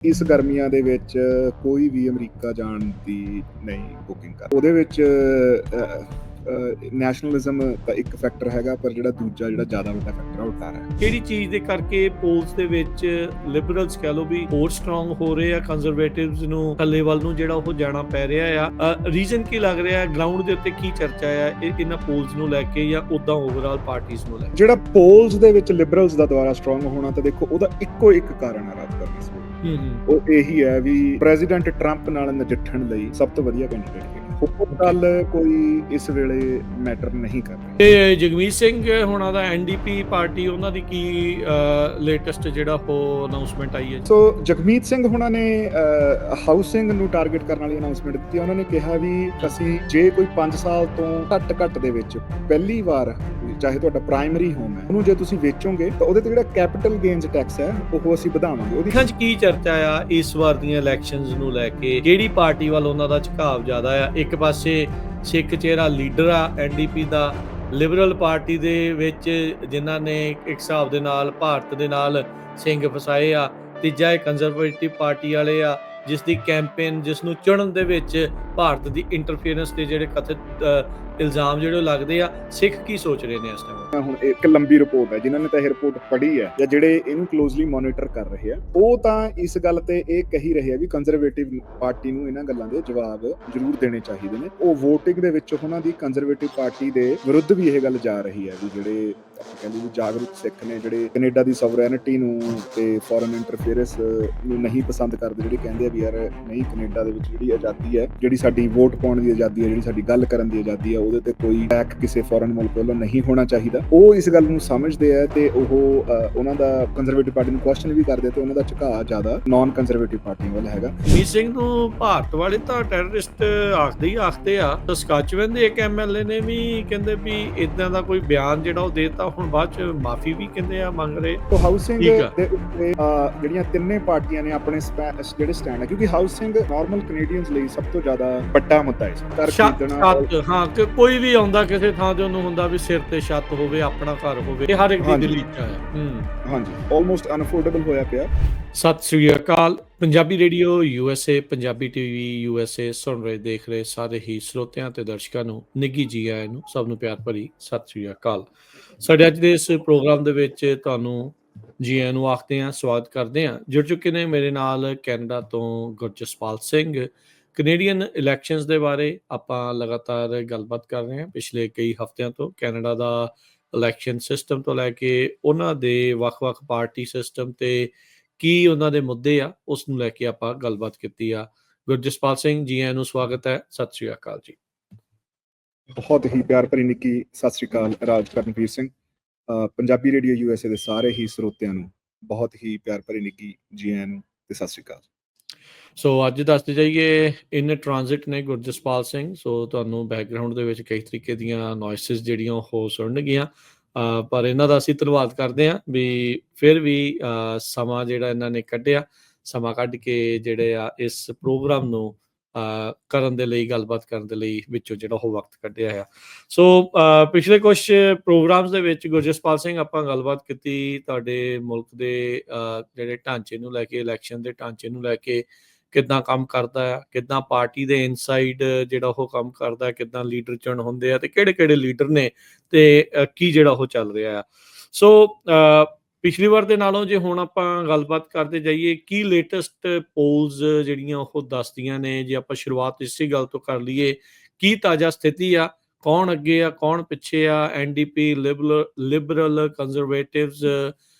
ਇਸ ਗਰਮੀਆਂ ਦੇ ਵਿੱਚ ਕੋਈ ਵੀ ਅਮਰੀਕਾ ਜਾਣ ਦੀ ਨਹੀਂ ਬੁਕਿੰਗ ਕਰ ਉਹਦੇ ਵਿੱਚ ਨੈਸ਼ਨਲਿਜ਼ਮ ਦਾ ਇੱਕ ਫੈਕਟਰ ਹੈਗਾ, ਪਰ ਜਿਹੜਾ ਦੂਜਾ ਜਿਹੜਾ ਜ਼ਿਆਦਾ ਵੱਡਾ ਫੈਕਟਰ ਉਹ ਡਰ ਹੈ। ਕਿਹੜੀ ਚੀਜ਼ ਦੇ ਕਰਕੇ ਪੋਲਸ ਦੇ ਵਿੱਚ ਲਿਬਰਲਸ ਕਹਿ ਲਓ ਵੀ ਹੋਰ ਸਟਰੋਂਗ ਹੋ ਰਹੇ ਆ, ਕੰਜ਼ਰਵੇਟਿਵਸ ਨੂੰ ਥੱਲੇ ਵੱਲ ਨੂੰ ਜਿਹੜਾ ਉਹ ਜਾਣਾ ਪੈ ਰਿਹਾ ਆ। ਰੀਜ਼ਨ ਕੀ ਲੱਗ ਰਿਹਾ, ਗਰਾਊਂਡ ਦੇ ਉੱਤੇ ਕੀ ਚਰਚਾ ਆ ਇਹਨਾਂ ਪੋਲਸ ਨੂੰ ਲੈ ਕੇ ਜਾਂ ਉਦਾਂ ਓਵਰਆਲ ਪਾਰਟੀਆਂ ਨੂੰ ਲੈ ਕੇ? ਜਿਹੜਾ ਪੋਲਸ ਦੇ ਵਿੱਚ ਲਿਬਰਲਸ ਦਾ ਦੁਆਰਾ ਸਟਰੋਂਗ ਹੋਣਾ, ਤਾਂ ਦੇਖੋ ਉਹਦਾ ਇੱਕੋ ਇੱਕ ਕਾਰਨ ਹੈ ਰਾਜ ਕਰਨੀ ਸੀ। ਉਹ ਇਹੀ ਹੈ ਵੀ ਪ੍ਰੈਜ਼ੀਡੈਂਟ ਟਰੰਪ ਨਾਲ ਨਜਿੱਠਣ ਲਈ ਸਭ ਤੋਂ ਵਧੀਆ ਕੈਂਡੀਡੇਟ ਕਿਹੜਾ। ਹੋਰ ਗੱਲ ਕੋਈ ਇਸ ਵੇਲੇ ਮੈਟਰ ਨਹੀਂ ਕਰ ਰਹੀ। ਤੇ ਜਗਮੀਤ ਸਿੰਘ ਹੁਣਾਂ ਦਾ ਐਨਡੀਪੀ ਪਾਰਟੀ, ਉਹਨਾਂ ਦੀ ਕੀ ਲੇਟੈਸਟ ਜਿਹੜਾ ਉਹ ਅਨਾਉਂਸਮੈਂਟ ਆਈ ਹੈ? ਸੋ ਜਗਮੀਤ ਸਿੰਘ ਹੁਣਾਂ ਨੇ ਹਾਊਸਿੰਗ ਨੂੰ ਟਾਰਗੇਟ ਕਰਨ ਵਾਲੀ ਅਨਾਉਂਸਮੈਂਟ ਦਿੱਤੀ। ਉਹਨਾਂ ਨੇ ਕਿਹਾ ਵੀ ਅਸੀਂ ਜੇ ਕੋਈ 5 ਸਾਲ ਤੋਂ ਘੱਟ ਦੇ ਵਿੱਚ ਪਹਿਲੀ ਵਾਰ, ਚਾਹੇ ਤੁਹਾਡਾ ਪ੍ਰਾਇਮਰੀ ਹੋਮ ਹੈ, ਉਹਨੂੰ ਜੇ ਤੁਸੀਂ ਵੇਚੋਗੇ ਤਾਂ ਉਹਦੇ ਤੇ ਜਿਹੜਾ ਕੈਪੀਟਲ ਗੇਨਸ ਟੈਕਸ ਹੈ ਉਹ ਅਸੀਂ ਵਧਾਵਾਂਗੇ। ਉਹਦੀ ਚ ਕੀ ਚਰਚਾ ਆ ਇਸ ਵਾਰ ਦੀਆਂ ਇਲੈਕਸ਼ਨਸ ਨੂੰ ਲੈ ਕੇ? ਕਿਹੜੀ ਪਾਰਟੀ ਵੱਲ ਉਹਨਾਂ ਦਾ ਝੁਕਾਅ ਜ਼ਿਆਦਾ ਆ? ਇੱਕ ਪਾਸੇ ਸਿੱਖ ਚਿਹਰਾ ਲੀਡਰ ਆ ਐਨਡੀਪੀ ਦਾ, ਲਿਬਰਲ ਪਾਰਟੀ ਦੇ ਵਿੱਚ ਜਿਨ੍ਹਾਂ ਨੇ ਇੱਕ ਹਿਸਾਬ ਦੇ ਨਾਲ ਭਾਰਤ ਦੇ ਨਾਲ ਸਿੰਘ ਫਸਾਏ ਆ। ਤੀਜਾ ਕੰਜ਼ਰਵੇਟਿਵ ਪਾਰਟੀ ਵਾਲੇ ਆ, ਜਿਸ ਦੀ ਕੈਂਪੇਨ, ਜਿਸ ਨੂੰ ਚੁਣਨ ਦੇ ਵਿੱਚ ਭਾਰਤ ਦੀ ਇੰਟਰਫੀਅਰੈਂਸ ਦੇ ਜਿਹੜੇ ਕਥਿਤ ਇਲਜ਼ਾਮ ਜਿਹੜੇ ਲੱਗਦੇ ਆ। ਸਿੱਖ ਕੀ ਸੋਚ ਰਹੇ ਨੇ ਇਸ ਟਾਈਮ? ਹੁਣ ਇੱਕ ਲੰਬੀ ਰਿਪੋਰਟ ਹੈ, ਜਿਨ੍ਹਾਂ ਨੇ ਤਾਂ ਇਹ ਰਿਪੋਰਟ ਪੜ੍ਹੀ ਹੈ ਜਾਂ ਜਿਹੜੇ ਇਹਨੂੰ ਕਲੋਜ਼ਲੀ ਮੋਨੀਟਰ ਕਰ ਰਹੇ ਆ, ਉਹ ਤਾਂ ਇਸ ਗੱਲ ਤੇ ਇਹ ਕਹੀ ਰਹੇ ਆ ਵੀ ਕੰਜ਼ਰਵੇਟਿਵ ਪਾਰਟੀ ਨੂੰ ਇਹਨਾਂ ਗੱਲਾਂ ਦੇ ਜਵਾਬ ਜ਼ਰੂਰ ਦੇਣੇ ਚਾਹੀਦੇ ਨੇ। ਉਹ ਵੋਟਿੰਗ ਦੇ ਵਿੱਚ ਉਹਨਾਂ ਦੀ ਕੰਜ਼ਰਵੇਟਿਵ ਪਾਰਟੀ ਦੇ ਵਿਰੁੱਧ ਵੀ ਇਹ ਗੱਲ ਜਾ ਰਹੀ ਹੈ ਵੀ ਜਿਹੜੇ ਕਹਿੰਦੇ ਵੀ ਜਾਗਰੂਕ ਸਿੱਖ ਨੇ, ਜਿਹੜੇ ਕੈਨੇਡਾ ਦੀ ਸੋਵਰੈਨਿਟੀ ਨੂੰ ਤੇ ਫੋਰਨ ਇੰਟਰਫੀਅਰੈਂਸ ਨੂੰ ਨਹੀਂ ਪਸੰਦ ਕਰਦੇ, ਜਿਹੜੇ ਕਹਿੰਦੇ ਆ ਵੀ ਯਾਰ ਨਹੀਂ, ਕੈਨੇਡਾ ਦੇ ਵਿੱਚ ਜਿਹੜੀ ਆਜ਼ਾਦੀ ਹੈ, ਜਿਹੜੀ ਸਾਡੀ ਵੋਟ ਪਾਉਣ ਦੀ ਆਜ਼ਾਦੀ ਹੈ, ਜਿਹੜੀ ਸਾਡੀ ਗੱਲ ਕਰਨ ਦੀ ਆਜ਼ਾਦੀ ਹੈ, ਉਹਦੇ ਤੇ ਕੋਈ ਅਟੈਕ ਕਿਸੇ ਫੋਰਨ ਮੁਲਕ ਵੱਲੋਂ ਨਹੀਂ ਹੋਣਾ ਚਾਹੀਦਾ। ਉਹ ਇਸ ਗੱਲ ਨੂੰ ਸਮਝਦੇ ਆ ਤੇ ਉਹ ਉਹਨਾਂ ਦਾ ਕੰਜ਼ਰਵੇਟਿਵ ਪਾਰਟੀ ਨੂੰ ਕੁਐਸਚਨ ਵੀ ਕਰਦੇ ਤੇ ਉਹਨਾਂ ਦਾ ਝੁਕਾਅ ਜ਼ਿਆਦਾ ਨਾਨ ਕੰਜ਼ਰਵੇਟਿਵ ਪਾਰਟੀ ਵੱਲ ਹੈਗਾ। ਜਗਮੀਤ ਸਿੰਘ ਨੂੰ ਭਾਰਤ ਵਾਲੇ ਤਾਂ ਟੈਰਰਿਸਟ ਆਖਦੇ ਆ। ਸਕਾਚਵੈਨ ਦੇ ਇੱਕ ਐਮਐਲਏ ਨੇ ਵੀ ਕਹਿੰਦੇ ਵੀ ਇਦਾਂ ਦਾ ਕੋਈ ਬਿਆਨ ਜਿਹੜਾ ਉਹ ਦੇਤਾ, ਹੁਣ ਬਾਅਦ ਚ ਮਾਫੀ ਵੀ ਕਹਿੰਦੇ ਆ ਮੰਗ ਰਹੇ। ਤੋ ਹਾਊਸਿੰਗ ਦੇ ਉੱਤੇ ਜਿਹੜੀਆਂ ਤਿੰਨੇ ਪਾਰਟੀਆਂ ਨੇ ਆਪਣੇ ਜਿਹੜੇ ਸਟੈਂਡ ਹੈ, ਕਿਉਂਕਿ ਹਾਊਸਿੰਗ ਨਾਰਮਲ ਕੈਨੇਡੀਅਨਸ ਲਈ ਸਭ ਤੋਂ ਜ਼ਿਆਦਾ ਵੱਡਾ ਮੁੱਦਾ ਹੈ। ਘਰ ਖਰੀਦਣਾ, ਹਾਂ, ਕਿ ਕੋਈ ਵੀ ਆਉਂਦਾ ਕਿਸੇ ਥਾਂ ਤੇ ਉਹਨੂੰ ਹੁੰਦਾ ਵੀ ਸਿਰ ਤੇ ਛੱਤ ਹੋਵੇ, ਆਪਣਾ ਘਰ ਹੋਵੇ, ਇਹ ਹਰ ਇੱਕ ਦੀ ਦਿਲ ਇੱਛਾ ਹੈ। ਹਾਂਜੀ, ਆਲਮੋਸਟ ਅਨਅਫੋਰਡੇਬਲ ਹੋਇਆ ਪਿਆ। ਸਤਿ ਸ੍ਰੀ ਅਕਾਲ। Punjabi radio USA, Punjabi TV USA ਸੁਣ ਰਹੇ, ਦੇਖ ਰਹੇ ਸਾਰੇ ਹੀ ਸਰੋਤਿਆਂ ਤੇ ਦਰਸ਼ਕਾਂ ਨੂੰ ਨਿੱਘੀ ਜੀ ਆਇਆਂ ਨੂੰ, ਸਭ ਨੂੰ ਪਿਆਰ ਭਰੀ ਸਤਿ ਸ੍ਰੀ ਅਕਾਲ। ਸਾਡੇ ਅੱਜ ਦੇ ਇਸ ਪ੍ਰੋਗਰਾਮ ਦੇ ਵਿੱਚ ਤੁਹਾਨੂੰ ਜੀ ਆਇਆਂ ਨੂੰ ਆਖਦੇ ਹਾਂ, ਸਵਾਗਤ ਕਰਦੇ ਹਾਂ। ਜੁੜ ਚੁੱਕੇ ਨੇ ਮੇਰੇ ਨਾਲ ਕੈਨੇਡਾ ਤੋਂ ਗੁਰਜਸਪਾਲ ਸਿੰਘ। ਕੈਨੇਡੀਅਨ ਇਲੈਕਸ਼ਨਸ ਦੇ ਬਾਰੇ ਆਪਾਂ ਲਗਾਤਾਰ ਗੱਲਬਾਤ ਕਰ ਰਹੇ ਹਾਂ ਪਿਛਲੇ ਕਈ ਹਫ਼ਤਿਆਂ ਤੋਂ। ਕੈਨੇਡਾ ਦਾ ਇਲੈਕਸ਼ਨ ਸਿਸਟਮ ਤੋਂ ਲੈ ਕੇ ਉਹਨਾਂ ਦੇ ਵੱਖ-ਵੱਖ ਪਾਰਟੀ ਸਿਸਟਮ ਤੇ ਕੀ ਉਹਨਾਂ ਦੇ ਮੁੱਦੇ ਆ, ਉਸ ਨੂੰ ਲੈ ਕੇ ਆਪਾਂ ਗੱਲਬਾਤ ਕੀਤੀ ਆ। ਗੁਰਜਸਪਾਲ ਸਿੰਘ, ਜੀ ਆਇਆਂ ਨੂੰ ਸਵਾਗਤ ਹੈ। ਸਤਿ ਸ੍ਰੀ ਅਕਾਲ ਜੀ। ਬਹੁਤ ਹੀ ਪਿਆਰ ਭਰੀ ਨਿੱਕੀ ਸਤਿ ਸ੍ਰੀ ਅਕਾਲ ਰਾਜ ਕਰਨਵੀਰ ਸਿੰਘ। ਪੰਜਾਬੀ ਰੇਡੀਓ USA ਦੇ ਸਾਰੇ ਹੀ ਸਰੋਤਿਆਂ ਨੂੰ ਬਹੁਤ ਹੀ ਪਿਆਰ ਭਰੀ ਨਿੱਕੀ ਜੀ ਆਇਆਂ ਨੂੰ ਤੇ ਸਤਿ ਸ੍ਰੀ ਅਕਾਲ। ਸੋ ਅੱਜ ਦੱਸਦੇ ਜਾਈਏ, ਇਨ ਟ੍ਰਾਂਜ਼ਿਟ ਨੇ ਗੁਰਜਸਪਾਲ ਸਿੰਘ। ਸੋ ਤੁਹਾਨੂੰ ਬੈਕਗਰਾਊਂਡ ਦੇ ਵਿੱਚ ਕਈ ਤਰੀਕੇ ਦੀਆਂ ਨੋਇਸਿਸ ਜਿਹੜੀਆਂ ਉਹ ਸੁਣਨਗੀਆਂ, ਪਰ ਇਹਨਾਂ ਦਾ ਅਸੀਂ ਧੰਨਵਾਦ ਕਰਦੇ ਹਾਂ ਵੀ ਫਿਰ ਵੀ ਸਮਾਂ ਜਿਹੜਾ ਇਹਨਾਂ ਨੇ ਕੱਢਿਆ, ਸਮਾਂ ਕੱਢ ਕੇ ਜਿਹੜੇ ਆ ਇਸ ਪ੍ਰੋਗਰਾਮ ਨੂੰ ਕਰਨ ਦੇ ਲਈ, ਗੱਲਬਾਤ ਕਰਨ ਦੇ ਲਈ ਵਿੱਚੋਂ ਜਿਹੜਾ ਉਹ ਵਕਤ ਕੱਢਿਆ ਆ। ਸੋ ਪਿਛਲੇ ਕੁਛ ਪ੍ਰੋਗਰਾਮਸ ਦੇ ਵਿੱਚ ਗੁਰਜਸਪਾਲ ਸਿੰਘ ਆਪਾਂ ਗੱਲਬਾਤ ਕੀਤੀ ਤੁਹਾਡੇ ਮੁਲਕ ਦੇ ਜਿਹੜੇ ਢਾਂਚੇ ਨੂੰ ਲੈ ਕੇ, ਇਲੈਕਸ਼ਨ ਦੇ ਢਾਂਚੇ ਨੂੰ ਲੈ ਕੇ, ਕਿੱਦਾਂ ਕੰਮ ਕਰਦਾ ਆ, ਕਿੱਦਾਂ ਪਾਰਟੀ ਦੇ ਇਨਸਾਈਡ ਜਿਹੜਾ ਉਹ ਕੰਮ ਕਰਦਾ, ਕਿੱਦਾਂ ਲੀਡਰ ਚੁਣ ਹੁੰਦੇ ਆ ਤੇ ਕਿਹੜੇ ਲੀਡਰ ਨੇ ਤੇ ਕੀ ਜਿਹੜਾ ਉਹ ਚੱਲ ਰਿਹਾ ਆ। ਸੋ ਪਿਛਲੀ ਵਾਰ ਦੇ ਨਾਲੋਂ ਜੇ ਹੁਣ ਆਪਾਂ ਗੱਲਬਾਤ ਕਰਦੇ ਜਾਈਏ, ਕੀ ਲੇਟੈਸਟ ਪੋਲਸ ਜਿਹੜੀਆਂ ਉਹ ਦੱਸਦੀਆਂ ਨੇ? ਜੇ ਆਪਾਂ ਸ਼ੁਰੂਆਤ ਇਸੇ ਗੱਲ ਤੋਂ ਕਰ ਲਈਏ, ਕੀ ਤਾਜ਼ਾ ਸਥਿਤੀ ਆ? ਕੌਣ ਅੱਗੇ ਆ, ਕੌਣ ਪਿੱਛੇ ਆ? ਐਨਡੀਪੀ, ਲਿਬਰਲ, ਕੰਜ਼ਰਵੇਟਿਵਸ,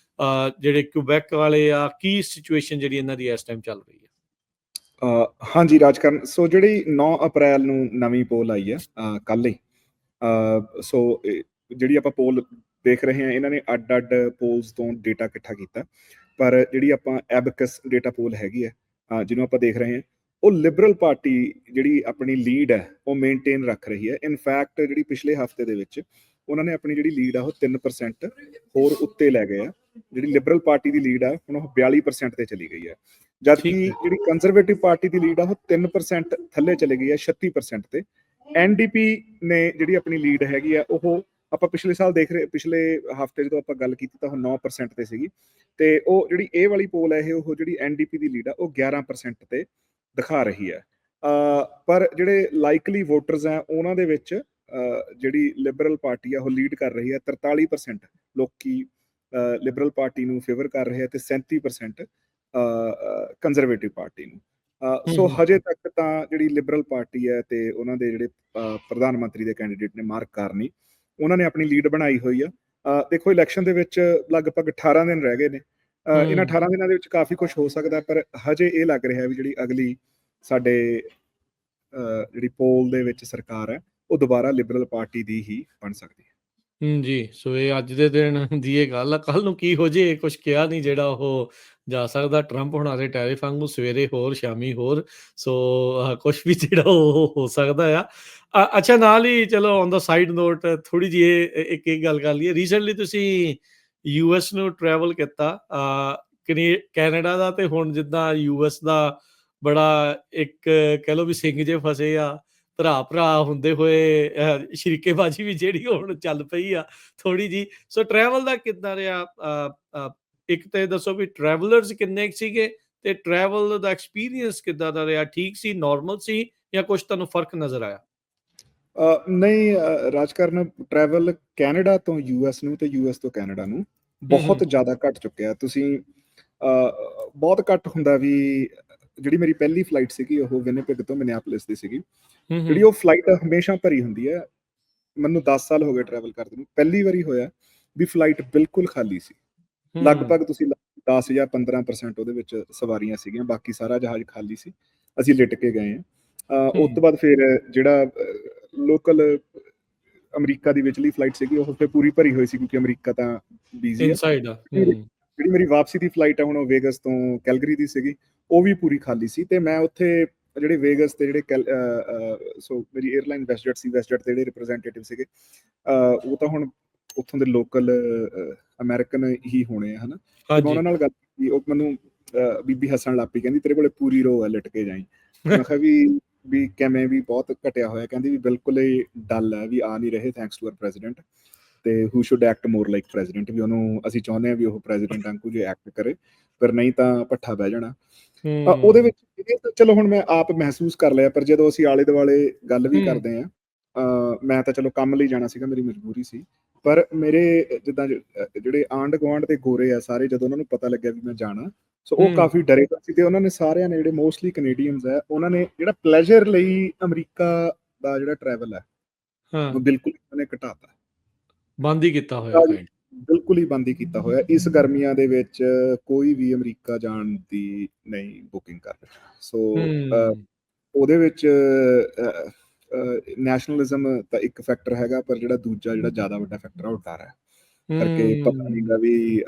ਜਿਹੜੇ ਕੁਬੈਕ ਵਾਲੇ ਆ, ਕੀ ਸਿਚੁਏਸ਼ਨ ਜਿਹੜੀ ਇਹਨਾਂ ਦੀ ਇਸ ਟਾਈਮ ਚੱਲ ਰਹੀ ਹੈ? ਹਾਂਜੀ ਰਾਜਕਰਨ, ਸੋ ਜਿਹੜੀ 9 ਅਪ੍ਰੈਲ ਨੂੰ ਨਵੀਂ ਪੋਲ ਆਈ ਹੈ ਕੱਲ੍ਹ ਹੀ। ਸੋ ਜਿਹੜੀ ਆਪਾਂ ਪੋਲ ਦੇਖ ਰਹੇ ਹਾਂ, ਇਹਨਾਂ ਨੇ ਅੱਡ ਪੋਲਸ ਤੋਂ ਡੇਟਾ ਇਕੱਠਾ ਕੀਤਾ, ਪਰ ਜਿਹੜੀ ਆਪਾਂ ਐਬਕਸ ਡੇਟਾ ਪੋਲ ਹੈਗੀ ਹੈ ਜਿਹਨੂੰ ਆਪਾਂ ਦੇਖ ਰਹੇ ਹਾਂ, ਉਹ ਲਿਬਰਲ ਪਾਰਟੀ ਜਿਹੜੀ ਆਪਣੀ ਲੀਡ ਹੈ ਉਹ ਮੇਨਟੇਨ ਰੱਖ ਰਹੀ ਹੈ। ਇਨਫੈਕਟ ਜਿਹੜੀ ਪਿਛਲੇ ਹਫ਼ਤੇ ਦੇ ਵਿੱਚ ਉਹਨਾਂ ਨੇ ਆਪਣੀ ਜਿਹੜੀ ਲੀਡ ਆ ਉਹ 3% ਹੋਰ ਉੱਤੇ ਲੈ ਗਏ ਆ। ਜਿਹੜੀ ਲਿਬਰਲ ਪਾਰਟੀ ਦੀ ਲੀਡ ਆ ਹੁਣ ਉਹ 42% ਤੇ ਚਲੀ ਗਈ ਹੈ, ਜਦਕਿ ਜਿਹੜੀ ਕੰਜ਼ਰਵੇਟਿਵ ਪਾਰਟੀ ਦੀ ਲੀਡ ਆ ਉਹ 3% ਥੱਲੇ ਚਲੇ ਗਈ ਹੈ, 36% ਤੇ। ਐਨਡੀਪੀ ਨੇ ਜਿਹੜੀ ਆਪਣੀ ਲੀਡ ਹੈਗੀ ਆ ਉਹ ਆਪਾਂ ਪਿਛਲੇ ਸਾਲ ਪਿਛਲੇ ਹਫ਼ਤੇ ਜਦੋਂ ਆਪਾਂ ਗੱਲ ਕੀਤੀ ਤਾਂ ਉਹ 9% ਤੇ ਸੀਗੀ, ਤੇ ਉਹ ਜਿਹੜੀ ਇਹ ਵਾਲੀ ਪੋਲ ਹੈ ਉਹ ਜਿਹੜੀ ਐਨਡੀਪੀ ਦੀ ਲੀਡ ਆ ਉਹ 11% ਤੇ ਦਿਖਾ ਰਹੀ ਹੈ। ਪਰ ਜਿਹੜੇ ਲਾਈਕਲੀ ਵੋਟਰਸ ਆ ਉਹਨਾਂ ਦੇ ਵਿੱਚ ਜਿਹੜੀ ਲਿਬਰਲ ਪਾਰਟੀ ਆ ਉਹ ਲੀਡ ਕਰ ਰਹੀ ਹੈ। 43% ਲੋਕੀ ਲਿਬਰਲ ਪਾਰਟੀ ਨੂੰ ਫੇਵਰ ਕਰ ਰਹੇ ਆ ਤੇ 37% ਕੰਜ਼ਰਵੇਟਿਵ ਪਾਰਟੀ ਨੂੰ। ਸੋ ਹਜੇ ਤੱਕ ਤਾਂ ਜਿਹੜੀ ਲਿਬਰਲ ਪਾਰਟੀ ਹੈ ਤੇ ਉਹਨਾਂ ਦੇ ਜਿਹੜੇ ਪ੍ਰਧਾਨ ਮੰਤਰੀ ਦੇ ਕੈਂਡੀਡੇਟ ਨੇ ਮਾਰਕ ਕਾਰਨੀ, ਉਹਨਾਂ ਨੇ ਆਪਣੀ ਲੀਡ ਬਣਾਈ ਹੋਈ ਆ। ਦੇਖੋ ਇਲੈਕਸ਼ਨ ਦੇ ਵਿੱਚ ਲਗਭਗ 18 ਦਿਨ ਰਹਿ ਗਏ ਨੇ। ਇਹਨਾਂ 18 ਦਿਨਾਂ ਦੇ ਵਿੱਚ ਕਾਫੀ ਕੁਝ ਹੋ ਸਕਦਾ, ਪਰ ਹਜੇ ਇਹ ਲੱਗ ਰਿਹਾ ਵੀ ਜਿਹੜੀ ਅਗਲੀ ਸਾਡੇ ਜਿਹੜੀ ਪੋਲ ਦੇ ਵਿੱਚ ਸਰਕਾਰ ਹੈ ਉਹ ਦੁਬਾਰਾ ਲਿਬਰਲ ਪਾਰਟੀ ਦੀ ਹੀ ਬਣ ਸਕਦੀ ਹੈ। ਜੀ, ਸੋ ਇਹ ਅੱਜ ਦੇ ਦਿਨ ਦੀ ਇਹ ਗੱਲ ਆ, ਕੱਲ ਨੂੰ ਕੀ ਹੋ ਜੇ ਕੁਝ ਕਿਹਾ ਨਹੀਂ ਜਿਹੜਾ ਉਹ ਜਾ ਸਕਦਾ। ਟਰੰਪ ਹੁਣਾਂ ਦੇ ਟੈਰਿਫ ਵਾਂਗੂ ਸਵੇਰੇ ਹੋਰ ਸ਼ਾਮੀ ਹੋਰ, ਸੋ ਕੁਝ ਵੀ ਜਿਹੜਾ ਉਹ ਹੋ ਸਕਦਾ ਆ। ਅੱਛਾ, ਨਾਲ ਹੀ ਚਲੋ ਔਨ ਦਾ ਸਾਈਡ ਨੋਟ ਥੋੜੀ ਜਿਹੀ ਇੱਕ ਗੱਲ ਕਰ ਲਈਏ। ਰੀਸੈਂਟਲੀ ਤੁਸੀਂ ਯੂਐਸ ਨੂੰ ਟਰੈਵਲ ਕੀਤਾ, ਕੈਨੇਡਾ ਦਾ, ਤੇ ਹੁਣ ਜਿੱਦਾਂ ਯੂਐਸ ਦਾ ਬੜਾ ਇੱਕ ਕਹਿ ਲਓ ਵੀ ਸਿੰਘ ਜੇ ਫਸੇ ਆ, ਭਰਾ ਹੁੰਦੇ ਹੋਏ ਸ਼ਰੀਕੇਬਾਜ਼ੀ ਵੀ ਜਿਹੜੀ ਹੁਣ ਚੱਲ ਪਈ ਆ ਥੋੜੀ ਜੀ। ਸੋ ਟਰੈਵਲ ਦਾ ਕਿੱਦਾਂ ਰਿਹਾ? ਇੱਕ ਤੇ ਦੱਸੋ ਵੀ ਟਰੈਵਲਰਸ ਕਿੰਨੇ ਸੀਗੇ ਤੇ ਟਰੈਵਲ ਦਾ ਐਕਸਪੀਰੀਅੰਸ ਕਿੱਦਾਂ ਦਾ ਰਿਹਾ? ਠੀਕ ਸੀ, ਨਾਰਮਲ ਸੀ, ਜਾਂ ਕੁਝ ਤੁਹਾਨੂੰ ਫਰਕ ਨਜ਼ਰ ਆਇਆ? ਨਹੀਂ, ਰਾਜਕਾਰਨ ਟਰੈਵਲ ਕੈਨੇਡਾ ਤੋਂ ਯੂਐਸ ਨੂੰ ਤੇ ਯੂਐਸ ਤੋਂ ਕੈਨੇਡਾ ਨੂੰ ਬਹੁਤ ਜ਼ਿਆਦਾ ਘਟ ਚੁੱਕਿਆ। ਤੁਸੀਂ ਬਹੁਤ ਘੱਟ ਹੁੰਦਾ ਵੀ ਜਿਹੜੀ ਮੇਰੀ ਪਹਿਲੀ ਫਲਾਈਟ ਸੀਗੀ ਉਹ ਵਿਨੀਪੈਗ ਤੋਂ ਮਿਨੀਐਪੋਲਿਸ ਦੀ ਸੀਗੀ। ਜਿਹੜੀ ਉਹ ਫਲਾਈਟ ਹਮੇਸ਼ਾ ਭਰੀ ਹੁੰਦੀ ਹੈ। ਮੈਨੂੰ 10 ਸਾਲ ਹੋ ਗਏ ਟਰੈਵਲ ਕਰਦੇ ਨੂੰ, ਪਹਿਲੀ ਵਾਰੀ ਹੋਇਆ ਵੀ ਫਲਾਈਟ ਬਿਲਕੁਲ ਖਾਲੀ ਸੀ। ਲਗਭਗ ਤੁਸੀਂ 10 ਜਾਂ 15% ਉਹਦੇ ਵਿੱਚ ਸਵਾਰੀਆਂ ਸੀਗੀਆਂ, ਬਾਕੀ ਸਾਰਾ ਜਹਾਜ਼ ਖਾਲੀ ਸੀ। ਅਸੀਂ ਲਿਟ ਕੇ ਗਏ ਹਾਂ। ਉਸ ਤੋਂ ਬਾਅਦ ਫਿਰ ਜਿਹੜਾ ਲੋਕਲ ਅਮਰੀਕਾ ਦੀ ਵਿਚਲੀ ਫਲਾਈਟ ਸੀਗੀ ਉਹ ਫਿਰ ਪੂਰੀ ਭਰੀ ਹੋਈ ਸੀ, ਕਿਉਂਕਿ ਅਮਰੀਕਾ ਤਾਂ ਬਿਜ਼ੀ ਹੈ। ਇਨਸਾਈਡ ਆ। ਜਿਹੜੀ ਮੇਰੀ ਵਾਪਸੀ ਦੀ ਫਲਾਈਟ ਹੈ ਹੁਣ ਉਹ ਵੇਗਸ ਤੋਂ ਕੈਲਗਰੀ ਦੀ ਸੀਗੀ, ਉਹ ਵੀ ਪੂਰੀ ਖਾਲੀ ਸੀ। ਤੇ ਮੈਂ ਉੱਥੇ ਜਿਹੜੇ ਵੇਗਸ ਤੇ ਜਿਹੜੇ ਸੋ ਮੇਰੀ 에ਅਰਲਾਈਨ ਵੈਸਟਜੈਟ ਸੀ, ਵੈਸਟਜੈਟ ਦੇ ਜਿਹੜੇ ਰਿਪਰੈਜ਼ੈਂਟੇਟਿਵ ਸੀਗੇ ਉਹ ਤਾਂ ਹੁਣ ਉੱਥੋਂ ਦੇ ਲੋਕਲ ਅਮਰੀਕਨ ਹੀ ਹੋਣੇ ਆ, ਹਨਾ। ਤੇ ਮੈਂ ਉਹਨਾਂ ਨਾਲ ਗੱਲ ਕੀਤੀ, ਉਹ ਮੈਨੂੰ ਬੀਬੀ ਹੱਸਣ ਲੱਗ ਪਈ, ਕਹਿੰਦੀ ਤੇਰੇ ਕੋਲੇ ਪੂਰੀ ਰੋ ਹੈ, ਲਿਟ ਕੇ ਜਾਈ। ਮੈਂ ਕਿਹਾ ਵੀ ਕਿਵੇਂ, ਵੀ ਬਹੁਤ ਘਟਿਆ ਹੋਇਆ। ਕਹਿੰਦੀ ਵੀ ਬਿਲਕੁਲ ਹੀ ਡਲ ਹੈ, ਵੀ ਆ ਨਹੀਂ ਰਹੇ ਥੈਂਕਸ ਟੂ ਆਰ ਪ੍ਰੈਜ਼ੀਡੈਂਟ, ਤੇ who should act more like president, ਵੀ ਉਹਨੂੰ ਅਸੀਂ ਚਾਹੁੰਦੇ ਹਾਂ ਵੀ ਉਹ ਪ੍ਰੈਜ਼ੀਡੈਂਟ ਵਾਂਗੂ ਜੇ ਐਕਟ ਕਰੇ, ਪਰ ਨਹੀਂ ਤਾਂ ਭੱਠਾ ਬਹਿ ਜਾਣਾ। ਉਹਦੇ ਵਿੱਚ ਚਲੋ ਹੁਣ ਮੈਂ ਆਪ ਮਹਿਸੂਸ ਕਰ ਲਿਆ, ਪਰ ਜਦੋਂ ਅਸੀਂ ਆਲੇ ਦੁਆਲੇ ਗੱਲ ਵੀ ਕਰਦੇ ਹਾਂ, ਮੈਂ ਤਾਂ ਚਲੋ ਕੰਮ ਲਈ ਜਾਣਾ ਸੀਗਾ, ਮੇਰੀ ਮਜਬੂਰੀ ਸੀ, ਪਰ ਮੇਰੇ ਜਿੱਦਾਂ ਜਿਹੜੇ ਆਂਢ ਗੁਆਂਢ ਦੇ ਗੋਰੇ ਆ ਸਾਰੇ, ਜਦੋਂ ਉਹਨਾਂ ਨੂੰ ਪਤਾ ਲੱਗਿਆ ਵੀ ਮੈਂ ਜਾਣਾ, ਸੋ ਉਹ ਕਾਫੀ ਡਰੇ ਸੀ। ਤੇ ਉਹਨਾਂ ਨੇ ਸਾਰਿਆਂ ਨੇ, ਜਿਹੜੇ ਮੋਸਟਲੀ ਕੈਨੇਡੀਅਨਸ ਹੈ, ਉਹਨਾਂ ਨੇ ਜਿਹੜਾ ਪਲੇਜ਼ਰ ਲਈ ਅਮਰੀਕਾ ਦਾ ਜਿਹੜਾ ਟਰੈਵਲ ਹੈ ਉਹ ਬਿਲਕੁਲ ਉਹਨੇ ਘਟਾਤਾ, ਬੰਦ ਹੀ ਕੀਤਾ ਹੋਇਆ, ਬਿਲਕੁਲ ਹੀ ਬੰਦ ਹੀ ਕੀਤਾ ਹੋਇਆ। ਇਸ ਗਰਮੀਆਂ ਦੇ ਵਿੱਚ ਕੋਈ ਵੀ ਅਮਰੀਕਾ ਜਾਣ ਦੀ ਨਹੀਂ ਬੁਕਿੰਗ ਕਰ ਰਿਹਾ। ਸੋ ਉਹਦੇ ਵਿੱਚ ਨੈਸ਼ਨਲਿਜ਼ਮ ਤਾਂ ਇੱਕ ਫੈਕਟਰ ਹੈਗਾ, ਪਰ ਜਿਹੜਾ ਦੂਜਾ ਜਿਹੜਾ ਜ਼ਿਆਦਾ ਵੱਡਾ ਫੈਕਟਰ ਆ ਉਹ ਡਰ ਹੈ, ਕਰਕੇ ਪਤਾ ਨਹੀਂਗਾ ਵੀ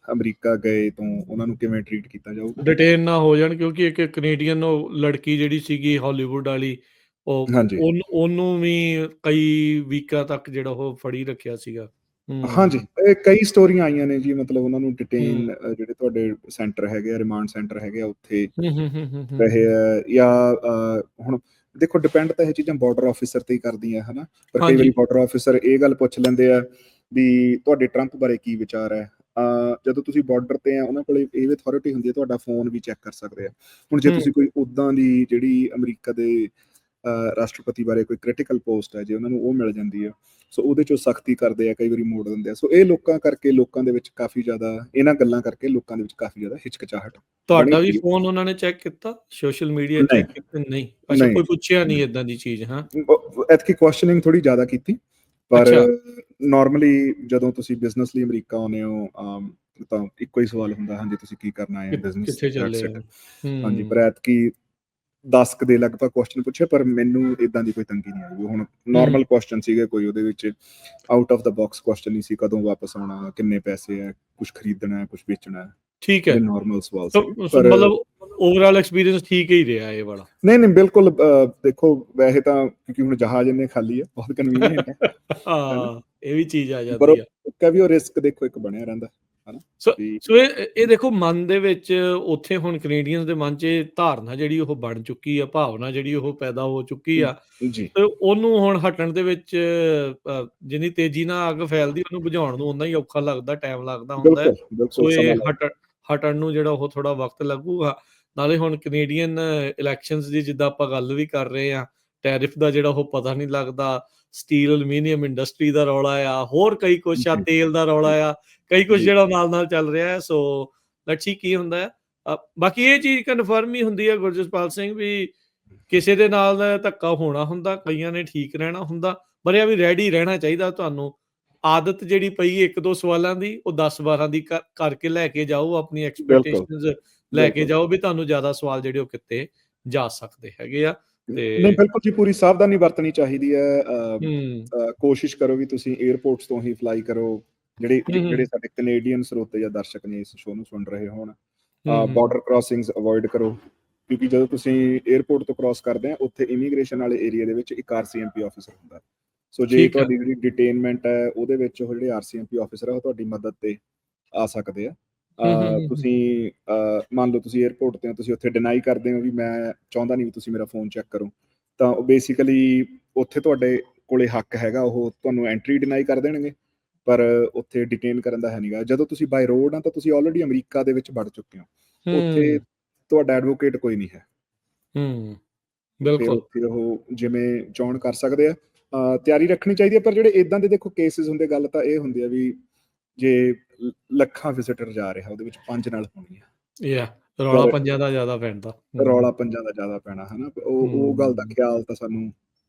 ਅਮਰੀਕਾ ਗਏ ਤੋਂ ਉਹਨਾਂ ਨੂੰ ਕਿਵੇਂ ਟਰੀਟ ਕੀਤਾ ਜਾਊਗਾ, ਡਿਟੇਨ ਨਾ ਹੋ ਜਾਣ। ਕਿਉਂਕਿ ਇੱਕ ਕੈਨੇਡੀਅਨ ਲੜਕੀ ਜਿਹੜੀ ਸੀਗੀ ਹਾਲੀਵੁੱਡ ਵਾਲੀ, ਉਹਨੂੰ ਵੀ ਕਈ ਵੀਕਾਂ ਤੱਕ ਜਿਹੜਾ ਉਹ ਫੜੀ ਰੱਖਿਆ ਸੀਗਾ। ਹਾਂਜੀ, ਇਹ ਕਈ ਸਟੋਰੀਆਂ ਆਈਆਂ ਨੇ ਜੀ, ਮਤਲਬ ਉਹਨਾਂ ਨੂੰ ਡਿਟੇਨ, ਜਿਹੜੇ ਤੁਹਾਡੇ ਸੈਂਟਰ ਹੈਗੇ ਆ, ਰਿਮਾਂਡ ਸੈਂਟਰ ਹੈਗੇ ਆ, ਉੱਥੇ ਰਹੇ ਆ। ਜਾਂ ਹੁਣ ਦੇਖੋ, ਡਿਪੈਂਡ ਤਾਂ ਇਹ ਚੀਜ਼ਾਂ ਬਾਰਡਰ ਆਫਿਸਰ ਤੇ ਹੀ ਕਰਦੀਆਂ, ਹਨਾ। ਪਰ ਕਈ ਵਾਰੀ ਬਾਰਡਰ ਆਫਿਸਰ ਇਹ ਗੱਲ ਪੁੱਛ ਲੈਂਦੇ ਆ ਵੀ ਤੁਹਾਡੇ ਟਰੰਪ ਬਾਰੇ ਕੀ ਵਿਚਾਰ ਹੈ। ਜਦੋਂ ਤੁਸੀਂ ਬਾਰਡਰ ਤੇ ਆ, ਉਹਨਾਂ ਕੋਲ ਇਹ ਅਥਾਰਟੀ ਹੁੰਦੀ ਹੈ, ਤੁਹਾਡਾ ਫੋਨ ਵੀ ਚੈੱਕ ਕਰ ਸਕਦੇ ਆ। ਹੁਣ ਜੇ ਤੁਸੀਂ ਕੋਈ ਉੱਦਾਂ ਦੀ ਜਿਹੜੀ ਅਮਰੀਕਾ ਦੇ ਰਾਸ਼ਟਰਪਤੀ ਬਾਰੇ ਕੋਈ ਕ੍ਰਿਟੀਕਲ ਪੋਸਟ ਹੈ, ਜੇ ਉਹਨਾਂ ਨੂੰ ਉਹ ਮਿਲ ਜਾਂਦੀ ਹੈ, ਸੋ ਉਹਦੇ ਚੋਂ ਸਖਤੀ ਕਰਦੇ ਆ, ਕਈ ਵਾਰੀ ਮੋੜ ਦਿੰਦੇ ਆ। ਸੋ ਇਹ ਲੋਕਾਂ ਕਰਕੇ, ਲੋਕਾਂ ਦੇ ਵਿੱਚ ਕਾਫੀ ਜ਼ਿਆਦਾ, ਇਹਨਾਂ ਗੱਲਾਂ ਕਰਕੇ ਲੋਕਾਂ ਦੇ ਵਿੱਚ ਕਾਫੀ ਜ਼ਿਆਦਾ ਹਿਚਕਚਾਹਟ। ਤੁਹਾਡਾ ਵੀ ਫੋਨ ਉਹਨਾਂ ਨੇ ਚੈੱਕ ਕੀਤਾ, ਸੋਸ਼ਲ ਮੀਡੀਆ ਚੈੱਕ ਕੀਤਾ? ਨਹੀਂ, ਅੱਛਾ, ਕੋਈ ਪੁੱਛਿਆ ਨਹੀਂ ਇਦਾਂ ਦੀ ਚੀਜ਼? ਐਤਕੀ ਕੁਐਸਚਨਿੰਗ ਥੋੜੀ ਜ਼ਿਆਦਾ ਕੀਤੀ, ਪਰ ਨਾਰਮਲੀ ਜਦੋਂ ਤੁਸੀਂ ਬਿਜ਼ਨਸ ਲਈ ਅਮਰੀਕਾ ਆਉਂਦੇ ਹੋ ਤਾਂ ਇੱਕੋ ਹੀ ਸਵਾਲ ਹੁੰਦਾ, ਹਾਂਜੀ ਤੁਸੀਂ ਕੀ ਕਰਨਾ ਹੈ ਬਿਜ਼ਨਸ, ਕਿੱਥੇ ਚੱਲੇ? ਹਾਂਜੀ। ਪਰ ਐਤਕੀ 10 ਦੇ ਲਗਭਗ ਕੁਐਸਚਨ ਪੁੱਛੇ, ਪਰ ਮੈਨੂੰ ਇਦਾਂ ਦੀ ਕੋਈ ਤੰਗੀ ਨਹੀਂ ਆਈ। ਹੁਣ ਨਾਰਮਲ ਕੁਐਸਚਨ ਸੀਗੇ, ਕੋਈ ਉਹਦੇ ਵਿੱਚ out of the box question ਨਹੀਂ ਸੀ। ਕਦੋਂ ਵਾਪਸ ਆਉਣਾ, ਕਿੰਨੇ ਪੈਸੇ ਹੈ, ਕੁਝ ਖਰੀਦਣਾ ਹੈ, ਕੁਝ ਵੇਚਣਾ ਹੈ, ਠੀਕ ਹੈ, ਨਾਰਮਲ ਸਵਾਲ ਸੀ। ਮਤਲਬ ਓਵਰਆਲ ਐਕਸਪੀਰੀਅੰਸ ਠੀਕ ਹੀ ਰਿਹਾ ਇਹ ਵਾਲਾ? ਨਹੀਂ, ਬਿਲਕੁਲ। ਦੇਖੋ, ਵੈਸੇ ਤਾਂ ਕਿਉਂਕਿ ਹੁਣ ਜਹਾਜ਼ ਇੰਨੇ ਖਾਲੀ ਹੈ, ਬਹੁਤ ਕਨਵੀਨੀਅੰਟ ਹੈ। ਇਹ ਵੀ ਚੀਜ਼ ਆ ਜਾਂਦੀ ਪਰ ਵੀ ਉਹ ਰਿਸਕ ਦੇਖੋ ਇੱਕ ਬਣਿਆ ਰਹਿੰਦਾ। ਹਨਾ ਸੋ ਵੀ ਸੋ ਇਹ ਦੇਖੋ ਮਨ ਦੇ ਵਿੱਚ ਉੱਥੇ ਹੁਣ ਕੈਨੇਡੀਅਨਸ ਦੇ ਮਨ 'ਚ ਇਹ ਧਾਰਨਾ ਜਿਹੜੀ ਉਹ ਬਣ ਚੁੱਕੀ ਆ, ਭਾਵਨਾ ਜਿਹੜੀ ਉਹ ਪੈਦਾ ਹੋ ਚੁੱਕੀ ਆ ਜੀ ਤੇ ਉਹਨੂੰ ਹੁਣ ਹਟਣ ਦੇ ਵਿੱਚ ਜਿੰਨੀ ਤੇਜ਼ੀ ਨਾਲ ਅੱਗ ਫੈਲਦੀ ਉਹਨੂੰ ਬੁਝਾਉਣ ਨੂੰ ਓਨਾ ਹੀ ਔਖਾ ਲੱਗਦਾ, ਟਾਈਮ ਲੱਗਦਾ ਹੁੰਦਾ ਹੈ। ਬਿਲਕੁਲ ਸੋ ਸਮਾਂ ਇਹ ਲੱਗਦਾ। ਹਟਣ ਨੂੰ ਜਿਹੜਾ ਉਹ ਥੋੜਾ ਵਕਤ ਲੱਗੂਗਾ। ਨਾਲੇ ਹੁਣ ਕੈਨੇਡੀਅਨ ਇਲੈਕਸ਼ਨਸ ਦੀ ਜਿੱਦਾਂ ਆਪਾਂ ਗੱਲ ਵੀ ਕਰ ਰਹੇ ਹਾਂ, ਟੈਰਿਫ ਦਾ ਜਿਹੜਾ ਉਹ ਪਤਾ ਨਹੀਂ ਲੱਗਦਾ, ਸਟੀਲ ਐਲੂਮੀਨੀਅਮ ਇੰਡਸਟਰੀ ਦਾ ਰੌਲਾ ਆ, ਹੋਰ ਕਈ ਕੁਛ ਆ, ਜੀ ਤੇਲ ਦਾ ਰੌਲਾ ਆ, ਕਈ ਕੁਛ ਜੀ ਜਿਹੜਾ ਨਾਲ ਚੱਲ ਰਿਹਾ ਹੈ। ਸੋ ਲੈਟਸ ਸੀ ਕੀ ਹੁੰਦਾ ਹੈ। ਬਾਕੀ ਇਹ ਚੀਜ਼ ਕਨਫਰਮ ਹੀ ਹੁੰਦੀ ਹੈ ਗੁਰਜਸਪਾਲ ਸਿੰਘ ਵੀ ਕਿਸੇ ਦੇ ਨਾਲ ਧੱਕਾ ਹੋਣਾ ਹੁੰਦਾ, ਕਈਆਂ ਨੇ ਠੀਕ ਰਹਿਣਾ ਹੁੰਦਾ, ਪਰ ਇਹ ਵੀ ਰੈਡੀ ਰਹਿਣਾ ਚਾਹੀਦਾ ਤੁਹਾਨੂੰ। ਆਦਤ ਜਿਹੜੀ ਪਈ 1-2 ਸਵਾਲਾਂ ਦੀ ਉਹ 10-12 ਦੀ ਕਰਕੇ ਲੈ ਕੇ ਜਾਓ, ਆਪਣੀ ਬਿਲਕੁਲ ਐਕਸਪੈਕਟੇਸ਼ਨਸ ਲੈ ਕੇ ਬਿਲਕੁਲ ਜਾਓ ਵੀ ਤੁਹਾਨੂੰ ਜ਼ਿਆਦਾ ਸਵਾਲ ਜਿਹੜੇ ਉਹ ਕਿਤੇ ਜਾ ਸਕਦੇ ਹੈਗੇ ਆ। ਨਹੀਂ ਤੇ ਬਿਲਕੁਲ ਜੀ, ਪੂਰੀ ਸਾਵਧਾਨੀ ਵਰਤਣੀ ਚਾਹੀਦੀ ਹੈ। ਹੂੰ, ਕੋਸ਼ਿਸ਼ ਕਰੋ ਵੀ ਤੁਸੀਂ 에ਅਰਪੋਰਟਸ ਤੋਂ ਹੀ ਫਲਾਈ ਕਰੋ, ਜਿਹੜੇ ਹੂੰ, ਜਿਹੜੇ ਹੂੰ, ਸਾਡੇ ਕੈਨੇਡੀਅਨ ਸਰੋਤੇ ਜਾਂ ਦਰਸ਼ਕ ਨੇ ਇਸ ਸ਼ੋਅ ਨੂੰ ਸੁਣ ਰਹੇ ਹੋਣ। ਹੂੰ, ਹੂੰ, ਬਾਰਡਰ ਕ੍ਰਾਸਿੰਗਸ ਅਵੋਇਡ ਕਰੋ, ਕਿਉਂਕਿ ਜਦੋਂ ਤੁਸੀਂ 에ਅਰਪੋਰਟ ਤੋਂ ਕ੍ਰਾਸ ਕਰਦੇ ਆ ਉੱਥੇ ਇਮੀਗ੍ਰੇਸ਼ਨ ਵਾਲੇ ਏਰੀਆ ਦੇ ਵਿੱਚ ਇੱਕ ਆਰਸੀਐਮਪੀ ਆਫਿਸਰ ਹੁੰਦਾ। ਸੋ ਜੇ ਠੀਕ ਹੈ। ਤੁਹਾਡੀ ਜਿਹੜੀ ਡਿਟੇਨਮੈਂਟ ਹੈ ਉਹਦੇ ਵਿੱਚ ਉਹ ਜਿਹੜੇ ਆਰਸੀਐਮਪੀ ਆਫਿਸਰ ਆ ਉਹ ਤੁਹਾਡੀ ਮਦਦ ਤੇ ਆ ਸਕਦੇ ਆ। ਹੂੰ, ਹੂੰ, ਹੂੰ, ਹੂੰ, ਤੁਸੀਂ ਮੰਨ ਲਓ ਤੁਸੀਂ 에ਅਰਪੋਰਟ ਤੇ ਹੋ, ਤੁਸੀਂ ਉੱਥੇ ਡਿਨਾਈ ਕਰਦੇ ਹੋ ਵੀ ਮੈਂ ਚਾਹੁੰਦਾ ਨਹੀਂ ਵੀ ਤੁਸੀਂ ਮੇਰਾ ਫੋਨ ਚੈੱਕ ਕਰੋ, ਤਾਂ ਉਹ ਬੇਸਿਕਲੀ ਉੱਥੇ ਤੁਹਾਡੇ ਕੋਲੇ ਹੱਕ ਹੈਗਾ, ਉਹ ਤੁਹਾਨੂੰ ਐਂਟਰੀ ਡਿਨਾਈ ਕਰ ਦੇਣਗੇ, ਪਰ ਉੱਥੇ ਡਿਟੇਨ ਕਰਨ ਦਾ ਹੈ ਨਹੀਂਗਾ। ਜਦੋਂ ਤੁਸੀਂ ਬਾਈ ਰੋਡ ਆ ਤਾਂ ਤੁਸੀਂ ਆਲਰੇਡੀ ਅਮਰੀਕਾ ਦੇ ਵਿੱਚ ਵੜ ਚੁੱਕੇ ਹੋ, ਉੱਥੇ ਤੁਹਾਡਾ ਐਡਵੋਕੇਟ ਕੋਈ ਨਹੀਂ ਹੈ, ਹੂੰ, ਫਿਰ ਬਿਲਕੁਲ। ਉੱਥੇ ਉਹ ਜਿਵੇਂ ਚੋਣ ਕਰ ਸਕਦੇ ਆ। ਤਿਆਰੀ ਰੱਖਣੀ ਚਾਹੀਦੀ ਹੈ, ਪਰ ਜਿਹੜੇ ਇਦਾਂ ਦੇ ਦੇਖੋ ਕੇਸਿਸ ਹੁੰਦੇ, ਗੱਲ ਤਾਂ ਇਹ ਹੁੰਦੀ ਆ ਵੀ ਜੇ ਲੱਖਾਂ ਵਿਜ਼ਿਟਰ ਜਾ ਰਿਹਾ ਉਹਦੇ ਵਿੱਚ 5 ਨਾਲ ਹੋਣੀ ਆ, ਯਾ ਰੌਲਾ ਪਰ ਪੰਜਾਂ ਦਾ ਜ਼ਿਆਦਾ ਪੈਂਦਾ। ਰੌਲਾ ਪੰਜਾਂ ਦਾ ਜ਼ਿਆਦਾ ਪੈਣਾ ਹਨਾ। ਉਹ ਗੱਲ ਦਾ ਹੂੰ, ਖਿਆਲ ਤਾਂ ਸਾਨੂੰ,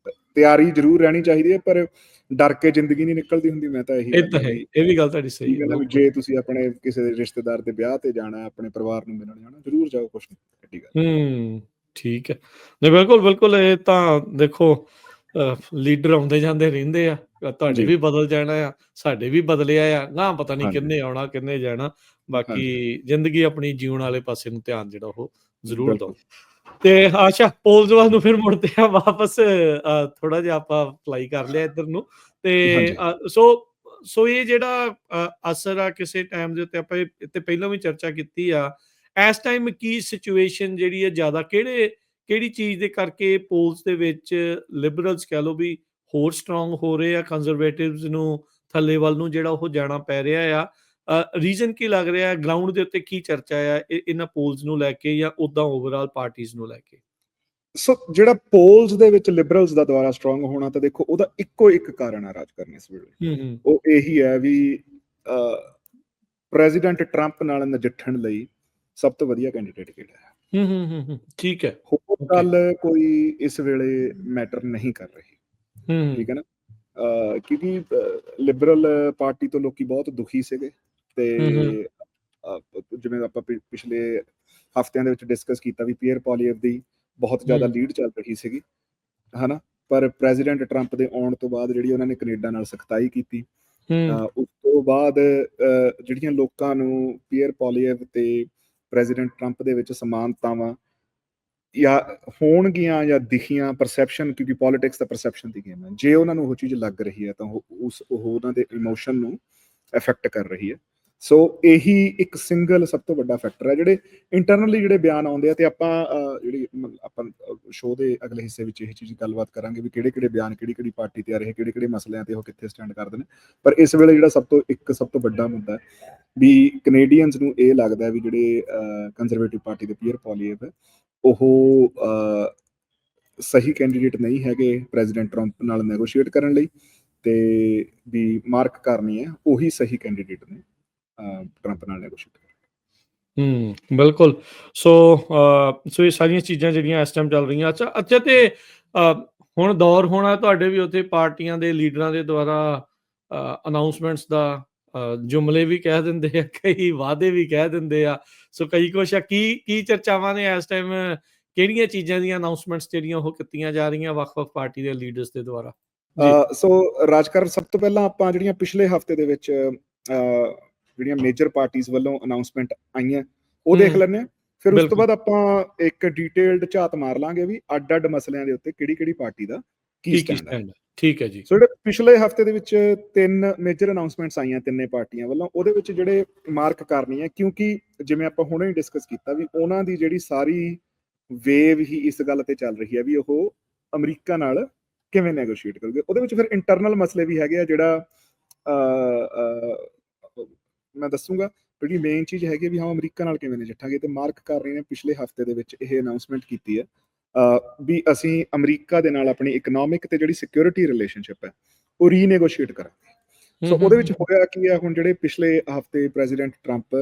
ਤਿਆਰੀ ਜ਼ਰੂਰ ਰਹਿਣੀ ਚਾਹੀਦੀ ਹੈ, ਪਰ ਡਰ ਕੇ ਜ਼ਿੰਦਗੀ ਨਹੀਂ ਨਿਕਲਦੀ ਹੁੰਦੀ। ਮੈਂ ਤਾਂ ਇਹੀ ਇਹ ਤਾਂ ਕਹਿੰਦਾ ਹੈ ਵੀ ਹੀ, ਇਹ ਵੀ ਗੱਲ ਤੁਹਾਡੀ ਸਹੀ ਠੀਕ ਹੈ ਹੈ ਨਾ, ਵੀ ਬਿਲਕੁਲ। ਜੇ ਤੁਸੀਂ ਆਪਣੇ ਕਿਸੇ ਰਿਸ਼ਤੇਦਾਰ ਦੇ ਵਿਆਹ ਤੇ ਜਾਣਾ, ਆਪਣੇ ਪਰਿਵਾਰ ਨੂੰ ਮਿਲਣ ਜਾਣਾ, ਜ਼ਰੂਰ ਜਾਓ, ਕੁਛ ਨਹੀਂ ਵੱਡੀ ਗੱਲ। ਠੀਕ ਹੈ। ਨਹੀਂ ਬਿਲਕੁਲ, ਬਿਲਕੁਲ ਇਹ ਤਾਂ ਦੇਖੋ ਲੀਡਰ ਆਉਂਦੇ ਜਾਂਦੇ ਰਹਿੰਦੇ ਆ, ਤੁਹਾਡੇ ਜੀ ਵੀ ਬਦਲ ਜਾਣਾ ਆ, ਸਾਡੇ ਵੀ ਬਦਲਿਆ ਆ, ਨਾ ਪਤਾ ਨਹੀਂ ਹਾਂਜੀ ਕਿੰਨੇ ਆਉਣਾ ਕਿੰਨੇ ਜਾਣਾ। ਬਾਕੀ ਹਾਂਜੀ ਜ਼ਿੰਦਗੀ ਆਪਣੀ ਜਿਉਣ ਵਾਲੇ ਪਾਸੇ ਨੂੰ ਧਿਆਨ ਜਿਹੜਾ ਉਹ ਜ਼ਰੂਰ ਦਿਓ। ਬਿਲਕੁਲ ਤੇ ਅੱਛਾ, ਪੋਲਸ ਵੱਲ ਨੂੰ ਫਿਰ ਮੁੜਦੇ ਆ ਵਾਪਸ। ਥੋੜਾ ਜਿਹਾ ਆਪਾਂ ਫਲਾਈ ਕਰ ਲਿਆ ਇੱਧਰ ਨੂੰ ਤੇ ਹਾਂਜੀ ਸੋ ਇਹ ਜਿਹੜਾ ਅਸਰ ਆ ਕਿਸੇ ਟਾਈਮ ਦੇ ਉੱਤੇ, ਆਪਾਂ ਇੱਥੇ ਪਹਿਲਾਂ ਵੀ ਚਰਚਾ ਕੀਤੀ ਆ। ਇਸ ਟਾਈਮ ਕੀ ਸਿਚੁਏਸ਼ਨ ਜਿਹੜੀ ਹੈ ਜ਼ਿਆਦਾ ਕਿਹੜੀ ਚੀਜ਼ ਦੇ ਕਰਕੇ ਪੋਲਸ ਦੇ ਵਿੱਚ ਲਿਬਰਲਸ ਕਹਿ ਲਓ ਵੀ ਹੋਰ ਸਟਰੋਂਗ ਹੋ ਰਹੇ ਆ, ਕੰਜ਼ਰਵੇਟਿਵਸ ਨੂੰ ਥੱਲੇ ਵੱਲ ਨੂੰ ਜਿਹੜਾ ਉਹ ਜਾਣਾ ਪੈ ਰਿਹਾ ਆ। ਰੀਜ਼ਨ ਕੀ ਲੱਗ ਰਿਹਾ, ਗਰਾਊਂਡ ਦੇ ਉੱਤੇ ਕੀ ਚਰਚਾ ਆ ਇਹਨਾਂ ਪੋਲਸ ਨੂੰ ਲੈ ਕੇ ਜਾਂ ਉਦਾਂ ਓਵਰਆਲ ਪਾਰਟੀਆਂ ਨੂੰ ਲੈ ਕੇ? ਸੋ ਜਿਹੜਾ ਪੋਲਸ ਦੇ ਵਿੱਚ ਲਿਬਰਲਸ ਦਾ ਦੁਆਰਾ ਸਟਰੋਂਗ ਹੋਣਾ, ਤਾਂ ਦੇਖੋ ਉਹਦਾ ਇੱਕੋ ਇੱਕ ਕਾਰਨ ਆ ਰਾਜਕਰਨ ਇਸ ਵੇਲੇ, ਹੂੰ, ਹੂੰ, ਉਹ ਇਹੀ ਹੈ ਵੀ ਪ੍ਰੈਜ਼ੀਡੈਂਟ ਟਰੰਪ ਨਾਲ ਨਜਿੱਠਣ ਲਈ ਸਭ ਤੋਂ ਵਧੀਆ ਕੈਂਡੀਡੇਟ ਕਿਹੜਾ ਹੈ। ਹੂੰ, ਹੂੰ, ਹੂੰ, ਹੂੰ, ਠੀਕ ਹੈ। ਹੋਰ ਓਕੇ। ਗੱਲ ਕੋਈ ਇਸ ਵੇਲੇ ਮੈਟਰ ਨਹੀਂ ਕਰ ਰਹੀ, ਹੂੰ, ਠੀਕ ਹੈ ਨਾ। ਕਿਉਂਕਿ ਲਿਬਰਲ ਪਾਰਟੀ ਤੋਂ ਲੋਕੀ ਬਹੁਤ ਦੁਖੀ ਸੀਗੇ, ਤੇ ਹੂੰ, ਹੂੰ, ਜਿਵੇਂ ਆਪਾਂ ਪਿਛਲੇ ਹਫ਼ਤਿਆਂ ਦੇ ਵਿੱਚ ਡਿਸਕਸ ਕੀਤਾ ਵੀ ਪੀਅਰ ਪੋਲੀਅਰ ਦੀ ਬਹੁਤ ਜ਼ਿਆਦਾ ਹੂੰ, ਲੀਡ ਚੱਲ ਰਹੀ ਸੀਗੀ, ਹਨਾ। ਪਰ ਪ੍ਰੈਜ਼ੀਡੈਂਟ ਟਰੰਪ ਦੇ ਆਉਣ ਤੋਂ ਬਾਅਦ ਜਿਹੜੀ ਉਹਨਾਂ ਨੇ ਕੈਨੇਡਾ ਨਾਲ ਸਖਤਾਈ ਕੀਤੀ, ਹੂੰ, ਉਸ ਤੋਂ ਬਾਅਦ ਜਿਹੜੀਆਂ ਲੋਕਾਂ ਨੂੰ ਪੀਅਰ ਪੋਲੀਅਰ ਤੇ ਪ੍ਰੈਜ਼ੀਡੈਂਟ ਟਰੰਪ ਦੇ ਵਿੱਚ ਸਮਾਨਤਾਵਾਂ ਜਾਂ ਹੋਣਗੀਆਂ ਜਾਂ ਦਿਖੀਆਂ, ਪਰਸੈਪਸ਼ਨ, ਕਿਉਂਕਿ ਪੋਲਿਟਿਕਸ ਦਾ ਪਰਸੈਪਸ਼ਨ ਦੀ ਗੇਮ ਹੈ, ਜੇ ਉਹਨਾਂ ਨੂੰ ਉਹ ਚੀਜ਼ ਲੱਗ ਰਹੀ ਹੈ ਤਾਂ ਉਹ ਉਹਨਾਂ ਦੇ ਇਮੋਸ਼ਨ ਨੂੰ ਅਫੈਕਟ ਕਰ ਰਹੀ ਹੈ। ਸੋ ਇਹੀ ਇੱਕ ਸਿੰਗਲ ਸਭ ਤੋਂ ਵੱਡਾ ਫੈਕਟਰ ਹੈ। ਜਿਹੜੇ ਇੰਟਰਨਲੀ ਜਿਹੜੇ ਬਿਆਨ ਆਉਂਦੇ ਆ, ਤੇ ਆਪਾਂ ਜਿਹੜੀ ਆਪਾਂ ਸ਼ੋਅ ਦੇ ਅਗਲੇ ਹਿੱਸੇ ਵਿੱਚ ਇਹ ਚੀਜ਼ ਗੱਲਬਾਤ ਕਰਾਂਗੇ ਵੀ ਕਿਹੜੇ ਬਿਆਨ ਕਿਹੜੀ ਪਾਰਟੀ ਤੇ ਆ ਰਹੇ, ਕਿਹੜੇ ਮਸਲਿਆਂ ਤੇ ਉਹ ਕਿੱਥੇ ਸਟੈਂਡ ਕਰਦੇ ਨੇ। ਪਰ ਇਸ ਵੇਲੇ ਜਿਹੜਾ ਸਭ ਤੋਂ ਵੱਡਾ ਮੁੱਦਾ ਹੈ ਵੀ ਕੈਨੇਡੀਅਨਸ ਨੂੰ ਇਹ ਲੱਗਦਾ ਵੀ ਜਿਹੜੇ ਕੰਜ਼ਰਵੇਟਿਵ ਪਾਰਟੀ ਦੇ ਪੀਅਰ ਪੋਲੀਅਰ ਹੈ, ਉਹ ਸਹੀ ਕੈਂਡੀਡੇਟ ਨਹੀਂ ਹੈਗੇ ਪ੍ਰੈਜ਼ੀਡੈਂਟ ਟਰੰਪ ਨਾਲ ਨੈਗੋਸ਼ੀਏਟ ਕਰਨ ਲਈ, ਤੇ ਵੀ ਮਾਰਕ ਕਾਰਨੀ ਹੈ ਉਹੀ ਸਹੀ ਕੈਂਡੀਡੇਟ ਨੇ ਟਰੰਪ ਨਾਲ ਨੈਗੋਸ਼ੀਏਟ ਕਰਨ। ਬਿਲਕੁਲ। ਸੋ ਇਹ ਸਾਰੀਆਂ ਚੀਜ਼ਾਂ ਜਿਹੜੀਆਂ ਇਸ ਟਾਈਮ ਚੱਲ ਰਹੀਆਂ। ਅੱਛਾ ਤੇ ਹੁਣ ਦੌਰ ਹੋਣਾ ਤੁਹਾਡੇ ਵੀ ਉੱਥੇ ਪਾਰਟੀਆਂ ਦੇ ਲੀਡਰਾਂ ਦੇ ਦੁਆਰਾ ਅਨਾਉਂਸਮੈਂਟਸ ਦਾ, ਜੁਮਲੇ ਵੀ ਕਹਿ ਦਿੰਦੇ ਆ, ਕਈ ਵਾਅਦੇ ਵੀ ਕਹਿ ਦਿੰਦੇ ਆ। ਸੋ ਕਈ ਕੁਛ ਆ, ਕੀ ਚਰਚਾਵਾਂ ਨੇ ਇਸ ਟਾਈਮ, ਕਿਹੜੀਆਂ ਚੀਜ਼ਾਂ ਦੀਆਂ ਅਨਾਉਂਸਮੈਂਟਸ ਜਿਹੜੀਆਂ ਉਹ ਕੀਤੀਆਂ ਜਾ ਰਹੀਆਂ ਵੱਖ-ਵੱਖ ਪਾਰਟੀ ਦੇ ਲੀਡਰਸ ਦੇ ਦੁਆਰਾ? ਜੀ। ਸੋ ਰਾਜਕਰਨ, ਸਭ ਤੋਂ ਪਹਿਲਾਂ ਆਪਾਂ ਜਿਹੜੀਆਂ ਪਿਛਲੇ ਹਫ਼ਤੇ ਦੇ ਵਿੱਚ ਜਿਹੜੀਆਂ ਮੇਜਰ ਪਾਰਟੀਆਂ ਵੱਲੋਂ ਅਨਾਉਂਸਮੈਂਟ ਆਈਆਂ ਉਹ ਦੇਖ ਲੈਂਦੇ ਹਾਂ। ਫਿਰ ਉਸ ਤੋਂ ਬਿਲਕੁਲ। ਬਾਅਦ ਆਪਾਂ ਇੱਕ ਡੀਟੇਲਡ ਝਾਤ ਮਾਰ ਲਾਂਗੇ ਵੀ ਅੱਡ-ਅੱਡ ਮਸਲਿਆਂ ਦੇ ਉੱਤੇ ਕਿਹੜੀ ਪਾਰਟੀ ਦਾ ਕੀ ਕੀ ਸਟੈਂਡ ਹੈ। ਸਟੈਂਡ ਹੈ? ਠੀਕ ਹੈ ਜੀ। ਸੋ ਜਿਹੜੇ ਪਿਛਲੇ ਹਫਤੇ ਦੇ ਵਿੱਚ 3 ਮੇਜਰ ਅਨਾਉਂਸਮੈਂਟਸ ਆਈਆਂ ਤਿੰਨੇ ਪਾਰਟੀਆਂ ਵੱਲੋਂ, ਉਹਦੇ ਵਿੱਚ ਜਿਹੜੇ ਮਾਰਕ ਕਰਨੀ ਹੈ, ਕਿਉਂਕਿ ਜਿਵੇਂ ਆਪਾਂ ਹੁਣੇ ਹੀ ਡਿਸਕਸ ਕੀਤਾ ਵੀ ਉਹਨਾਂ ਦੀ ਜਿਹੜੀ ਸਾਰੀ ਵੇਵ ਹੀ ਇਸ ਗੱਲ ਤੇ ਚੱਲ ਰਹੀ ਹੈ ਵੀ ਉਹ ਅਮਰੀਕਾ ਨਾਲ ਕਿਵੇਂ ਨੈਗੋਸ਼ੀਏਟ ਕਰੂਗੇ। ਉਹਦੇ ਵਿੱਚ ਫਿਰ ਇੰਟਰਨਲ ਮਸਲੇ ਵੀ ਹੈਗੇ ਆ, ਜਿਹੜਾ ਮੈਂ ਦੱਸੂਗਾ। ਜਿਹੜੀ ਮੇਨ ਚੀਜ਼ ਹੈਗੀ ਵੀ ਹਾਂ ਅਮਰੀਕਾ ਨਾਲ ਕਿਵੇਂ ਨਜਿੱਠਾਂਗੇ, ਤੇ ਮਾਰਕ ਕਰ ਰਹੇ ਨੇ ਪਿਛਲੇ ਹਫਤੇ ਦੇ ਵਿੱਚ ਇਹ ਅਨਾਉਂਸਮੈਂਟ ਕੀਤੀ ਹੈ ਵੀ ਅਸੀਂ ਅਮਰੀਕਾ ਦੇ ਨਾਲ ਆਪਣੀ ਇਕਨੋਮਿਕ ਤੇ ਜਿਹੜੀ ਸਿਕਿਉਰਿਟੀ ਰਿਲੇਸ਼ਨਸ਼ਿਪ ਹੈ ਉਹ ਰੀਨੈਗੋਸ਼ੀਏਟ ਕਰਾਂਗੇ। ਸੋ ਉਹਦੇ ਵਿੱਚ ਹੋਇਆ ਕੀ ਹੈ, ਹੁਣ ਜਿਹੜੇ ਪਿਛਲੇ ਹਫਤੇ ਪ੍ਰੈਜ਼ੀਡੈਂਟ ਟਰੰਪ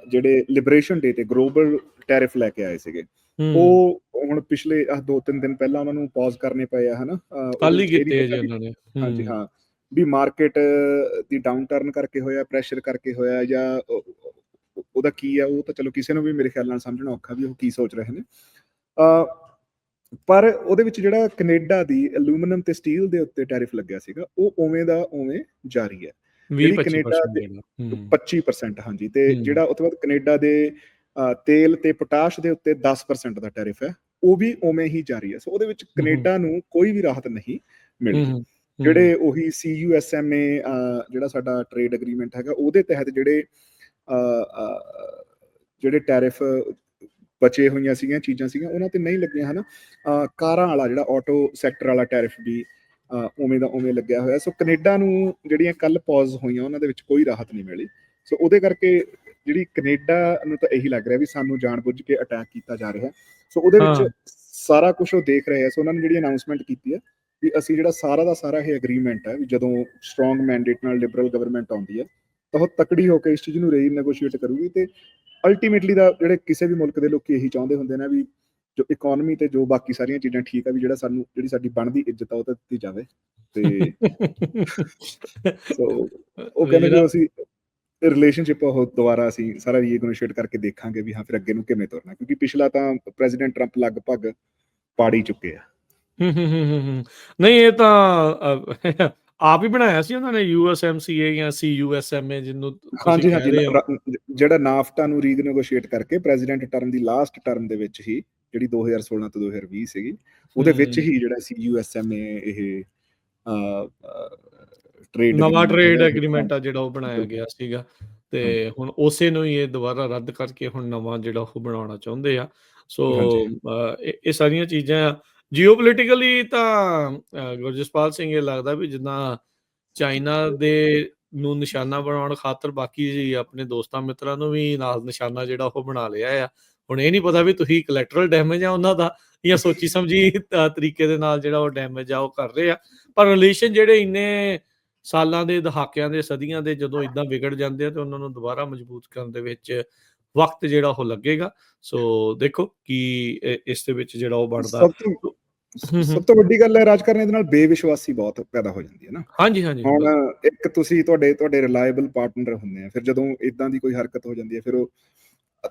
ਜਿਹੜੇ ਲਿਬਰੇਸ਼ਨ ਡੇ ਤੇ ਗਲੋਬਲ ਟੈਰਿਫ ਲੈ ਕੇ ਆਏ ਸੀਗੇ, ਉਹ ਹੁਣ ਪਿਛਲੇ 2-3 ਦਿਨ ਪਹਿਲਾਂ ਉਹਨਾਂ ਨੂੰ ਪੌਜ਼ ਕਰਨੇ ਪਏ ਆ, ਹਨਾ। ਉਹਦੇ ਕੱਲ ਹੀ ਵਿੱਚ ਇਹ ਨਹੀਂ ਕੀਤੇ ਆ ਜੀ ਪਤਾ ਵੀ, ਉਹਨਾਂ ਨੇ। ਹਾਂਜੀ ਹਾਂ, ਵੀ ਮਾਰਕੀਟ ਦੀ ਡਾਊਨ ਟਰਨ ਕਰਕੇ ਹੋਇਆ, ਪ੍ਰੈਸ਼ਰ ਕਰਕੇ ਹੋਇਆ, ਜਾਂ ਉਹਦਾ ਕੀ ਆ, ਉਹ ਤਾਂ ਚਲੋ ਕਿਸੇ ਨੂੰ ਵੀ ਮੇਰੇ ਖਿਆਲ ਨਾਲ ਸਮਝਣਾ ਔਖਾ ਵੀ ਉਹ ਕੀ ਸੋਚ ਰਹੇ ਨੇ। ਪਰ ਉਹਦੇ ਵਿੱਚ ਜਿਹੜਾ ਕੈਨੇਡਾ ਦੀ ਐਲੂਮੀਨੀਅਮ ਤੇ ਸਟੀਲ ਦੇ ਉੱਤੇ ਟੈਰਿਫ ਲੱਗਿਆ ਸੀਗਾ, ਉਹ ਉਵੇਂ ਦਾ ਉਵੇਂ ਜਾਰੀ ਹੈ। ਜਿਹੜੀ ਕੈਨੇਡਾ ਦੇ 25%, ਹਾਂਜੀ, ਤੇ ਜਿਹੜਾ ਉਹ ਤੋਂ ਬਾਅਦ ਕੈਨੇਡਾ ਦੇ ਤੇਲ ਤੇ ਪੋਟਾਸ਼ ਦੇ ਉੱਤੇ 10% ਦਾ ਟੈਰਿਫ ਹੈ, ਉਹ ਵੀ ਉਵੇਂ ਹੀ ਜਾਰੀ ਹੈ। ਸੋ ਉਹਦੇ ਵਿੱਚ ਕੈਨੇਡਾ ਨੂੰ ਕੋਈ ਵੀ ਰਾਹਤ ਨਹੀਂ ਮਿਲੀ। ਜਿਹੜੇ ਉਹੀ CUSMA ਜਿਹੜਾ ਸਾਡਾ ਟ੍ਰੇਡ ਐਗਰੀਮੈਂਟ ਹੈਗਾ, ਉਹਦੇ ਤਹਿਤ ਜਿਹੜੇ ਟੈਰਿਫ ਬਚੇ ਹੋਈਆਂ ਸੀਗੀਆਂ ਚੀਜ਼ਾਂ ਸੀਗੀਆਂ, ਉਹਨਾਂ ਤੇ ਨਹੀਂ ਲੱਗੀਆਂ ਹਨ। ਕਾਰਾਂ ਵਾਲਾ ਜਿਹੜਾ ਆਟੋ ਸੈਕਟਰ ਵਾਲਾ ਟੈਰਿਫ ਵੀ ਉਵੇਂ ਦਾ ਉਵੇਂ ਲੱਗਿਆ ਹੋਇਆ। ਸੋ ਕੈਨੇਡਾ ਨੂੰ ਜਿਹੜੀਆਂ ਕੱਲ ਪੌਜ਼ ਹੋਈਆਂ ਉਹਨਾਂ ਦੇ ਵਿੱਚ ਕੋਈ ਰਾਹਤ ਨਹੀਂ ਮਿਲੀ। ਸੋ ਉਹਦੇ ਕਰਕੇ ਜਿਹੜੀ ਕੈਨੇਡਾ ਨੂੰ ਤਾਂ ਇਹੀ ਲੱਗ ਰਿਹਾ ਵੀ ਸਾਨੂੰ ਜਾਣਬੁੱਝ ਕੇ ਅਟੈਕ ਕੀਤਾ ਜਾ ਰਿਹਾ। ਸੋ ਉਹਦੇ ਵਿੱਚ ਸਾਰਾ ਕੁਝ ਉਹ ਦੇਖ ਰਹੇ ਆ। ਸੋ ਉਹਨਾਂ ਨੇ ਜਿਹੜੀ ਅਨਾਉਂਸਮੈਂਟ ਕੀਤੀ ਹੈ ਵੀ ਅਸੀਂ ਜਿਹੜਾ ਸਾਰਾ ਦਾ ਸਾਰਾ ਇਹ ਐਗਰੀਮੈਂਟ ਹੈ ਵੀ ਜਦੋਂ ਸਟਰੋਂਗ ਮੈਂਡੇਟ ਨਾਲ ਲਿਬਰਲ ਗਵਰਨਮੈਂਟ ਆਉਂਦੀ ਹੈ ਤਾਂ ਉਹ ਤਕੜੀ ਹੋ ਕੇ ਇਸ ਚੀਜ਼ ਨੂੰ ਰੀਨੈਗੋਸ਼ੀਏਟ ਕਰੂਗੀ। ਤੇ ਅਲਟੀਮੇਟਲੀ ਦਾ ਜਿਹੜੇ ਕਿਸੇ ਵੀ ਮੁਲਕ ਦੇ ਲੋਕੀ ਇਹੀ ਚਾਹੁੰਦੇ ਹੁੰਦੇ ਨੇ ਵੀ ਜੋ ਇਕਨੋਮੀ ਤੇ ਜੋ ਬਾਕੀ ਸਾਰੀਆਂ ਚੀਜ਼ਾਂ ਠੀਕ ਆ, ਵੀ ਜਿਹੜੀ ਸਾਡੀ ਬਣਦੀ ਇੱਜ਼ਤ ਆ ਉਹ ਤਾਂ ਦਿੱਤੀ ਜਾਵੇ। ਤੇ ਸੋ ਉਹ ਕਹਿੰਦੇ ਵੀ ਅਸੀਂ ਰਿਲੇਸ਼ਨਸ਼ਿਪ ਉਹ ਦੁਬਾਰਾ ਅਸੀਂ ਸਾਰਾ ਰੀਨੈਗੋਸ਼ੀਏਟ ਕਰਕੇ ਦੇਖਾਂਗੇ ਵੀ ਹਾਂ ਫਿਰ ਅੱਗੇ ਨੂੰ ਕਿਵੇਂ ਤੁਰਨਾ, ਕਿਉਂਕਿ ਪਿਛਲਾ ਤਾਂ ਪ੍ਰੈਜ਼ੀਡੈਂਟ ਟਰੰਪ ਲਗਭਗ ਪਾੜੀ ਚੁੱਕੇ ਆ। ਨਹੀਂ, ਇਹ ਤਾਂ ਆਪ ਹੀ ਬਣਾਇਆ ਸੀ ਉਹਨਾਂ ਨੇ, USMCA ਜਾਂ CUSMA ਜਿਹਨੂੰ ਤੁਸੀਂ ਹਾਂਜੀ ਕਹਿ ਹਾਂਜੀ, ਰਹੇ ਹੋ। ਜਿਹੜਾ ਨਾਫਟਾ ਨੂੰ ਰੀਨੈਗੋਸ਼ੀਏਟ ਕਰਕੇ ਪ੍ਰੈਜ਼ੀਡੈਂਟ ਟਰਮ ਦੀ ਲਾਸਟ ਟਰਮ ਦੇ ਵਿੱਚ ਹੀ, ਜਿਹੜੀ 2016 ਤੋਂ 2020 ਸੀਗੀ, ਉਹਦੇ ਵਿੱਚ ਹੀ ਜਿਹੜਾ CUSMA ਇਹ ਨਵਾਂ ਟ੍ਰੇਡ ਹੈਗਾ ਐਗਰੀਮੈਂਟ ਆ ਜਿਹੜਾ ਉਹ ਬਣਾਇਆ ਗਿਆ ਸੀਗਾ, ਤੇ ਹੁਣ ਉਸੇ ਨੂੰ ਹੀ ਇਹ ਦੁਬਾਰਾ ਰੱਦ ਕਰਕੇ ਹੁਣ ਨਵਾਂ ਜਿਹੜਾ ਉਹ ਬਣਾਉਣਾ ਚਾਹੁੰਦੇ ਆ। ਸੋ ਇਹ ਸਾਰੀਆਂ ਚੀਜ਼ਾਂ ਜੀਓਪੋਲਿਟਿਕਲੀ ਤਾਂ ਗੁਰਜਸਪਾਲ ਸਿੰਘ ਇਹ ਲੱਗਦਾ ਵੀ ਜਿੱਦਾਂ ਚਾਈਨਾ ਦੇ ਨੂੰ ਨਿਸ਼ਾਨਾ ਬਣਾਉਣ ਖਾਤਰ ਬਾਕੀ ਜੀ ਆਪਣੇ ਦੋਸਤਾਂ ਮਿੱਤਰਾਂ ਨੂੰ ਵੀ ਨਾਲ ਨਿਸ਼ਾਨਾ ਜਿਹੜਾ ਉਹ ਬਣਾ ਲਿਆ ਆ। ਹੁਣ ਇਹ ਨਹੀਂ ਪਤਾ ਵੀ ਤੁਸੀਂ ਕੋਲੈਟਰਲ ਡੈਮੇਜ ਆ ਉਹਨਾਂ ਦਾ ਜਾਂ ਸੋਚੀ ਸਮਝੀ ਤਰੀਕੇ ਦੇ ਨਾਲ ਜਿਹੜਾ ਉਹ ਡੈਮੇਜ ਆ ਉਹ ਕਰ ਰਹੇ ਆ। ਪਰ ਰਿਲੇਸ਼ਨ ਜਿਹੜੇ ਇੰਨੇ ਸਾਲਾਂ ਦੇ, ਦਹਾਕਿਆਂ ਦੇ, ਸਦੀਆਂ ਦੇ ਜਦੋਂ ਇਦਾਂ ਵਿਗੜ ਜਾਂਦੇ ਆ ਤੇ ਉਹਨਾਂ ਨੂੰ ਦੁਬਾਰਾ ਮਜ਼ਬੂਤ ਕਰਨ ਦੇ ਵਿੱਚ ਵਕਤ ਜਿਹੜਾ ਉਹ ਲੱਗੇਗਾ। ਸੋ ਦੇਖੋ ਕੀ ਇਸ ਦੇ ਵਿੱਚ ਜਿਹੜਾ ਉਹ ਬਣਦਾ। ਸਭ ਤੋਂ ਵੱਡੀ ਗੱਲ ਹੈ ਰਾਜਕਾਰਨ ਦੇ ਨਾਲ ਬੇਵਿਸ਼ਵਾਸੀ ਬਹੁਤ ਪੈਦਾ ਹੋ ਜਾਂਦੀ ਹੈ ਨਾ। ਹਾਂਜੀ ਹਾਂਜੀ, ਹੁਣ ਇੱਕ ਤੁਸੀਂ ਤੁਹਾਡੇ ਰਿਲਾਇਬਲ ਪਾਰਟਨਰ ਹੁੰਦੇ ਆ, ਫਿਰ ਜਦੋਂ ਇਦਾਂ ਦੀ ਕੋਈ ਹਰਕਤ ਹੋ ਜਾਂਦੀ ਹੈ ਫਿਰ ਉਹ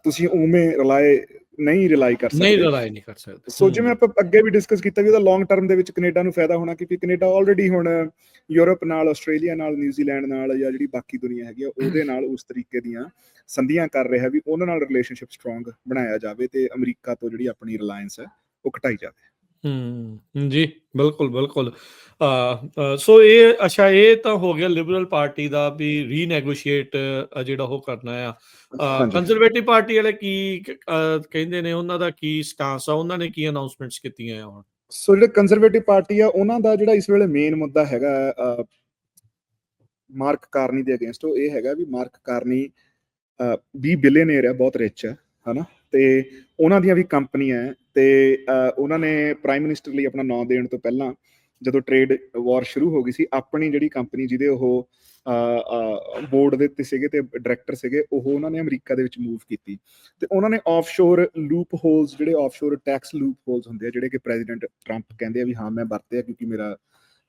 ਤੁਸੀਂ ਉਵੇਂ ਰਿਲਾਈ ਕਰ ਸਕਦੇ। ਨਹੀਂ ਰਿਲਾਈ ਨਹੀਂ ਕਰ ਸਕਦੇ। ਸੋ ਜਿਵੇਂ ਆਪਾਂ ਅੱਗੇ ਵੀ ਡਿਸਕਸ ਕੀਤਾ ਵੀ ਉਹਦਾ ਲੌਂਗ ਟਰਮ ਦੇ ਵਿੱਚ ਕੈਨੇਡਾ ਨੂੰ ਫਾਇਦਾ ਹੋਣਾ, ਕਿਉਂਕਿ ਕੈਨੇਡਾ ਆਲਰੇਡੀ ਹੁਣ ਯੂਰਪ ਨਾਲ, ਆਸਟ੍ਰੇਲੀਆ ਨਾਲ, ਨਿਊਜ਼ੀਲੈਂਡ ਨਾਲ, ਜਾਂ ਜਿਹੜੀ ਬਾਕੀ ਦੁਨੀਆ ਹੈਗੀ ਆ ਉਹਦੇ ਨਾਲ ਉਸ ਤਰੀਕੇ ਦੀਆਂ ਸੰਧੀਆਂ ਕਰ ਰਿਹਾ ਵੀ ਉਹਨਾਂ ਨਾਲ ਰਿਲੇਸ਼ਨਸ਼ਿਪ ਸਟਰੋਂਗ ਬਣਾਇਆ ਜਾਵੇ ਤੇ ਅਮਰੀਕਾ ਤੋਂ ਜਿਹੜੀ ਆਪਣੀ ਰਿਲਾਇੰਸ ਹੈ ਉਹ ਘਟਾਈ ਜਾਵੇ। ਜੀ ਬਿਲਕੁਲ ਬਿਲਕੁਲ। ਸੋ ਇਹ ਅੱਛਾ, ਇਹ ਤਾਂ ਹੋ ਗਿਆ ਲਿਬਰਲ ਪਾਰਟੀ ਦਾ ਵੀ ਰੀਨੈਗੋਸ਼ੀਏਟ ਜਿਹੜਾ ਉਹ ਕਰਨਾ ਆ। ਕੰਜ਼ਰਵੇਟਿਵ ਪਾਰਟੀ ਵਾਲੇ ਕੀ ਕਹਿੰਦੇ ਨੇ, ਉਹਨਾਂ ਦਾ ਕੀ ਸਟਾਂਸ ਆ, ਉਹਨਾਂ ਨੇ ਕੀ ਅਨਾਉਂਸਮੈਂਟਸ ਕੀਤੀਆਂ ਆ ਹੁਣ? ਸੋ ਜਿਹੜੇ ਕੰਜ਼ਰਵੇਟਿਵ ਪਾਰਟੀ ਆ ਉਹਨਾਂ ਦਾ ਜਿਹੜਾ ਇਸ ਵੇਲੇ ਮੇਨ ਮੁੱਦਾ ਹੈਗਾ ਮਾਰਕ ਕਾਰਨੀ ਦੇ ਅਗੇਂਸਟ, ਉਹ ਇਹ ਹੈਗਾ ਵੀ ਮਾਰਕ ਕਾਰਨੀ 20 ਬਿਲੀਅਨਰ ਹੈ, ਬਹੁਤ ਰਿਚ ਹੈ, ਹਨਾ, ਤੇ ਉਹਨਾਂ ਦੀਆਂ ਵੀ ਕੰਪਨੀਆਂ ਹੈ ਤੇ ਉਹਨਾਂ ਨੇ ਪ੍ਰਾਈਮ ਮਿਨਿਸਟਰ ਲਈ ਆਪਣਾ ਨਾਂ ਦੇਣ ਤੋਂ ਪਹਿਲਾਂ ਜਦੋਂ ਟ੍ਰੇਡ ਵਾਰ ਸ਼ੁਰੂ ਹੋ ਗਈ ਸੀ, ਆਪਣੀ ਜਿਹੜੀ ਕੰਪਨੀ ਜਿਹਦੇ ਉਹ ਬੋਰਡ ਦੇ ਉੱਤੇ ਸੀਗੇ ਤੇ ਡਾਇਰੈਕਟਰ ਸੀਗੇ, ਉਹ ਉਹਨਾਂ ਨੇ ਅਮਰੀਕਾ ਦੇ ਵਿੱਚ ਮੂਵ ਕੀਤੀ ਤੇ ਉਹਨਾਂ ਨੇ ਆਫਸ਼ੋਰ ਲੂਪ ਹੋਲਸ, ਜਿਹੜੇ ਆਫਸ਼ੋਰ ਟੈਕਸ ਲੂਪ ਹੋਲਸ ਹੁੰਦੇ ਆ, ਜਿਹੜੇ ਕਿ ਪ੍ਰੈਜ਼ੀਡੈਂਟ ਟਰੰਪ ਕਹਿੰਦੇ ਆ ਵੀ ਹਾਂ ਮੈਂ ਵਰਤੇ ਆ ਕਿਉਂਕਿ ਮੇਰਾ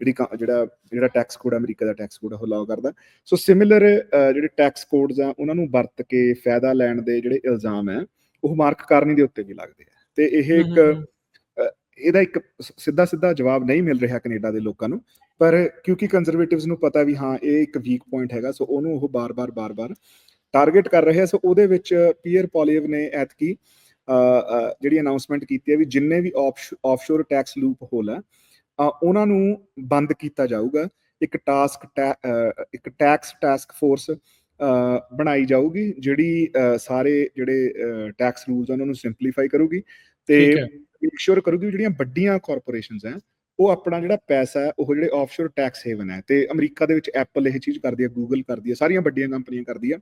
ਜਿਹੜਾ ਟੈਕਸ ਕੋਡ ਅਮਰੀਕਾ ਦਾ ਟੈਕਸ ਕੋਡ ਉਹ ਲਾਓ ਕਰਦਾ। ਸੋ ਸਿਮਿਲਰ ਜਿਹੜੇ ਟੈਕਸ ਕੋਡਸ ਆ ਉਹਨਾਂ ਨੂੰ ਵਰਤ ਕੇ ਫਾਇਦਾ ਲੈਣ ਦੇ ਜਿਹੜੇ ਇਲਜ਼ਾਮ ਹੈ ਉਹ ਮਾਰਕ ਕਾਰਨੀ ਦੇ ਉੱਤੇ ਵੀ ਲੱਗਦੇ ਆ। ਤੇ ਇਹ ਇਹਦਾ ਇੱਕ ਸਿੱਧਾ ਜਵਾਬ ਨਹੀਂ ਮਿਲ ਰਿਹਾ ਕੈਨੇਡਾ ਦੇ ਲੋਕਾਂ ਨੂੰ, ਪਰ ਕਿਉਂਕਿ ਕੰਜ਼ਰਵੇਟਿਵਸ ਨੂੰ ਪਤਾ ਵੀ ਹਾਂ ਇਹ ਇੱਕ ਵੀਕ ਪੁਆਇੰਟ ਹੈਗਾ, ਸੋ ਉਹਨੂੰ ਉਹ ਬਾਰ-ਬਾਰ ਟਾਰਗੇਟ ਕਰ ਰਹੇ ਆ। ਸੋ ਉਹਦੇ ਵਿੱਚ ਪੀਅਰ ਪੋਲੀਅਵ ਨੇ ਐਤਕੀ ਜਿਹੜੀ ਅਨਾਉਂਸਮੈਂਟ ਕੀਤੀ ਹੈ ਵੀ ਜਿੰਨੇ ਵੀ ਆਫਸ਼ੋਰ ਟੈਕਸ ਲੂਪ ਹੋਲ ਹੈ ਉਹਨਾਂ ਨੂੰ ਬੰਦ ਕੀਤਾ ਜਾਊਗਾ। ਇੱਕ ਟੈਕਸ ਟਾਸਕ ਫੋਰਸ ਬਣਾਈ ਜਾਊਗੀ, ਜਿਹੜੀ ਸਾਰੇ ਜਿਹੜੇ ਟੈਕਸ ਰੂਲਸ ਉਹਨਾਂ ਨੂੰ ਸਿੰਪਲੀਫਾਈ ਕਰੂਗੀ ਤੇ ਠੀਕ ਹੈ। ਮੇਕ ਸ਼ੋਰ ਕਰੂਗੀ ਵੀ ਜਿਹੜੀਆਂ ਵੱਡੀਆਂ ਕਾਰਪੋਰੇਸ਼ਨਸ ਹੈ ਉਹ ਆਪਣਾ ਜਿਹੜਾ ਪੈਸਾ ਹੈ ਉਹ ਜਿਹੜੇ ਆਫਸ਼ੋਰ ਟੈਕਸ ਹੇਵਨ ਹੈ, ਤੇ ਅਮਰੀਕਾ ਦੇ ਵਿੱਚ ਐਪਲ ਇਹ ਚੀਜ਼ ਕਰਦੀ ਹੈ, ਗੂਗਲ ਕਰਦੀ ਹੈ, ਸਾਰੀਆਂ ਵੱਡੀਆਂ ਕੰਪਨੀਆਂ ਕਰਦੀ ਆ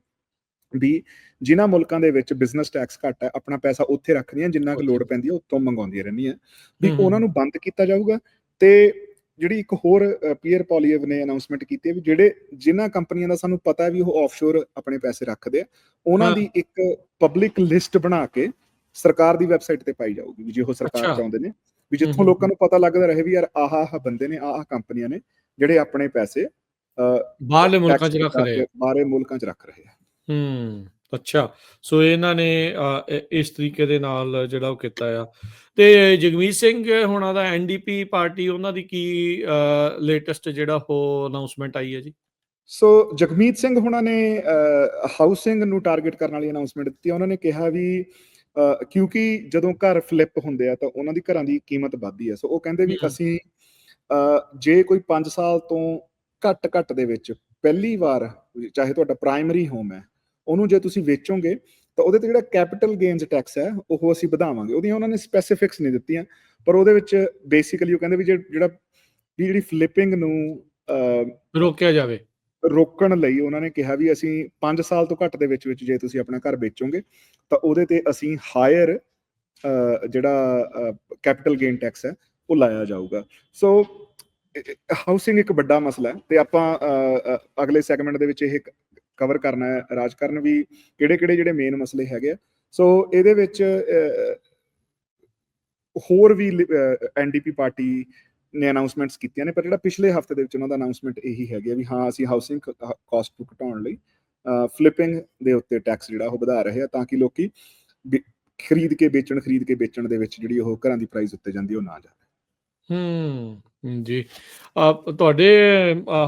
ਵੀ ਜਿਨ੍ਹਾਂ ਮੁਲਕਾਂ ਦੇ ਵਿੱਚ ਬਿਜ਼ਨਸ ਟੈਕਸ ਘੱਟ ਹੈ ਆਪਣਾ ਪੈਸਾ ਉੱਥੇ ਰੱਖਦੀਆਂ, ਜਿੰਨਾ ਕੁ ਲੋੜ ਪੈਂਦੀ ਹੈ ਉੱਥੋਂ ਮੰਗਾਉਂਦੀਆਂ ਰਹਿੰਦੀਆਂ, ਵੀ ਉਹਨਾਂ ਨੂੰ ਬੰਦ ਕੀਤਾ ਜਾਊਗਾ। ਤੇ ਜਿਹੜੀ ਇੱਕ ਹੋਰ ਪੀਅਰ ਪੋਲੀਅਵ ਨੇ ਅਨਾਉਂਸਮੈਂਟ ਕੀਤੀ ਹੈ ਵੀ ਜਿਨ੍ਹਾਂ ਕੰਪਨੀਆਂ ਦਾ ਸਾਨੂੰ ਪਤਾ ਵੀ ਉਹ ਆਫਸ਼ੋਰ ਆਪਣੇ ਪੈਸੇ ਰੱਖਦੇ ਆ, ਉਹਨਾਂ ਦੀ ਇੱਕ ਪਬਲਿਕ ਲਿਸਟ ਬਣਾ ਕੇ ਸਰਕਾਰ ਦੀ ਵੈਬਸਾਈਟ ਤੇ ਪਾਈ ਜਾਊਗੀ, ਵੀ ਜੇ ਉਹ ਸਰਕਾਰ ਚਾਹੁੰਦੇ ਨੇ ਵੀ ਜਿੱਥੋਂ ਲੋਕਾਂ ਨੂੰ ਪਤਾ ਲੱਗਦਾ ਰਹੇ ਵੀ ਯਾਰ ਆਹ ਬੰਦੇ ਨੇ, ਆਹ ਕੰਪਨੀਆਂ ਨੇ ਜਿਹੜੇ ਆਪਣੇ ਪੈਸੇ ਬਾਹਰਲੇ ਮੁਲਕਾਂ 'ਚ ਰੱਖ ਰਹੇ ਆ, ਬਾਹਰਲੇ ਮੁਲਕਾਂ 'ਚ ਰੱਖ ਰਹੇ ਆ। ਅੱਛਾ, ਸੋ ਇਹਨਾਂ ਨੇ ਇਸ ਤਰੀਕੇ ਦੇ ਨਾਲ ਜਿਹੜਾ ਉਹ ਕੀਤਾ ਆ। ਤੇ ਜਗਮੀਤ ਸਿੰਘ ਹੋਣਾ ਦਾ ਐਨਡੀਪੀ ਪਾਰਟੀ, ਉਹਨਾਂ ਦੀ ਕੀ ਲੇਟੈਸਟ ਜਿਹੜਾ ਉਹ ਅਨਾਉਂਸਮੈਂਟ ਆਈ ਹੈ ਜੀ? ਸੋ ਜਗਮੀਤ ਸਿੰਘ ਹੋਣਾ ਨੇ ਹਾਊਸਿੰਗ ਨੂੰ ਟਾਰਗੇਟ ਕਰਨ ਵਾਲੀ ਅਨਾਉਂਸਮੈਂਟ ਦਿੱਤੀ। ਉਹਨਾਂ ਨੇ ਕਿਹਾ ਵੀ ਕਿਉਂਕਿ ਜਦੋਂ ਘਰ ਫਲਿੱਪ ਹੁੰਦੇ ਆ ਤਾਂ ਉਹਨਾਂ ਦੀ ਘਰਾਂ ਦੀ ਕੀਮਤ ਵੱਧਦੀ ਹੈ, ਸੋ ਉਹ ਕਹਿੰਦੇ ਵੀ ਅਸੀਂ ਜੇ ਕੋਈ 5 ਸਾਲ ਤੋਂ ਘੱਟ ਦੇ ਵਿੱਚ ਪਹਿਲੀ ਵਾਰ, ਚਾਹੇ ਤੁਹਾਡਾ ਪ੍ਰਾਇਮਰੀ ਹੋਮ ਹੈ, ਉਹਨੂੰ ਜੇ ਤੁਸੀਂ ਵੇਚੋਗੇ ਤਾਂ ਉਹਦੇ ਤੇ ਜਿਹੜਾ ਕੈਪੀਟਲ ਗੇਨਸ ਟੈਕਸ ਹੈ ਉਹ ਅਸੀਂ ਵਧਾਵਾਂਗੇ। ਉਹਦੀਆਂ ਉਹਨਾਂ ਨੇ ਸਪੈਸੀਫਿਕਸ ਨਹੀਂ ਦਿੱਤੀਆਂ, ਪਰ ਉਹਦੇ ਵਿੱਚ ਬੇਸਿਕਲੀ ਉਹ ਕਹਿੰਦੇ ਵੀ ਜਿਹੜੀ ਫਲਿੱਪਿੰਗ ਨੂੰ ਰੋਕਿਆ ਜਾਵੇ, ਰੋਕਣ ਲਈ ਉਹਨਾਂ ਨੇ ਕਿਹਾ ਵੀ ਅਸੀਂ 5 ਸਾਲ ਤੋਂ ਘੱਟ ਦੇ ਵਿੱਚ ਜੇ ਤੁਸੀਂ ਆਪਣਾ ਘਰ ਵੇਚੋਗੇ ਤਾਂ ਉਹਦੇ ਤੇ ਅਸੀਂ ਹਾਇਰ ਜਿਹੜਾ ਕੈਪੀਟਲ ਗੇਨ ਟੈਕਸ ਹੈ ਉਹ ਲਾਇਆ ਜਾਊਗਾ। ਸੋ ਹਾਊਸਿੰਗ ਇੱਕ ਵੱਡਾ ਮਸਲਾ ਹੈ ਤੇ ਆਪਾਂ ਅਗਲੇ ਸੈਗਮੈਂਟ ਦੇ ਵਿੱਚ ਇਹ ਕਵਰ ਕਰਨਾ ਹੈ, ਰਾਜਕਰਨ ਵੀ ਕਿਹੜੇ ਜਿਹੜੇ ਮੇਨ ਮਸਲੇ ਹੈਗੇ ਆ। ਸੋ ਇਹਦੇ ਵਿੱਚ ਹੋਰ ਵੀ ਐਨਡੀਪੀ ਪਾਰਟੀ ਨੇ ਅਨਾਉਂਸਮੈਂਟਸ ਕੀਤੀਆਂ ਨੇ, ਪਰ ਜਿਹੜਾ ਪਿਛਲੇ ਹਫਤੇ ਦੇ ਵਿੱਚ ਉਹਨਾਂ ਦਾ ਅਨਾਉਂਸਮੈਂਟ ਇਹੀ ਹੈਗਾ ਵੀ ਹਾਂ ਅਸੀਂ ਹਾਊਸਿੰਗ ਕਾਸਟ ਨੂੰ ਘਟਾਉਣ ਲਈ ਫਲਿੱਪਿੰਗ ਦੇ ਉੱਤੇ ਟੈਕਸ ਜਿਹੜਾ ਉਹ ਵਧਾ ਰਹੇ ਆ, ਤਾਂ ਕਿ ਲੋਕੀ ਖਰੀਦ ਕੇ ਵੇਚਣ ਦੇ ਵਿੱਚ ਜਿਹੜੀ ਉਹ ਘਰਾਂ ਦੀ ਪ੍ਰਾਈਸ ਉੱਤੇ ਜਾਂਦੀ ਉਹ ਨਾ ਜਾਵੇ। ਜੀ, ਤੁਹਾਡੇ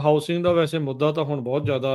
ਹਾਊਸਿੰਗ ਦਾ ਵੈਸੇ ਮੁੱਦਾ ਤਾਂ ਹੁਣ ਬਹੁਤ ਜ਼ਿਆਦਾ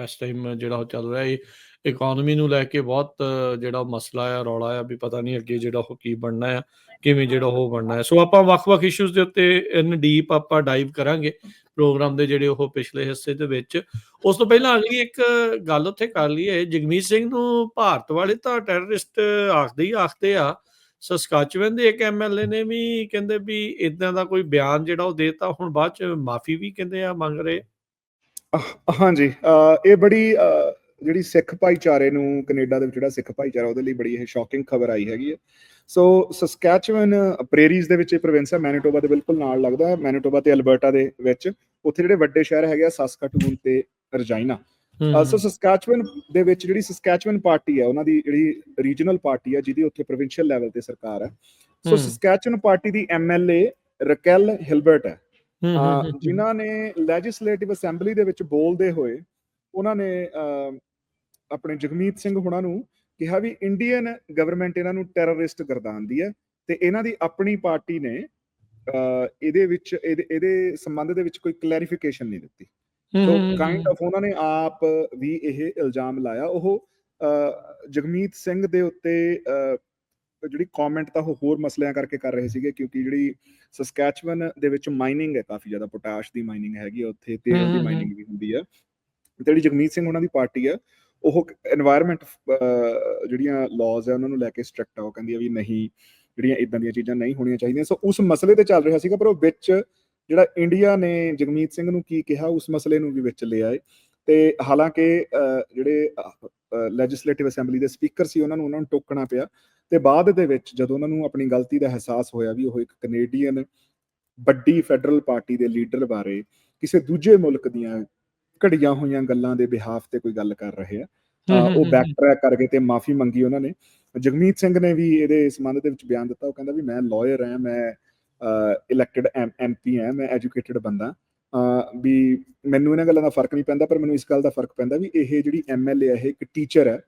ਇਸ ਟਾਈਮ ਜਿਹੜਾ ਉਹ ਚੱਲ ਰਿਹਾ, ਇਕੋਨਮੀ ਨੂੰ ਲੈ ਕੇ ਬਹੁਤ ਜਿਹੜਾ ਮਸਲਾ ਆ, ਰੌਲਾ ਆ ਵੀ ਪਤਾ ਨਹੀਂ ਅੱਗੇ ਜਿਹੜਾ ਉਹ ਕੀ ਬਣਨਾ ਆ, ਕਿਵੇਂ ਜਿਹੜਾ ਉਹ ਬਣਨਾ ਹੈ। ਸੋ ਆਪਾਂ ਵੱਖ-ਵੱਖ ਇਸ਼ੂਜ਼ ਦੇ ਉੱਤੇ ਇਨ ਡੀਪ ਆਪਾਂ ਡਾਈਵ ਕਰਾਂਗੇ ਪ੍ਰੋਗਰਾਮ ਦੇ ਜਿਹੜੇ ਉਹ ਪਿਛਲੇ ਹਿੱਸੇ ਦੇ ਵਿੱਚ। ਉਸ ਤੋਂ ਪਹਿਲਾਂ ਅਗਲੀ ਇੱਕ ਗੱਲ ਉੱਥੇ ਕਰ ਲਈਏ, ਜਗਮੀਤ ਸਿੰਘ ਨੂੰ ਭਾਰਤ ਵਾਲੇ ਤਾਂ ਟੈਰਰਿਸਟ ਆਖਦੇ ਆ। ਸਸਕਾਚਵਨ ਦੇ ਇੱਕ ਐਮਐਲਏ ਨੇ ਵੀ ਕਹਿੰਦੇ ਵੀ ਇਦਾਂ ਦਾ ਕੋਈ ਬਿਆਨ ਜਿਹੜਾ ਉਹ ਦੇਤਾ, ਹੁਣ ਬਾਅਦ ਚ ਮਾਫੀ ਵੀ ਕਹਿੰਦੇ ਆ ਮੰਗ ਰਹੇ। ਹਾਂਜੀ, ਇਹ ਬੜੀ ਜਿਹੜੀ ਸਿੱਖ ਭਾਈਚਾਰੇ ਨੂੰ, ਕੈਨੇਡਾ ਦੇ ਵਿੱਚ ਜਿਹੜਾ ਸਿੱਖ ਭਾਈਚਾਰਾ, ਉਹਦੇ ਲਈ ਬੜੀ ਇਹ ਸ਼ੌਕਿੰਗ ਖਬਰ ਆਈ ਹੈਗੀ ਹੈ। ਸੋ ਸਸਕੈਚੁਅਨ ਪ੍ਰੇਰੀਜ਼ ਦੇ ਵਿੱਚ ਇਹ ਪ੍ਰੋਵਿੰਸ ਹੈ, ਮੈਨੀਟੋਬਾ ਦੇ ਬਿਲਕੁਲ ਨਾਲ ਲੱਗਦਾ, ਮੈਨੀਟੋਬਾ ਤੇ ਅਲਬਰਟਾ ਦੇ ਵਿੱਚ। ਉੱਥੇ ਜਿਹੜੇ ਵੱਡੇ ਸ਼ਹਿਰ ਹੈਗੇ ਆ ਸਾਸਕਾਟੂਨ ਤੇ ਰਜਾਈਨਾ। ਸੋ ਸਸਕੈਚੁਅਨ ਦੇ ਵਿੱਚ ਜਿਹੜੀ ਸਸਕੈਚੁਅਨ ਪਾਰਟੀ ਹੈ, ਉਹਨਾਂ ਦੀ ਜਿਹੜੀ ਰੀਜਨਲ ਪਾਰਟੀ ਹੈ ਜਿਹਦੀ ਉੱਥੇ ਪ੍ਰੋਵਿੰਸ਼ੀਅਲ ਲੈਵਲ ਤੇ ਸਰਕਾਰ ਹੈ, ਸੋ ਸਸਕੈਚੁਅਨ ਪਾਰਟੀ ਦੀ ਐਮਐਲਏ ਰਕੈਲ ਹਿਲਬਰਟ ਹੈ, ਜਿਨ੍ਹਾਂ ਨੇ ਲੈਜਿਸਲੇਟਿਵ ਅਸੈਂਬਲੀ ਦੇ ਵਿੱਚ ਬੋਲਦੇ ਹੋਏ ਉਹਨਾਂ ਨੇ ਆਪਣੇ ਜਗਮੀਤ ਸਿੰਘ ਹੋਣਾ ਨੂੰ ਕਿਹਾ ਵੀ ਇੰਡੀਅਨ ਗਵਰਨਮੈਂਟ ਇਹਨਾਂ ਨੂੰ ਟੈਰਰਿਸਟ ਗਰਦਾਨਦੀ ਹੈ ਤੇ ਇਹਨਾਂ ਦੀ ਆਪਣੀ ਪਾਰਟੀ ਨੇ ਇਹਦੇ ਸੰਬੰਧ ਦੇ ਵਿੱਚ ਕੋਈ ਕਲੈਰੀਫਿਕੇਸ਼ਨ ਨਹੀਂ ਦਿੱਤੀ। ਸੋ ਕਾਈਂਡ ਆਫ ਉਹਨਾਂ ਨੇ ਆਪ ਵੀ ਇਹ ਇਲਜ਼ਾਮ ਲਾਇਆ। ਉਹ ਜਗਮੀਤ ਸਿੰਘ ਦੇ ਉੱਤੇ ਜਿਹੜੀ ਕਮੈਂਟ ਤਾਂ ਉਹ ਹੋਰ ਮਸਲਿਆਂ ਕਰਕੇ ਕਰ ਰਹੇ ਸੀਗੇ, ਕਿਉਂਕਿ ਜਿਹੜੀ ਸਸਕੈਚੁਅਨ ਦੇ ਵਿੱਚ ਮਾਈਨਿੰਗ ਹੈ, ਕਾਫੀ ਜ਼ਿਆਦਾ ਪੋਟਾਸ਼ ਦੀ ਮਾਈਨਿੰਗ ਹੈਗੀ, ਉੱਥੇ ਤੇਲ ਦੀ ਮਾਈਨਿੰਗ ਵੀ ਹੁੰਦੀ ਹੈ। ਜਿਹੜੀ ਜਗਮੀਤ ਸਿੰਘ ਉਹਨਾਂ ਦੀ ਪਾਰਟੀ ਆ ਉਹ এনवायरमेंट ਜਿਹੜੀਆਂ ਲਾਜ਼ ਹੈ ਉਹਨਾਂ ਨੂੰ ਲੈ ਕੇ ਸਟ੍ਰਿਕਟ ਆ, ਉਹ ਕਹਿੰਦੀ ਆ ਵੀ ਨਹੀਂ, ਜਿਹੜੀਆਂ ਇਦਾਂ ਦੀਆਂ ਚੀਜ਼ਾਂ ਨਹੀਂ ਹੋਣੀਆਂ ਚਾਹੀਦੀਆਂ। ਸੋ ਉਸ ਮਸਲੇ ਤੇ ਚੱਲ ਰਿਹਾ ਸੀਗਾ, ਪਰ ਉਹ ਵਿੱਚ ਜਿਹੜਾ ਇੰਡੀਆ ਨੇ ਜਗਮੀਤ ਸਿੰਘ ਨੂੰ ਕੀ ਕਿਹਾ ਉਸ ਮਸਲੇ ਨੂੰ ਵੀ ਵਿੱਚ ਲੈ ਆਏ। ਤੇ ਹਾਲਾਂਕਿ ਜਿਹੜੇ ਲੈਜਿਸਲੇਟਿਵ ਅਸੈਂਬਲੀ ਦੇ ਸਪੀਕਰ ਸੀ ਉਹਨਾਂ ਨੂੰ ਟੋਕਣਾ ਪਿਆ, ਤੇ ਬਾਅਦ ਦੇ ਵਿੱਚ ਜਦੋਂ ਉਹਨਾਂ ਨੂੰ ਆਪਣੀ ਗਲਤੀ ਦਾ ਅਹਿਸਾਸ ਹੋਇਆ ਵੀ ਉਹ ਇੱਕ ਕੈਨੇਡੀਅਨ ਵੱਡੀ ਫੈਡਰਲ ਪਾਰਟੀ ਦੇ ਲੀਡਰ ਬਾਰੇ ਕਿਸੇ ਦੂਜੇ ਮੁਲਕ ਦੀਆਂ ਘੜੀਆਂ ਹੋਈਆਂ ਗੱਲਾਂ ਦੇ ਬਿਹਾਫ ਤੇ ਕੋਈ ਗੱਲ ਕਰ ਰਹੇ ਆ, ਉਹ ਬੈਕ ਟਰੈਕ ਕਰਕੇ ਤੇ ਮਾਫੀ ਮੰਗੀ ਉਹਨਾਂ ਨੇ। ਜਗਮੀਤ ਸਿੰਘ ਨੇ ਵੀ ਇਹਦੇ ਸੰਬੰਧ ਦੇ ਵਿੱਚ ਬਿਆਨ ਦਿੱਤਾ। ਉਹ ਕਹਿੰਦਾ ਵੀ ਮੈਂ ਲਾਇਰ ਹਾਂ, ਮੈਂ ਇਲੈਕਟਡ ਐਮਪੀ ਹਾਂ, ਮੈਂ ਐਜੂਕੇਟਡ ਬੰਦਾ, ਵੀ ਮੈਨੂੰ ਇਹਨਾਂ ਗੱਲਾਂ ਦਾ ਫਰਕ ਨਹੀਂ ਪੈਂਦਾ, ਪਰ ਮੈਨੂੰ ਇਸ ਗੱਲ ਦਾ ਫਰਕ ਪੈਂਦਾ ਵੀ ਇਹ ਜਿਹੜੀ ਐਮਐਲਏ ਹੈ ਇਹ ਇੱਕ ਟੀਚਰ ਹੈ,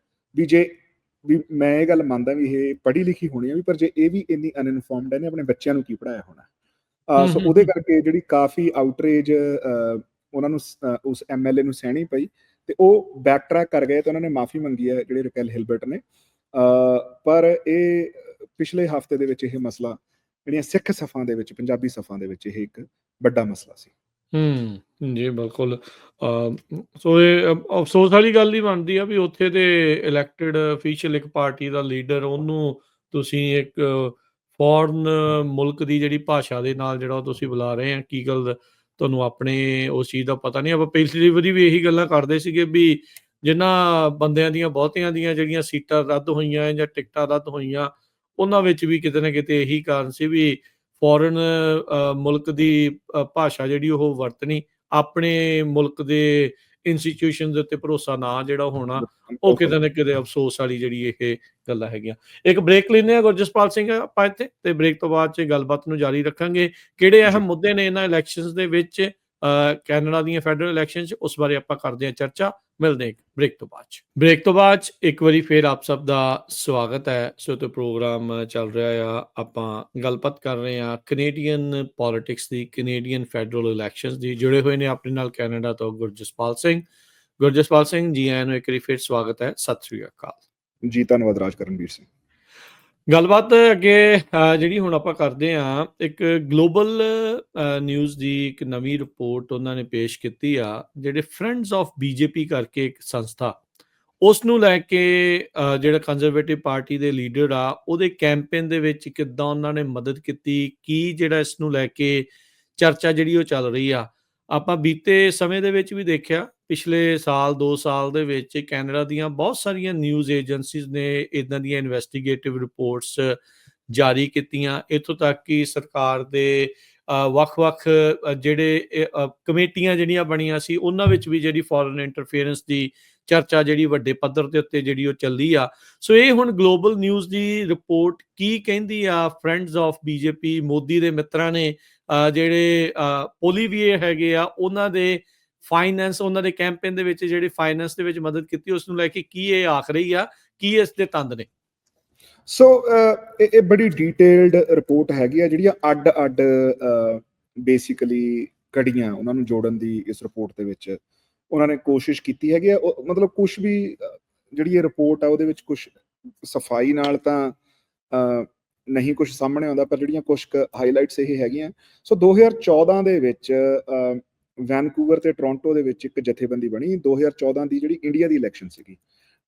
ਵੀ ਮੈਂ ਇਹ ਗੱਲ ਮੰਨਦਾ ਵੀ ਇਹ ਪੜ੍ਹੀ ਲਿਖੀ ਹੋਣੀ ਹੈ, ਵੀ ਪਰ ਜੇ ਇਹ ਵੀ ਇੰਨੀ ਅਨਇਨਫੋਰਮਡ ਹੈ ਨੇ ਆਪਣੇ ਬੱਚਿਆਂ ਨੂੰ ਕੀ ਪੜ੍ਹਾਇਆ ਹੋਣਾ। ਸੋ ਉਹਦੇ ਕਰਕੇ ਜਿਹੜੀ ਕਾਫੀ ਆਊਟਰੇਜ ਉਹਨਾਂ ਨੂੰ ਉਸ ਐਮਐਲਏ ਨੂੰ ਸਹਿਣੀ ਪਈ ਤੇ ਉਹ ਬੈਕ ਟਰੈਕ ਕਰ ਗਏ ਤੇ ਉਹਨਾਂ ਨੇ ਮਾਫੀ ਮੰਗੀ ਹੈ ਜਿਹੜੇ ਰਕੈਲ ਹਿਲਬਰਟ ਨੇ। ਪਰ ਇਹ ਪਿਛਲੇ ਹਫਤੇ ਦੇ ਵਿੱਚ ਇਹ ਮਸਲਾ ਜਿਹੜੀਆਂ ਸਿੱਖ ਸਫਾਂ ਦੇ ਵਿੱਚ, ਪੰਜਾਬੀ ਸਫਾਂ ਦੇ ਵਿੱਚ ਇਹ ਇੱਕ ਵੱਡਾ ਮਸਲਾ ਸੀ। ਜੀ ਬਿਲਕੁਲ। ਸੋ ਇਹ ਅਫਸੋਸ ਵਾਲੀ ਗੱਲ ਹੀ ਬਣਦੀ ਆ ਵੀ ਉੱਥੇ ਦੇ ਇਲੈਕਟਿਡ ਅਫੀਸ਼ੀਅਲ ਇੱਕ ਪਾਰਟੀ ਦਾ ਲੀਡਰ, ਉਹਨੂੰ ਤੁਸੀਂ ਇੱਕ ਫੋਰਨ ਮੁਲਕ ਦੀ ਜਿਹੜੀ ਭਾਸ਼ਾ ਦੇ ਨਾਲ ਜਿਹੜਾ ਉਹ ਤੁਸੀਂ ਬੁਲਾ ਰਹੇ ਆ। ਕੀ ਗੱਲ ਤੁਹਾਨੂੰ ਆਪਣੇ ਉਸ ਚੀਜ਼ ਦਾ ਪਤਾ ਨਹੀਂ? ਆਪਾਂ ਪਿਛਲੀ ਵਾਰੀ ਵੀ ਇਹੀ ਗੱਲਾਂ ਕਰਦੇ ਸੀਗੇ ਵੀ ਜਿਨ੍ਹਾਂ ਬੰਦਿਆਂ ਦੀਆਂ ਬਹੁਤਿਆਂ ਦੀਆਂ ਜਿਹੜੀਆਂ ਸੀਟਾਂ ਰੱਦ ਹੋਈਆਂ ਜਾਂ ਟਿਕਟਾਂ ਰੱਦ ਹੋਈਆਂ, ਉਹਨਾਂ ਵਿੱਚ ਵੀ ਕਿਤੇ ਨਾ ਕਿਤੇ ਇਹੀ ਕਾਰਨ ਸੀ ਵੀ ਫੋਰਨ ਮੁਲਕ ਦੀ ਭਾਸ਼ਾ ਜਿਹੜੀ ਉਹ ਵਰਤਣੀ, ਆਪਣੇ ਮੁਲਕ ਦੇ ਇੰਸਟੀਟਿਊਸ਼ਨ ਦੇ ਉੱਤੇ ਭਰੋਸਾ ਨਾ ਜਿਹੜਾ ਹੋਣਾ, ਉਹ ਕਿਤੇ ਨਾ ਕਿਤੇ ਅਫਸੋਸ ਵਾਲੀ ਜਿਹੜੀ ਇਹ ਗੱਲਾਂ ਹੈਗੀਆਂ। ਇੱਕ ਬ੍ਰੇਕ ਲੈਂਦੇ ਹਾਂ ਗੁਰਜਸਪਾਲ ਸਿੰਘ ਆਪਾਂ ਇੱਥੇ, ਤੇ ਬ੍ਰੇਕ ਤੋਂ ਬਾਅਦ 'ਚ ਗੱਲਬਾਤ ਨੂੰ ਜਾਰੀ ਰੱਖਾਂਗੇ। ਕਿਹੜੇ ਅਹਿਮ ਮੁੱਦੇ ਨੇ ਇਹਨਾਂ ਇਲੈਕਸ਼ਨਸ ਦੇ ਵਿੱਚ, ਕੈਨੇਡਾ ਦੀਆਂ ਫੈਡਰਲ ਇਲੈਕਸ਼ਨ 'ਚ, ਉਸ ਬਾਰੇ ਆਪਾਂ ਕਰਦੇ ਹਾਂ ਚਰਚਾ। ਮਿਲਦੇ ਹਾਂ ਬ੍ਰੇਕ ਤੋਂ ਬਾਅਦ 'ਚ। ਬ੍ਰੇਕ ਤੋਂ ਬਾਅਦ 'ਚ ਇੱਕ ਵਾਰੀ ਫੇਰ ਆਪ ਸਭ ਦਾ ਸਵਾਗਤ ਹੈ। ਸੋ ਤੇ ਪ੍ਰੋਗਰਾਮ ਚੱਲ ਰਿਹਾ ਆ, ਆਪਾਂ ਗੱਲਬਾਤ ਕਰ ਰਹੇ ਹਾਂ ਕੈਨੇਡੀਅਨ ਪੋਲਿਟਿਕਸ ਦੀ, ਕੈਨੇਡੀਅਨ ਫੈਡਰਲ ਇਲੈਕਸ਼ਨਸ ਦੀ। ਜੁੜੇ ਹੋਏ ਨੇ ਆਪਣੇ ਨਾਲ ਕੈਨੇਡਾ ਤੋਂ ਗੁਰਜਸਪਾਲ ਸਿੰਘ। ਗੁਰਜਸਪਾਲ ਸਿੰਘ ਜੀ, ਆਇਆਂ ਨੂੰ ਇੱਕ ਵਾਰੀ ਫਿਰ ਸਵਾਗਤ ਹੈ। ਸਤਿ ਸ੍ਰੀ ਅਕਾਲ ਜੀ। ਧੰਨਵਾਦ ਰਾਜ ਕਰਨਵੀਰ ਸਿੰਘ। ਗੱਲਬਾਤ ਅੱਗੇ ਜਿਹੜੀ ਹੁਣ ਆਪਾਂ ਕਰਦੇ ਹਾਂ, ਇੱਕ ਗਲੋਬਲ ਨਿਊਜ਼ ਦੀ ਇੱਕ ਨਵੀਂ ਰਿਪੋਰਟ ਉਹਨਾਂ ਨੇ ਪੇਸ਼ ਕੀਤੀ ਆ। ਜਿਹੜੇ ਫਰੈਂਡਸ ਆਫ ਬੀਜੇਪੀ ਕਰਕੇ ਇੱਕ ਸੰਸਥਾ, ਉਸ ਨੂੰ ਲੈ ਕੇ ਜਿਹੜਾ ਕੰਜ਼ਰਵੇਟਿਵ ਪਾਰਟੀ ਦੇ ਲੀਡਰ ਆ, ਉਹਦੇ ਕੈਂਪੇਨ ਦੇ ਵਿੱਚ ਕਿੱਦਾਂ ਉਹਨਾਂ ਨੇ ਮਦਦ ਕੀਤੀ, ਕੀ ਜਿਹੜਾ ਇਸ ਨੂੰ ਲੈ ਕੇ ਚਰਚਾ ਜਿਹੜੀ ਉਹ ਚੱਲ ਰਹੀ ਆ। ਆਪਾਂ ਬੀਤੇ ਸਮੇਂ ਦੇ ਵਿੱਚ ਵੀ ਦੇਖਿਆ, ਪਿਛਲੇ ਸਾਲ 2 ਸਾਲ ਦੇ ਵਿੱਚ ਕੈਨੇਡਾ ਦੀਆਂ ਬਹੁਤ ਸਾਰੀਆਂ ਨਿਊਜ਼ ਏਜੰਸੀਜ਼ ਨੇ ਇੱਦਾਂ ਦੀਆਂ ਇਨਵੈਸਟੀਗੇਟਿਵ ਰਿਪੋਰਟਸ ਜਾਰੀ ਕੀਤੀਆਂ। ਇੱਥੋਂ ਤੱਕ ਕਿ ਸਰਕਾਰ ਦੇ ਵੱਖ-ਵੱਖ ਜਿਹੜੇ ਕਮੇਟੀਆਂ ਜਿਹੜੀਆਂ ਬਣੀਆਂ ਸੀ, ਉਹਨਾਂ ਵਿੱਚ ਵੀ ਜਿਹੜੀ ਫੋਰਨ ਇੰਟਰਫੇਰੈਂਸ ਦੀ ਚਰਚਾ ਜਿਹੜੀ ਵੱਡੇ ਪੱਧਰ ਦੇ ਉੱਤੇ ਜਿਹੜੀ ਉਹ ਚੱਲੀ ਆ। ਸੋ ਇਹ ਹੁਣ ਗਲੋਬਲ ਨਿਊਜ਼ ਦੀ ਰਿਪੋਰਟ ਕੀ ਕਹਿੰਦੀ ਆ? ਫਰੈਂਡਸ ਆਫ ਬੀਜੇਪੀ, ਮੋਦੀ ਦੇ ਮਿੱਤਰਾਂ ਨੇ ਜਿਹੜੇ ਪੋਲੀਵੀਏ ਹੈਗੇ ਆ, ਉਹਨਾਂ ਦੇ ਫਾਈਨੈਂਸ, ਉਹਨਾਂ ਦੇ ਕੈਂਪੇਨ ਦੇ ਵਿੱਚ ਜਿਹੜੇ ਫਾਈਨੈਂਸ ਦੇ ਵਿੱਚ ਮਦਦ ਕੀਤੀ, ਉਸ ਨੂੰ ਲੈ ਕੇ ਕੀ ਇਹ ਆਖ ਰਹੀ ਆ, ਕੀ ਇਸ ਦੇ ਤੰਦ ਨੇ? ਸੋ ਇਹ ਬੜੀ ਡੀਟੇਲਡ ਰਿਪੋਰਟ ਹੈਗੀ ਆ, ਜਿਹੜੀਆਂ ਅੱਡ-ਅੱਡ ਬੇਸਿਕਲੀ ਕੜੀਆਂ ਉਹਨਾਂ ਨੂੰ ਜੋੜਨ ਦੀ ਇਸ ਰਿਪੋਰਟ ਦੇ ਵਿੱਚ ਉਹਨਾਂ ਨੇ ਕੋਸ਼ਿਸ਼ ਕੀਤੀ ਹੈਗੀ ਆ। ਮਤਲਬ ਕੁਛ ਵੀ ਜਿਹੜੀ ਇਹ ਰਿਪੋਰਟ ਆ ਉਹਦੇ ਵਿੱਚ ਕੁਛ ਸਫਾਈ ਨਾਲ ਤਾਂ ਨਹੀਂ ਕੁਛ ਸਾਹਮਣੇ ਆਉਂਦਾ, ਪਰ ਜਿਹੜੀਆਂ ਕੁਛ ਹਾਈਲਾਈਟਸ ਇਹ ਹੈਗੀਆਂ। ਸੋ 2014 ਦੇ ਵਿੱਚ ਵੈਨਕੂਵਰ ਤੇ ਟੋਰਾਂਟੋ ਦੇ ਵਿੱਚ ਇੱਕ ਜਥੇਬੰਦੀ ਬਣੀ। 2014 ਦੀ ਜਿਹੜੀ ਇੰਡੀਆ ਦੀ ਇਲੈਕਸ਼ਨ ਸੀਗੀ,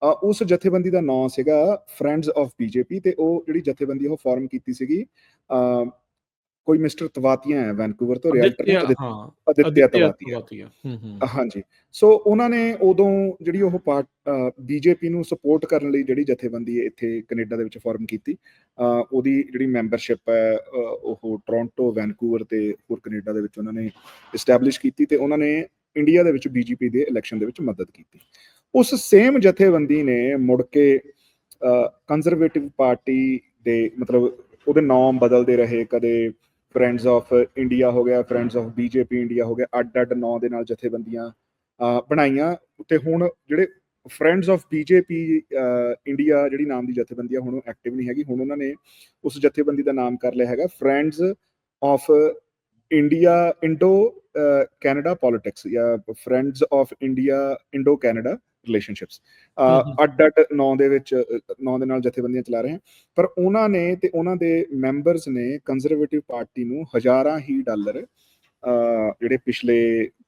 ਉਸ ਜਥੇਬੰਦੀ ਦਾ ਨਾਂ ਸੀਗਾ ਫਰੈਂਡਸ ਆਫ ਬੀਜੇਪੀ, ਤੇ ਉਹ ਜਿਹੜੀ ਜਥੇਬੰਦੀ ਉਹ ਫਾਰਮ ਕੀਤੀ ਸੀਗੀ ਕੋਈ ਮਿਸਟਰ ਤਵਾਤੀਆ ਹੈ ਵੈਨਕੂਵਰ ਤੋਂ, ਰਿਐਲਟਰ ਨੇ, ਆਦਿਤਿਆ ਤਵਾਤੀਆ। ਹਾਂਜੀ। ਸੋ ਉਹਨਾਂ ਨੇ ਉਦੋਂ ਜਿਹੜੀ ਉਹ ਬੀਜੇਪੀ ਨੂੰ ਸਪੋਰਟ ਕਰਨ ਲਈ ਜਿਹੜੀ ਜਥੇਬੰਦੀ ਇੱਥੇ ਕੈਨੇਡਾ ਦੇ ਵਿੱਚ ਫਾਰਮ ਕੀਤੀ, ਉਹਦੀ ਜਿਹੜੀ ਮੈਂਬਰਸ਼ਿਪ ਹੈ ਉਹ ਟੋਰਾਂਟੋ, ਵੈਨਕੂਵਰ ਤੇ ਹੋਰ ਕੈਨੇਡਾ ਦੇ ਵਿੱਚ ਉਹਨਾਂ ਨੇ ਇਸਟੈਬਲਿਸ਼ ਕੀਤੀ, ਤੇ ਉਹਨਾਂ ਨੇ ਇੰਡੀਆ ਦੇ ਵਿੱਚ ਬੀਜੇਪੀ ਦੇ ਇਲੈਕਸ਼ਨ ਦੇ ਵਿੱਚ ਮਦਦ ਕੀਤੀ। ਉਸ ਸੇਮ ਜਥੇਬੰਦੀ ਨੇ ਮੁੜ ਕੇ ਕੰਜ਼ਰਵੇਟਿਵ ਪਾਰਟੀ ਦੇ, ਮਤਲਬ ਉਹਦੇ ਨਾਮ ਬਦਲਦੇ ਰਹੇ, ਕਦੇ ਫਰੈਂਡਸ ਆਫ ਇੰਡੀਆ ਹੋ ਗਿਆ, ਫਰੈਂਡਸ ਆਫ ਬੀਜੇਪੀ ਇੰਡੀਆ ਹੋ ਗਿਆ, ਅੱਡ-ਅੱਡ ਨਾਂ ਦੇ ਨਾਲ ਜਥੇਬੰਦੀਆਂ ਬਣਾਈਆਂ। ਤੇ ਹੁਣ ਜਿਹੜੇ ਫਰੈਂਡਸ ਆਫ ਬੀਜੇਪੀ ਇੰਡੀਆ ਜਿਹੜੀ ਨਾਮ ਦੀ ਜਥੇਬੰਦੀ ਆ, ਹੁਣ ਐਕਟਿਵ ਨਹੀਂ ਹੈਗੀ। ਹੁਣ ਉਹਨਾਂ ਨੇ ਉਸ ਜਥੇਬੰਦੀ ਦਾ ਨਾਮ ਕਰ ਲਿਆ ਹੈਗਾ friends of India Indo Canada politics, ਜਾਂ friends of India Indo Canada relationships. ਅੱਡ-ਅੱਡ ਨਾਂ ਦੇ ਨਾਲ ਜਥੇਬੰਦੀਆਂ ਚਲਾ ਰਹੇ ਹਨ। ਪਰ ਉਹਨਾਂ ਨੇ ਤੇ ਉਹਨਾਂ ਦੇ ਮੈਂਬਰਸ ਨੇ ਕੰਜ਼ਰਵੇਟਿਵ ਪਾਰਟੀ ਨੂੰ ਹਜ਼ਾਰਾਂ ਹੀ ਡਾਲਰ ਜਿਹੜੇ ਪਿਛਲੇ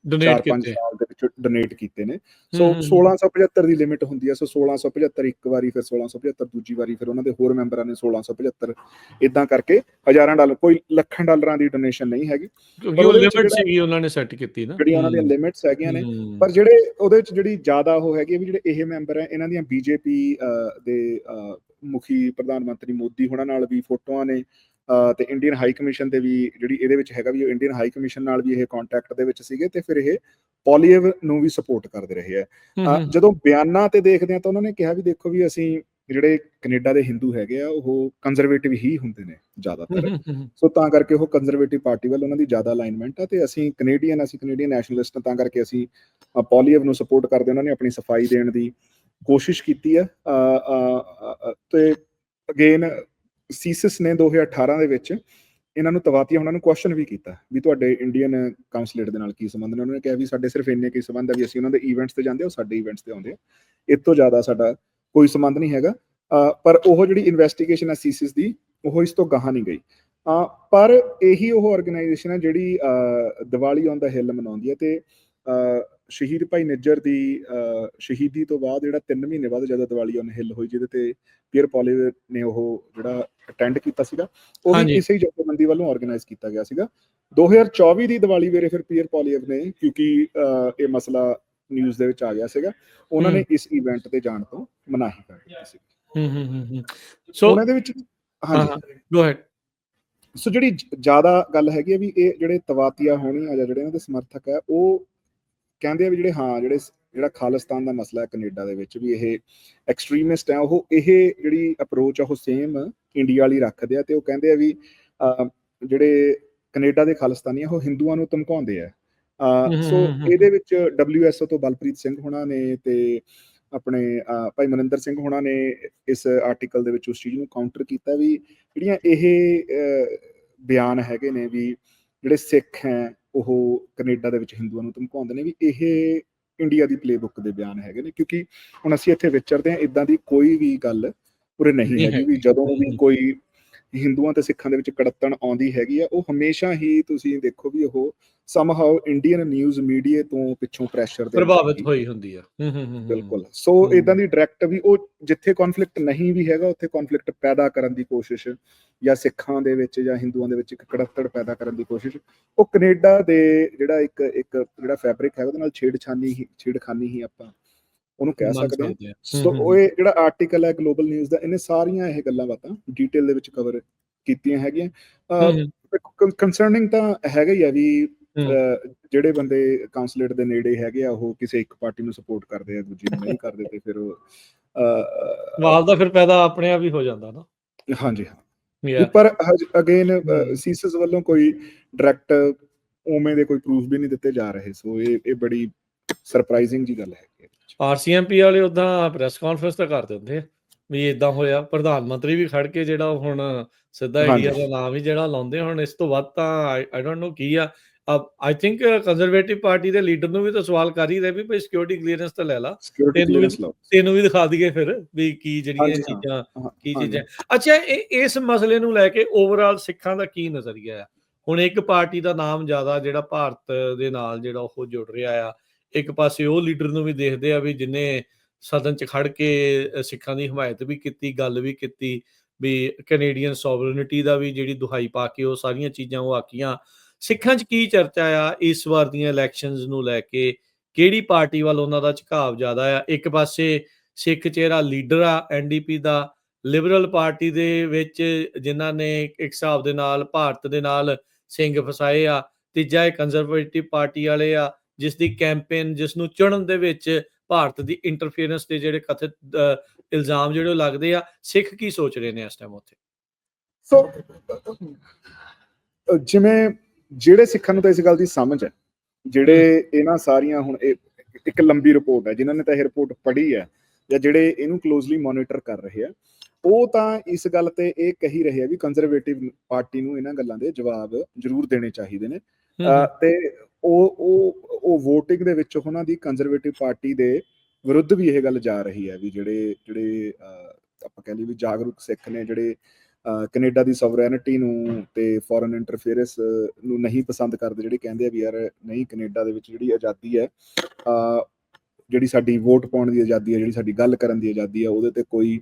4-5 ਸਾਲ ਦੇ ਵਿੱਚ ਡੋਨੇਟ ਕੀਤੇ ਨੇ। ਸੋ 1675 ਦੀ ਲਿਮਿਟ ਹੁੰਦੀ ਹੈ। ਸੋ 1675 ਇੱਕ ਵਾਰੀ, ਫਿਰ 1675 ਦੂਜੀ ਵਾਰੀ, ਫਿਰ ਉਹਨਾਂ ਦੇ ਹੋਰ ਮੈਂਬਰਾਂ ਨੇ 1675, ਇਦਾਂ ਕਰਕੇ ਹਜ਼ਾਰਾਂ ਡਾਲਰ, ਕੋਈ ਲੱਖਾਂ ਡਾਲਰਾਂ ਦੀ ਡੋਨੇਸ਼ਨ ਨਹੀਂ ਹੈਗੀ, ਉਹਨਾਂ ਨੇ ਸੈੱਟ ਕੀਤੀ ਨਾ, ਜਿਹੜੀਆਂ ਉਹਨਾਂ ਦੀਆਂ ਲਿਮਿਟਸ ਹੈਗੀਆਂ ਨੇ। ਪਰ ਜਿਹੜੇ ਉਹਦੇ ਵਿੱਚ ਜਿਹੜੀ ਜ਼ਿਆਦਾ ਉਹ ਹੈਗੀ ਵੀ ਜਿਹੜੇ ਇਹ ਮੈਂਬਰ ਹੈ, ਇਹਨਾਂ ਦੀਆਂ ਬੀਜੇਪੀ ਦੇ ਮੁਖੀ ਪ੍ਰਧਾਨ ਮੰਤਰੀ ਮੋਦੀ ਹੋਣਾ ਨਾਲ ਵੀ ਫੋਟੋਆਂ ਨੇ, ਤੇ ਇੰਡੀਅਨ ਹਾਈ ਕਮਿਸ਼ਨ ਤੇ ਵੀ ਜਿਹੜੀ ਇਹਦੇ ਵਿੱਚ ਹੈਗਾ ਵੀ ਉਹ ਇੰਡੀਅਨ ਹਾਈ ਕਮਿਸ਼ਨ ਨਾਲ ਵੀ ਇਹ ਕੰਟੈਕਟ ਦੇ ਵਿੱਚ ਸੀਗੇ, ਤੇ ਫਿਰ ਇਹ ਪੋਲੀਵੀਏ ਨੂੰ ਵੀ ਸਪੋਰਟ ਕਰਦੇ ਰਹੇ ਆ। ਜਦੋਂ ਬਿਆਨਾਂ ਤੇ ਦੇਖਦੇ ਆ ਤਾਂ ਉਹਨਾਂ ਨੇ ਕਿਹਾ ਵੀ ਦੇਖੋ ਵੀ ਅਸੀਂ ਜਿਹੜੇ ਕੈਨੇਡਾ ਦੇ ਹਿੰਦੂ ਹੈਗੇ ਆ ਉਹ ਕੰਜ਼ਰਵੇਟਿਵ ਹੀ ਹੁੰਦੇ ਨੇ ਜ਼ਿਆਦਾਤਰ, ਸੋ ਤਾਂ ਕਰਕੇ ਉਹ ਕੰਜ਼ਰਵੇਟਿਵ ਪਾਰਟੀ ਵੱਲ ਉਹਨਾਂ ਦੀ ਜ਼ਿਆਦਾ ਅਲਾਈਨਮੈਂਟ ਆ, ਤੇ ਅਸੀਂ ਕੈਨੇਡੀਅਨ ਨੈਸ਼ਨਲਿਸਟ, ਤਾਂ ਕਰਕੇ ਅਸੀਂ ਪੋਲੀਵੀਏ ਨੂੰ ਸਪੋਰਟ ਕਰਦੇ। ਉਹਨਾਂ ਨੇ ਆਪਣੀ ਸਫਾਈ ਦੇਣ ਦੀ ਕੋਸ਼ਿਸ਼ ਕੀਤੀ ਹੈ। ਤੇ ਅਗੇਨ ਸੀਸਿਸ ਨੇ 2018 ਦੇ ਵਿੱਚ ਇਹਨਾਂ ਨੂੰ ਤਵਾਤੀਆ ਉਹਨਾਂ ਨੂੰ ਕੁਐਸਚਨ ਵੀ ਕੀਤਾ ਵੀ ਤੁਹਾਡੇ ਇੰਡੀਅਨ ਕਾਉਂਸਲੇਟ ਦੇ ਨਾਲ ਕੀ ਸੰਬੰਧ ਨੇ। ਉਹਨਾਂ ਨੇ ਕਿਹਾ ਵੀ ਸਾਡੇ ਸਿਰਫ ਇੰਨੇ ਕੀ ਸੰਬੰਧ ਆ ਵੀ ਅਸੀਂ ਉਹਨਾਂ ਦੇ ਈਵੈਂਟਸ ਤੇ ਜਾਂਦੇ, ਉਹ ਸਾਡੇ ਈਵੈਂਟਸ ਤੇ ਆਉਂਦੇ ਆ, ਇਸ ਤੋਂ ਜ਼ਿਆਦਾ ਸਾਡਾ ਕੋਈ ਸੰਬੰਧ ਨਹੀਂ ਹੈਗਾ। ਪਰ ਉਹ ਜਿਹੜੀ ਇਨਵੈਸਟੀਗੇਸ਼ਨ ਹੈ ਸੀਸਿਸ ਦੀ, ਉਹ ਇਸ ਤੋਂ ਗਾਹਾਂ ਨਹੀਂ ਗਈ। ਪਰ ਇਹੀ ਉਹ ਆਰਗੇਨਾਈਜੇਸ਼ਨ ਹੈ ਜਿਹੜੀ ਦੀਵਾਲੀ ਔਨ ਦਾ ਹਿੱਲ ਮਨਾਉਂਦੀ ਹੈ ਤੇ ਸ਼ਹੀਦ ਭਾਈ ਨਿੱਜਰ ਦੀ ਸ਼ਹੀਦੀ ਤੋਂ ਬਾਅਦ ਜਿਹੜਾ 3 ਮਹੀਨੇ ਬਾਅਦ ਜਦੋਂ ਦੀਵਾਲੀ ਔਨ ਹਿੱਲ ਹੋਈ, ਜਿਹਦੇ ਤੇ ਪੀਅਰ ਪੋਲੀਵੇਅਰ ਨੇ ਉਹ ਜਿਹੜਾ ਅਟੈਂਡ ਕੀਤਾ ਸੀਗਾ, ਉਹ ਵੀ ਹਾਂਜੀ ਇਸੇ ਹੀ ਜਥੇਬੰਦੀ ਵੱਲੋਂ ਆਰਗੇਨਾਈਜ਼ ਕੀਤਾ ਗਿਆ ਸੀਗਾ। 2024 ਦੀ ਦੀਵਾਲੀ ਵੇਲੇ ਫਿਰ ਪੀਅਰ ਪੋਲੀਵੇਅਰ ਨੇ, ਕਿਉਂਕਿ ਇਹ ਮਸਲਾ ਨਿਊਜ਼ ਦੇ ਵਿੱਚ ਆ ਗਿਆ ਸੀਗਾ, ਉਹਨਾਂ ਨੇ ਇਸ ਇਵੈਂਟ ਤੇ ਜਾਣ ਤੋਂ ਮਨਾਹੀ ਕਰ ਦਿੱਤੀ ਸੀ। ਸੋ ਹੁਣ ਇਹਦੇ ਵਿੱਚ ਹਾਂਜੀ ਗੋ ਹੈਡ। ਸੋ ਜਿਹੜੀ ਜ਼ਿਆਦਾ ਗੱਲ ਹੈਗੀ ਹੈ ਵੀ ਇਹ ਜਿਹੜੇ ਤਵਾਤੀਆ ਹੋਣੀ ਆ ਜਾਂ ਜਿਹੜੇ ਇਹਨਾਂ ਦੇ ਸਮਰਥਕ ਹੈ, ਉਹ ਕਹਿੰਦੇ ਆ ਵੀ ਜਿਹੜਾ ਖਾਲਿਸਤਾਨ ਦਾ ਮਸਲਾ ਹੈ ਕੈਨੇਡਾ ਦੇ ਵਿੱਚ, ਵੀ ਇਹ ਐਕਸਟਰੀਮਿਸਟ ਹੈ, ਉਹ ਇਹ ਜਿਹੜੀ ਅਪਰੋਚ ਆ ਉਹ ਸੇਮ ਇੰਡੀਆ ਵਾਲੀ ਰੱਖਦੇ ਆ। ਤੇ ਉਹ ਕਹਿੰਦੇ ਆ ਵੀ ਜਿਹੜੇ ਕੈਨੇਡਾ ਦੇ ਖਾਲਿਸਤਾਨੀ ਆ ਉਹ ਹਿੰਦੂਆਂ ਨੂੰ ਧਮਕਾਉਂਦੇ ਆ। ਸੋ ਇਹਦੇ ਵਿੱਚ WSO ਤੋਂ ਬਲਪ੍ਰੀਤ ਸਿੰਘ ਹੋਣਾ ਨੇ ਤੇ ਆਪਣੇ ਭਾਈ ਮਨਿੰਦਰ ਸਿੰਘ ਹੋਣਾ ਨੇ ਇਸ ਆਰਟੀਕਲ ਦੇ ਵਿੱਚ ਉਸ ਚੀਜ਼ ਨੂੰ ਕਾਊਂਟਰ ਕੀਤਾ ਵੀ ਜਿਹੜੀਆਂ ਇਹ ਬਿਆਨ ਹੈਗੇ ਨੇ ਵੀ ਜਿਹੜੇ ਸਿੱਖ ਹੈ ਉਹ ਕੈਨੇਡਾ ਦੇ ਵਿੱਚ ਹਿੰਦੂਆਂ ਨੂੰ ਧਮਕਾਉਂਦੇ ਨੇ, ਵੀ ਇਹ ਇੰਡੀਆ ਦੀ ਪਲੇਬੁੱਕ ਦੇ ਬਿਆਨ ਹੈਗੇ ਨੇ। ਕਿਉਂਕਿ ਹੁਣ ਅਸੀਂ ਇੱਥੇ ਵਿਚਰਦੇ ਹਾਂ, ਇਦਾਂ ਦੀ ਕੋਈ ਵੀ ਗੱਲ ਉਰੇ ਨਹੀਂ ਹੈਗੀ ਵੀ ਜਦੋਂ ਵੀ ਕੋਈ ਹਿੰਦੂਆਂ ਤੇ ਸਿੱਖਾਂ ਦੇ ਵਿੱਚ ਕੜੱਤਣ ਆਉਂਦੀ ਹੈਗੀ ਆ, ਉਹ ਹਮੇਸ਼ਾ ਹੀ ਤੁਸੀਂ ਦੇਖੋ ਵੀ ਉਹ ਸਮਹਾਉ ਇੰਡੀਅਨ ਨਿਊਜ਼ ਮੀਡੀਆ ਤੋਂ ਪਿੱਛੋਂ ਪ੍ਰੈਸ਼ਰ ਦੇ ਪ੍ਰਭਾਵਿਤ ਹੋਈ ਹੁੰਦੀ ਆ। ਬਿਲਕੁਲ। ਸੋ ਇਦਾਂ ਦੀ ਡਾਇਰੈਕਟ ਵੀ ਉਹ ਜਿੱਥੇ ਕਨਫਲਿਕਟ ਨਹੀਂ ਵੀ ਹੈਗਾ ਉੱਥੇ ਕਨਫਲਿਕਟ ਪੈਦਾ ਕਰਨ ਦੀ ਕੋਸ਼ਿਸ਼, ਜਾਂ ਸਿੱਖਾਂ ਦੇ ਵਿੱਚ ਜਾਂ ਹਿੰਦੂਆਂ ਦੇ ਵਿੱਚ ਇੱਕ ਕੜੱਤਣ ਪੈਦਾ ਕਰਨ ਦੀ ਕੋਸ਼ਿਸ਼, ਉਹ ਕੈਨੇਡਾ ਦੇ ਜਿਹੜਾ ਇੱਕ ਜਿਹੜਾ ਫੈਬਰਿਕ ਹੈ ਉਹਦੇ ਨਾਲ ਛੇੜਖਾਨੀ ਹੀ ਆਪਾਂ ਉਹਨੂੰ ਕਹਿ ਸਕਦੇ ਹਾਂ। ਸੋ ਉਹ ਇਹ ਜਿਹੜਾ ਆਰਟੀਕਲ ਹੈ ਗਲੋਬਲ ਨਿਊਜ਼ ਦਾ, ਇਹਨੇ ਸਾਰੀਆਂ ਇਹ ਗੱਲਾਂ ਬਾਤਾਂ ਡਿਟੇਲ ਦੇ ਵਿੱਚ ਕਵਰ ਕੀਤੀਆਂ ਹੈਗੀਆਂ। ਕੰਸਰਨਿੰਗ ਤਾਂ ਹੈਗਾ ਹੀ ਆ ਵੀ ਜਿਹੜੇ ਬੰਦੇ ਕਾਉਂਸਲੇਟ ਦੇ ਨੇੜੇ ਹੈਗੇ ਆ ਉਹ ਕਿਸੇ ਇੱਕ ਪਾਰਟੀ ਨੂੰ ਸਪੋਰਟ ਕਰਦੇ ਆ, ਦੂਜੀ ਨੂੰ ਨਹੀਂ ਕਰਦੇ, ਤੇ ਫਿਰ ਵਾਲ ਦਾ ਫਿਰ ਪੈਦਾ ਆਪਣੇ ਆਪ ਹੀ ਹੋ ਜਾਂਦਾ ਨਾ। ਹਾਂਜੀ ਹਾਂ, ਪਰ ਅਗੇਨ ਸੀਸਸ ਵੱਲੋਂ ਕੋਈ ਡਾਇਰੈਕਟ ਉਵੇਂ ਦੇ ਕੋਈ ਪ੍ਰੂਫ ਵੀ ਨਹੀਂ ਦਿੱਤੇ ਜਾ ਰਹੇ। ਸੋ ਇਹ ਬੜੀ ਸਰਪ੍ਰਾਈਜ਼ਿੰਗ ਜੀ ਗੱਲ ਹੈ। RCMP ਵਾਲੇ ਉਦਾਂ ਪ੍ਰੈਸ ਕਾਨਫਰੰਸ ਤਾਂ ਕਰ ਦਿੰਦੇ ਆ ਵੀ ਇਦਾਂ ਹੋਇਆ, ਪ੍ਰਧਾਨ ਮੰਤਰੀ ਵੀ ਖੜ ਕੇ ਜਿਹੜਾ ਹੁਣ ਸਿੱਧਾ ਇੰਡੀਆ ਦਾ ਨਾਮ ਹੀ ਜਿਹੜਾ ਲਾਉਂਦੇ। ਹੁਣ ਇਸ ਤੋਂ ਵੱਧ ਤਾਂ ਆਈ ਡੋਂਟ ਨੋ ਕੀ ਆ। ਆਈ ਥਿੰਕ ਕੰਜ਼ਰਵੇਟਿਵ ਪਾਰਟੀ ਦੇ ਲੀਡਰ ਨੂੰ ਵੀ ਤਾਂ ਸਵਾਲ ਕਰ ਹੀ ਰਹੇ ਵੀ ਭਾਈ ਸਿਕਿਉਰਿਟੀ ਕਲੀਅਰੈਂਸ ਤਾਂ ਲੈ ਲਾ, ਤੈਨੂੰ ਵੀ ਦਿਖਾ ਦਈਏ ਫਿਰ ਵੀ ਕੀ ਜਿਹੜੀਆਂ ਚੀਜ਼ਾਂ ਕੀ ਚੀਜ਼ਾਂ। ਅੱਛਾ, ਇਸ ਮਸਲੇ ਨੂੰ ਲੈ ਕੇ ਓਵਰਆਲ ਸਿੱਖਾਂ ਦਾ ਕੀ ਨਜ਼ਰੀਆ ਆ? ਹੁਣ ਇੱਕ ਪਾਰਟੀ ਦਾ ਨਾਮ ਜ਼ਿਆਦਾ ਜਿਹੜਾ ਭਾਰਤ ਦੇ ਨਾਲ ਜਿਹੜਾ ਉਹ ਜੁੜ ਰਿਹਾ ਆ, ਇੱਕ ਪਾਸੇ ਉਹ ਲੀਡਰ ਨੂੰ ਵੀ ਦੇਖਦੇ ਆ ਵੀ ਜਿਹਨੇ ਸਦਨ 'ਚ ਖੜ ਕੇ ਸਿੱਖਾਂ ਦੀ ਹਮਾਇਤ ਵੀ ਕੀਤੀ, ਗੱਲ ਵੀ ਕੀਤੀ ਵੀ ਕੈਨੇਡੀਅਨ ਸੋਵਰਨਿਟੀ ਦਾ ਵੀ ਜਿਹੜੀ ਦੁਹਾਈ ਪਾ ਕੇ ਉਹ ਸਾਰੀਆਂ ਚੀਜ਼ਾਂ ਉਹ ਆਖੀਆਂ। ਸਿੱਖਾਂ 'ਚ ਕੀ ਚਰਚਾ ਆ ਇਸ ਵਾਰ ਦੀਆਂ ਇਲੈਕਸ਼ਨਸ ਨੂੰ ਲੈ ਕੇ? ਕਿਹੜੀ ਪਾਰਟੀ ਵੱਲ ਉਹਨਾਂ ਦਾ ਝੁਕਾਵ ਜ਼ਿਆਦਾ ਆ? ਇੱਕ ਪਾਸੇ ਸਿੱਖ ਚਿਹਰਾ ਲੀਡਰ ਆ NDP ਦਾ, ਲਿਬਰਲ ਪਾਰਟੀ ਦੇ ਵਿੱਚ ਜਿਨ੍ਹਾਂ ਨੇ ਇੱਕ ਹਿਸਾਬ ਦੇ ਨਾਲ ਭਾਰਤ ਦੇ ਨਾਲ ਸਿੰਘ ਫਸਾਏ ਆ, ਤੀਜਾ ਇਹ ਕੰਜ਼ਰਵੇਟਿਵ ਪਾਰਟੀ ਵਾਲੇ ਆ ਜਿਸ ਦੀ ਕੈਂਪੇਨ, ਜਿਸ ਨੂੰ ਚੁਣਨ ਦੇ ਵਿੱਚ ਭਾਰਤ ਦੀ ਇੰਟਰਫੀਅਰੈਂਸ ਦੇ ਜਿਹੜੇ ਕਥਿਤ ਇਲਜ਼ਾਮ ਜਿਹੜੇ ਲੱਗਦੇ ਆ। ਸਿੱਖ ਕੀ ਸੋਚ ਰਹੇ ਨੇ ਇਸ ਟਾਈਮ ਉੱਥੇ? ਸੋ ਜਿਵੇਂ ਜਿਹੜੇ ਸਿੱਖਾਂ ਨੂੰ ਤਾਂ ਇਸ ਗੱਲ ਦੀ ਸਮਝ ਹੈ, ਜਿਹੜੇ ਇਹਨਾਂ ਸਾਰੀਆਂ ਹੁਣ ਇੱਕ ਲੰਬੀ ਰਿਪੋਰਟ ਹੈ, ਜਿਨ੍ਹਾਂ ਨੇ ਤਾਂ ਇਹ ਰਿਪੋਰਟ ਪੜ੍ਹੀ ਹੈ ਜਾਂ ਜਿਹੜੇ ਇਹਨੂੰ ਕਲੋਜ਼ਲੀ ਮੋਨੀਟਰ ਕਰ ਰਹੇ ਆ, ਉਹ ਤਾਂ ਇਸ ਗੱਲ ਤੇ ਇਹ ਕਹੀ ਰਹੇ ਆ ਵੀ ਕੰਜ਼ਰਵੇਟਿਵ ਪਾਰਟੀ ਨੂੰ ਇਹਨਾਂ ਗੱਲਾਂ ਦੇ ਜਵਾਬ ਜ਼ਰੂਰ ਦੇਣੇ ਚਾਹੀਦੇ ਨੇ। ਤੇ ਉਹ ਵੋਟਿੰਗ ਦੇ ਵਿੱਚ ਉਹਨਾਂ ਦੀ ਕੰਜ਼ਰਵੇਟਿਵ ਪਾਰਟੀ ਦੇ ਵਿਰੁੱਧ ਵੀ ਇਹ ਗੱਲ ਜਾ ਰਹੀ ਹੈ ਵੀ ਜਿਹੜੇ ਆਪਾਂ ਕਹਿ ਲਈਏ ਵੀ ਜਾਗਰੂਕ ਸਿੱਖ ਨੇ, ਜਿਹੜੇ ਕੈਨੇਡਾ ਦੀ ਸੋਵਰੈਨਿਟੀ ਨੂੰ ਤੇ ਫੋਰਨ ਇੰਟਰਫੇਰੈਂਸ ਨੂੰ ਨਹੀਂ ਪਸੰਦ ਕਰਦੇ, ਜਿਹੜੇ ਕਹਿੰਦੇ ਆ ਵੀ ਯਾਰ ਨਹੀਂ, ਕੈਨੇਡਾ ਦੇ ਵਿੱਚ ਜਿਹੜੀ ਆਜ਼ਾਦੀ ਹੈ, ਜਿਹੜੀ ਸਾਡੀ ਵੋਟ ਪਾਉਣ ਦੀ ਆਜ਼ਾਦੀ ਹੈ, ਜਿਹੜੀ ਸਾਡੀ ਗੱਲ ਕਰਨ ਦੀ ਆਜ਼ਾਦੀ ਹੈ, ਉਹਦੇ ਤੇ ਕੋਈ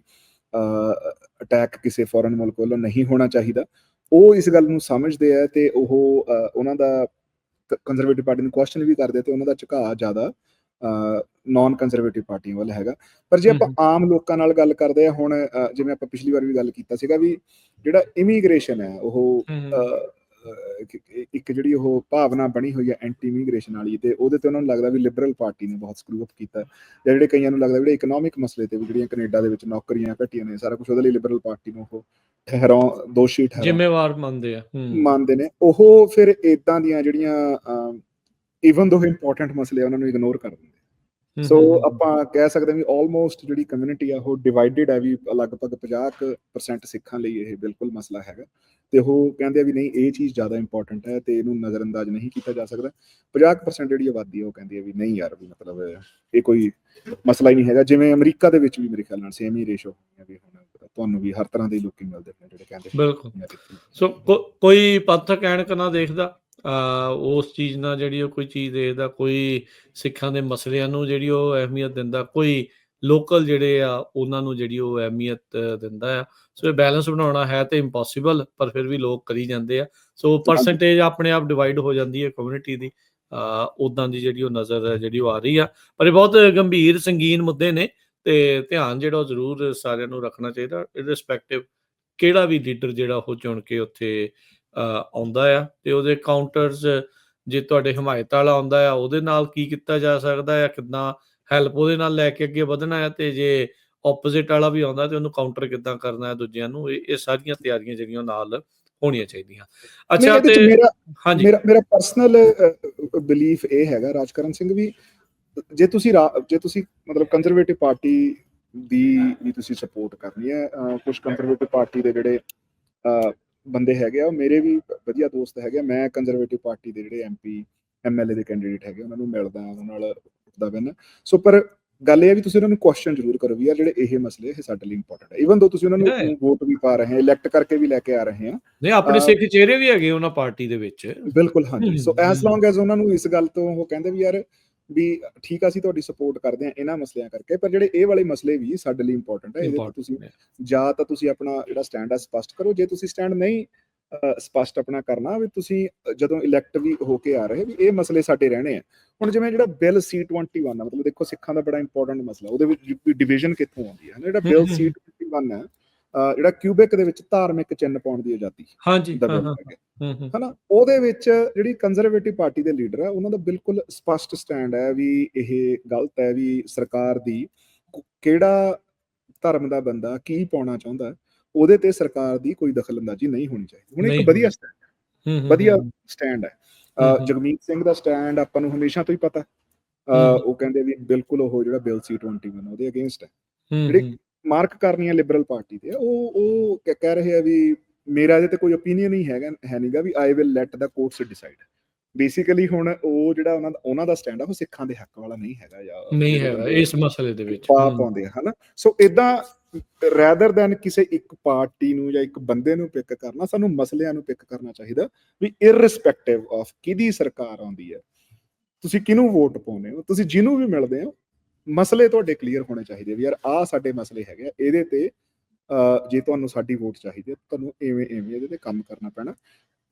ਅਟੈਕ ਕਿਸੇ ਫੋਰਨ ਮੁਲਕ ਵੱਲੋਂ ਨਹੀਂ ਹੋਣਾ ਚਾਹੀਦਾ। ਉਹ ਇਸ ਗੱਲ ਨੂੰ ਸਮਝਦੇ ਆ ਤੇ ਉਹ ਉਹਨਾਂ ਦਾ ਕੰਜ਼ਰਵੇਟਿਵ ਪਾਰਟੀ ਨੂੰ ਕੁਐਸਚਨ ਵੀ ਕਰਦੇ ਤੇ ਉਹਨਾਂ ਦਾ ਝੁਕਾਅ ਜ਼ਿਆਦਾ ਨਾਨ ਕੰਜ਼ਰਵੇਟਿਵ ਪਾਰਟੀਆਂ ਵੱਲ ਹੈਗਾ। ਪਰ ਜੇ ਆਪਾਂ ਆਮ ਲੋਕਾਂ ਨਾਲ ਗੱਲ ਕਰਦੇ ਆ, ਹੁਣ ਜਿਵੇਂ ਆਪਾਂ ਪਿਛਲੀ ਵਾਰ ਵੀ ਗੱਲ ਕੀਤਾ ਸੀਗਾ ਵੀ ਜਿਹੜਾ ਇਮੀਗ੍ਰੇਸ਼ਨ ਹੈ ਉਹ ਇੱਕ ਜਿਹੜੀ ਉਹ ਭਾਵਨਾ ਬਣੀ ਹੋਈ ਹੈ ਐਂਟੀ ਇਮੀਗ੍ਰੇਸ਼ਨ ਵਾਲੀ, ਤੇ ਉਹਦੇ ਤੇ ਉਹਨਾਂ ਨੂੰ ਲੱਗਦਾ ਵੀ ਲਿਬਰਲ ਪਾਰਟੀ ਨੇ ਬਹੁਤ ਸਕਰੂ ਅਪ ਕੀਤਾ, ਜਾਂ ਜਿਹੜੇ ਕਈਆਂ ਨੂੰ ਲੱਗਦਾ ਜਿਹੜੇ ਇਕਨੋਮਿਕ ਮਸਲੇ ਤੇ ਵੀ ਜਿਹੜੀਆਂ ਕੈਨੇਡਾ ਦੇ ਵਿੱਚ ਨੌਕਰੀਆਂ ਘਟੀਆਂ ਨੇ, ਸਾਰਾ ਕੁਝ ਉਹਦੇ ਲਈ ਲਿਬਰਲ ਪਾਰਟੀ ਨੂੰ ਉਹ ਦੋਸ਼ੀ ਜ਼ਿੰਮੇਵਾਰ ਮੰਨਦੇ ਨੇ। ਉਹ ਫਿਰ ਏਦਾਂ ਦੀਆਂ ਜਿਹੜੀਆਂ ਈਵਨ ਦੋ ਇੰਪੋਰਟੈਂਟ ਮਸਲੇ ਆ ਉਹਨਾਂ ਨੂੰ ਇਗਨੋਰ ਕਰ ਦਿੰਦੇ। ਸੋ ਆਪਾਂ ਕਹਿ ਸਕਦੇ ਹਾਂ ਵੀ ਆਲਮੋਸਟ ਜਿਹੜੀ ਕਮਿਊਨਿਟੀ ਆ ਉਹ ਡਿਵਾਈਡਡ ਹੈ, ਵੀ ਲਗਭਗ 50% ਸਿੱਖਾਂ ਲਈ ਇਹ ਬਿਲਕੁਲ ਮਸਲਾ ਹੈਗਾ, ਤੇ ਉਹ ਕਹਿੰਦੇ ਆ ਵੀ ਨਹੀਂ, ਇਹ ਚੀਜ਼ ਜ਼ਿਆਦਾ ਇੰਪੋਰਟੈਂਟ ਹੈ ਤੇ ਇਹਨੂੰ ਨਜ਼ਰਅੰਦਾਜ਼ ਨਹੀਂ ਕੀਤਾ ਜਾ ਸਕਦਾ। 50% ਜਿਹੜੀ ਆਬਾਦੀ ਆ ਉਹ ਕਹਿੰਦੀ ਆ ਵੀ ਨਹੀਂ ਯਾਰ, ਵੀ ਮਤਲਬ ਇਹ ਕੋਈ ਮਸਲਾ ਹੀ ਨਹੀਂ ਹੈਗਾ। ਜਿਵੇਂ ਅਮਰੀਕਾ ਦੇ ਵਿੱਚ ਵੀ ਮੇਰੇ ਖਿਆਲ ਨਾਲ ਸੇਮ ਹੀ ਰੇਸ਼ੋ ਹੈ ਵੀ ਹੁਣ ਤੁਹਾਨੂੰ ਵੀ ਹਰ ਤਰ੍ਹਾਂ ਦੇ ਲੋਕੀ ਮਿਲਦੇ ਨੇ ਜਿਹੜੇ ਕਹਿੰਦੇ ਬਿਲਕੁਲ। ਯਾਰ ਇੱਥੇ ਸੋ ਕੋਈ ਪੰਥਕ ਐਨਕ ਨਾ ਦੇਖਦਾ, ਉਸ ਚੀਜ਼ ਨਾਲ ਜਿਹੜੀ ਉਹ ਕੋਈ ਚੀਜ਼ ਦੇਖਦਾ, ਕੋਈ ਸਿੱਖਾਂ ਦੇ ਮਸਲਿਆਂ ਨੂੰ ਜਿਹੜੀ ਉਹ ਅਹਿਮੀਅਤ ਦਿੰਦਾ, ਕੋਈ ਲੋਕਲ ਜਿਹੜੇ ਆ ਉਹਨਾਂ ਨੂੰ ਜਿਹੜੀ ਉਹ ਅਹਿਮੀਅਤ ਦਿੰਦਾ ਆ। ਸੋ ਇਹ ਬੈਲੈਂਸ ਬਣਾਉਣਾ ਹੈ ਤੇ ਇੰਪੋਸੀਬਲ, ਪਰ ਫਿਰ ਵੀ ਲੋਕ ਕਰੀ ਜਾਂਦੇ ਆ। ਸੋ ਪਰਸੈਂਟੇਜ ਆਪਣੇ ਆਪ ਡਿਵਾਈਡ ਹੋ ਜਾਂਦੀ ਹੈ ਕਮਿਊਨਿਟੀ ਦੀ, ਉੱਦਾਂ ਦੀ ਜਿਹੜੀ ਉਹ ਨਜ਼ਰ ਜਿਹੜੀ ਉਹ ਆ ਰਹੀ ਆ। ਪਰ ਇਹ ਬਹੁਤ ਗੰਭੀਰ ਸੰਗੀਨ ਮੁੱਦੇ ਨੇ ਤੇ ਧਿਆਨ ਜਿਹੜਾ ਉਹ ਜ਼ਰੂਰ ਸਾਰਿਆਂ ਨੂੰ ਰੱਖਣਾ ਚਾਹੀਦਾ, ਇਰਰਿਸਪੈਕਟਿਵ ਕਿਹੜਾ ਵੀ ਲੀਡਰ ਜਿਹੜਾ ਉਹ ਚੁਣ ਕੇ ਉੱਥੇ ਆਉਂਦਾ ਆ, ਤੇ ਉਹਦੇ ਕਾਊਂਟਰਸ ਜੇ ਤੁਹਾਡੇ ਹਮਾਇਤ ਵਾਲਾ ਆਉਂਦਾ ਆ ਉਹਦੇ ਨਾਲ ਕੀ ਕੀਤਾ ਜਾ ਸਕਦਾ ਆ, ਕਿੱਦਾਂ ਹੈਲਪ ਉਹਦੇ ਨਾਲ ਲੈ ਕੇ ਅੱਗੇ ਵਧਣਾ ਹੈ, ਤੇ ਜੇ ਆਪੋਜ਼ਿਟ ਵਾਲਾ ਵੀ ਆਉਂਦਾ ਤੇ ਉਹਨੂੰ ਕਾਊਂਟਰ ਕਿੱਦਾਂ ਕਰਨਾ ਹੈ ਦੂਜਿਆਂ ਨੂੰ। ਇਹ ਸਾਰੀਆਂ ਤਿਆਰੀਆਂ ਜਿਹੜੀਆਂ ਨਾਲ ਹੋਣੀਆਂ ਚਾਹੀਦੀਆਂ। ਅੱਛਾ, ਤੇ ਹਾਂਜੀ, ਮੇਰਾ ਪਰਸਨਲ ਬਿਲੀਫ ਇਹ ਹੈਗਾ ਰਾਜਕਰਨ ਸਿੰਘ ਵੀ, ਜੇ ਤੁਸੀਂ ਮਤਲਬ ਕੰਜ਼ਰਵੇਟਿਵ ਪਾਰਟੀ ਦੀ ਵੀ ਤੁਸੀਂ ਸਪੋਰਟ ਕਰਨੀ ਹੈ, ਕੁਝ ਕੰਜ਼ਰਵੇਟਿਵ ਪਾਰਟੀ ਦੇ ਜਿਹੜੇ ਬੰਦੇ ਹੈਗੇ ਆ, ਉਹ ਮੇਰੇ ਵੀ ਵਧੀਆ ਦੋਸਤ ਹੈਗੇ ਆ। ਮੈਂ ਕੰਜ਼ਰਵੇਟਿਵ ਪਾਰਟੀ ਦੇ ਜਿਹੜੇ MP MLA ਦੇ ਕੈਂਡੀਡੇਟ ਹੈਗੇ ਉਹਨਾਂ ਨੂੰ ਮਿਲਦਾ, ਉਹਨਾਂ ਨਾਲ ਉੱਠਦਾ ਬਹਿੰਦਾ। ਸੋ ਪਰ ਗੱਲ ਇਹ ਹੈ ਵੀ ਤੁਸੀਂ ਉਹਨਾਂ ਨੂੰ ਕੁਐਸਚਨ ਜ਼ਰੂਰ ਕਰੋ ਵੀ ਯਾਰ ਜਿਹੜੇ ਇਹ ਮਸਲੇ ਇਹ ਸਾਡੇ ਲਈ ਇੰਪੋਰਟੈਂਟ ਹੈ, ਈਵਨ ਦੋ ਤੁਸੀਂ ਉਹਨਾਂ ਨੂੰ ਵੋਟ ਵੀ ਪਾ ਰਹੇ, ਇਲੈਕਟ ਕਰਕੇ ਵੀ ਲੈ ਕੇ ਆ ਰਹੇ ਆ। ਨਹੀਂ, ਆਪਣੇ ਸਿੱਖ ਚਿਹਰੇ ਵੀ ਹੈਗੇ ਉਹਨਾਂ ਪਾਰਟੀ ਦੇ ਵਿੱਚ। ਬਿਲਕੁਲ, ਹਾਂਜੀ। ਸੋ ਐਸ ਲੌਂਗ ਐਜ਼ ਉਹਨਾਂ ਨੂੰ ਇਸ ਗੱਲ ਤੋਂ ਉਹ ਕਹਿੰਦੇ ਵੀ ਯਾਰ ਵੀ ਠੀਕ ਆ, ਅਸੀਂ ਤੁਹਾਡੀ ਸਪੋਰਟ ਕਰਦੇ ਹਾਂ ਇਹਨਾਂ ਮਸਲਿਆਂ ਕਰਕੇ, ਪਰ ਜਿਹੜੇ ਇਹ ਵਾਲੇ ਮਸਲੇ ਵੀ ਸਾਡੇ ਲਈ ਇੰਪੋਰਟੈਂਟ ਹੈ। ਇਹਦੇ ਤੇ ਤੁਸੀਂ ਜਾਂ ਤਾਂ ਤੁਸੀਂ ਆਪਣਾ ਜਿਹੜਾ ਸਟੈਂਡ ਹੈ ਸਪਸ਼ਟ ਕਰੋ, ਜੇ ਤੁਸੀਂ ਸਟੈਂਡ ਨਹੀਂ ਸਪਸ਼ਟ ਆਪਣਾ ਕਰਨਾ ਵੀ ਤੁਸੀਂ ਜਦੋਂ ਇਲੈਕਟ ਵੀ ਹੋ ਕੇ ਆ ਰਹੇ ਵੀ ਇਹ ਮਸਲੇ ਸਾਡੇ ਰਹਿਣੇ ਆ। ਹੁਣ ਜਿਵੇਂ ਜਿਹੜਾ ਬਿੱਲ C-21 ਆ, ਮਤਲਬ ਦੇਖੋ ਸਿੱਖਾਂ ਦਾ ਬੜਾ ਇੰਪੋਰਟੈਂਟ ਮਸਲਾ, ਉਹਦੇ ਵਿੱਚ ਡਿਵੀਜ਼ਨ ਕਿੱਥੋਂ ਆਉਂਦੀ ਹੈ। ਜਿਹੜਾ ਬਿੱਲ C-21 ਹੈ, ਜਿਹੜਾ ਕਿਊਬਿਕ ਦੇ ਵਿੱਚ ਧਾਰਮਿਕ ਚਿੰਨ੍ਹ ਪਾਉਣ ਦੀ ਆਜ਼ਾਦੀ ਦਾ ਬਿੱਲ ਹੈਗਾ, ਹਨਾ, ਉਹਦੇ ਵਿੱਚ ਜਿਹੜੀ ਕੰਜ਼ਰਵੇਟਿਵ ਪਾਰਟੀ ਦੇ ਲੀਡਰ ਆ ਉਹਨਾਂ ਦਾ ਬਿਲਕੁਲ ਸਪਸ਼ਟ ਸਟੈਂਡ ਹੈ ਵੀ ਇਹ ਗਲਤ ਹੈ, ਵੀ ਸਰਕਾਰ ਦੀ ਕਿਹੜਾ ਧਰਮ ਦਾ ਬੰਦਾ ਕੀ ਪਾਉਣਾ ਚਾਹੁੰਦਾ ਉਹਦੇ ਤੇ ਸਰਕਾਰ ਦੀ ਕੋਈ ਦਖਲਅੰਦਾਜ਼ੀ ਨਹੀਂ ਹੋਣੀ ਚਾਹੀਦੀ। ਹੁਣ ਇੱਕ ਵਧੀਆ ਸਟੈਂਡ ਹੈ ਜਗਮੀਤ ਸਿੰਘ ਦਾ ਸਟੈਂਡ ਆਪਾਂ ਨੂੰ ਹਮੇਸ਼ਾ ਤੋਂ ਹੀ ਪਤਾ। ਉਹ ਕਹਿੰਦੇ ਵੀ ਬਿਲਕੁਲ ਉਹ ਜਿਹੜਾ ਬਿੱਲ C-21 ਉਹਦੇ ਅਗੇਂਸਟ ਹੈ। ਜਿਹੜੀ ਮਾਰਕ ਕਰਨੀ ਹੈ ਲਿਬਰਲ ਪਾਰਟੀ ਤੇ, ਉਹ ਕਹਿ ਰਹੇ ਆ ਵੀ ਮੇਰਾ ਇਹਦੇ ਤੇ ਕੋਈ ਓਪੀਨੀਅਨ ਹੀ ਹੈ ਨਹੀਂਗਾ, ਵੀ I will let the courts decide. Basically ਹੁਣ ਉਹ ਜਿਹੜਾ ਉਹਨਾਂ ਦਾ ਸਟੈਂਡ ਆ ਉਹ ਸਿੱਖਾਂ ਦੇ ਹੱਕ ਵਾਲਾ ਨਹੀਂ ਹੈਗਾ, ਜਾਂ ਨਹੀਂ ਹੈਗਾ ਇਸ ਮਸਲੇ ਦੇ ਵਿੱਚ ਪਾਉਂਦੇ ਆ, ਹਨਾ। ਸੋ ਇਦਾਂ ਰੈਦਰ ਦੈਨ ਕਿਸੇ ਇੱਕ ਪਾਰਟੀ ਨੂੰ ਜਾਂ ਇੱਕ ਬੰਦੇ ਨੂੰ ਪਿਕ ਕਰਨਾ, ਸਾਨੂੰ ਮਸਲਿਆਂ ਨੂੰ ਪਿਕ ਕਰਨਾ ਚਾਹੀਦਾ ਵੀ ਇਰਰਿਸਪੈਕਟਿਵ ਆਫ ਕਿਹਦੀ ਸਰਕਾਰ ਆਉਂਦੀ ਹੈ, ਤੁਸੀਂ ਕਿਹਨੂੰ ਵੋਟ ਪਾਉਂਦੇ ਹੋ, ਤੁਸੀਂ ਜਿਹਨੂੰ ਵੀ ਮਿਲਦੇ ਹੋ, ਮਸਲੇ ਤੁਹਾਡੇ ਕਲੀਅਰ ਹੋਣੇ ਚਾਹੀਦੇ ਵੀ ਯਾਰ ਆਹ ਸਾਡੇ ਮਸਲੇ ਹੈਗੇ ਆ, ਇਹਦੇ ਤੇ ਜੇ ਤੁਹਾਨੂੰ ਸਾਡੀ ਵੋਟ ਚਾਹੀਦੀ ਹੈ ਤੁਹਾਨੂੰ ਐਵੇਂ ਇਹਦੇ ਤੇ ਕੰਮ ਕਰਨਾ ਪੈਣਾ।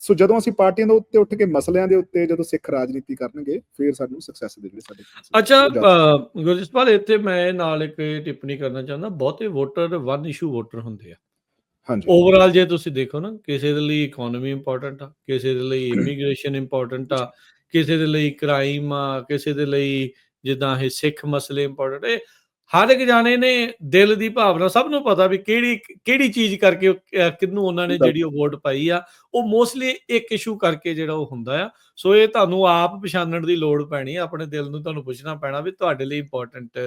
ਸੋ ਜਦੋਂ ਅਸੀਂ ਪਾਰਟੀਆਂ ਦੇ ਉੱਤੇ ਉੱਠ ਕੇ ਮਸਲਿਆਂ ਦੇ ਉੱਤੇ ਜਦੋਂ ਸਿੱਖ ਰਾਜਨੀਤੀ ਕਰਨਗੇ ਫਿਰ ਸਾਨੂੰ ਸਕਸੈਸ ਦੇ ਜਿਹੜੇ ਸਾਡੇ। ਅੱਛਾ ਗੁਰਜਸਪਾਲ, ਇੱਥੇ ਮੈਂ ਨਾਲ ਇੱਕ ਟਿੱਪਣੀ ਕਰਨਾ ਚਾਹੁੰਦਾ, ਬਹੁਤੇ ਵੋਟਰ ਵਨ ਇਸ਼ੂ ਵੋਟਰ ਹੁੰਦੇ ਆ। ਹਾਂਜੀ, ਓਵਰਆਲ ਜੇ ਤੁਸੀਂ ਦੇਖੋ ਨਾ, ਕਿਸੇ ਦੇ ਲਈ ਇਕਨੋਮੀ ਇੰਪੋਰਟੈਂਟ ਆ, ਕਿਸੇ ਦੇ ਲਈ ਇਮੀਗ੍ਰੇਸ਼ਨ ਇੰਪੋਰਟੈਂਟ ਆ, ਕਿਸੇ ਦੇ ਲਈ ਕ੍ਰਾਈਮ ਆ, ਕਿਸੇ ਦੇ ਲਈ ਜਿੱਦਾਂ ਇਹ ਸਿੱਖ ਮਸਲੇ ਇੰਪੋਰਟੈਂਟ। ਇਹ ਹਰ ਇੱਕ ਜਾਣੇ ਨੇ ਦਿਲ ਦੀ ਭਾਵਨਾ, ਸਭ ਨੂੰ ਪਤਾ ਵੀ ਕਿਹੜੀ ਚੀਜ਼ ਕਰਕੇ ਕਿਹਨੂੰ ਉਹਨਾਂ ਨੇ ਜਿਹੜੀ ਉਹ ਵੋਟ ਪਾਈ ਆ, ਉਹ ਮੋਸਟਲੀ ਇੱਕ ਇਸ਼ੂ ਕਰਕੇ ਜਿਹੜਾ ਉਹ ਹੁੰਦਾ ਆ। ਸੋ ਇਹ ਤੁਹਾਨੂੰ ਆਪ ਪਛਾਣਨ ਦੀ ਲੋੜ ਪੈਣੀ ਹੈ, ਆਪਣੇ ਦਿਲ ਨੂੰ ਤੁਹਾਨੂੰ ਪੁੱਛਣਾ ਪੈਣਾ ਵੀ ਤੁਹਾਡੇ ਲਈ ਇੰਪੋਰਟੈਂਟ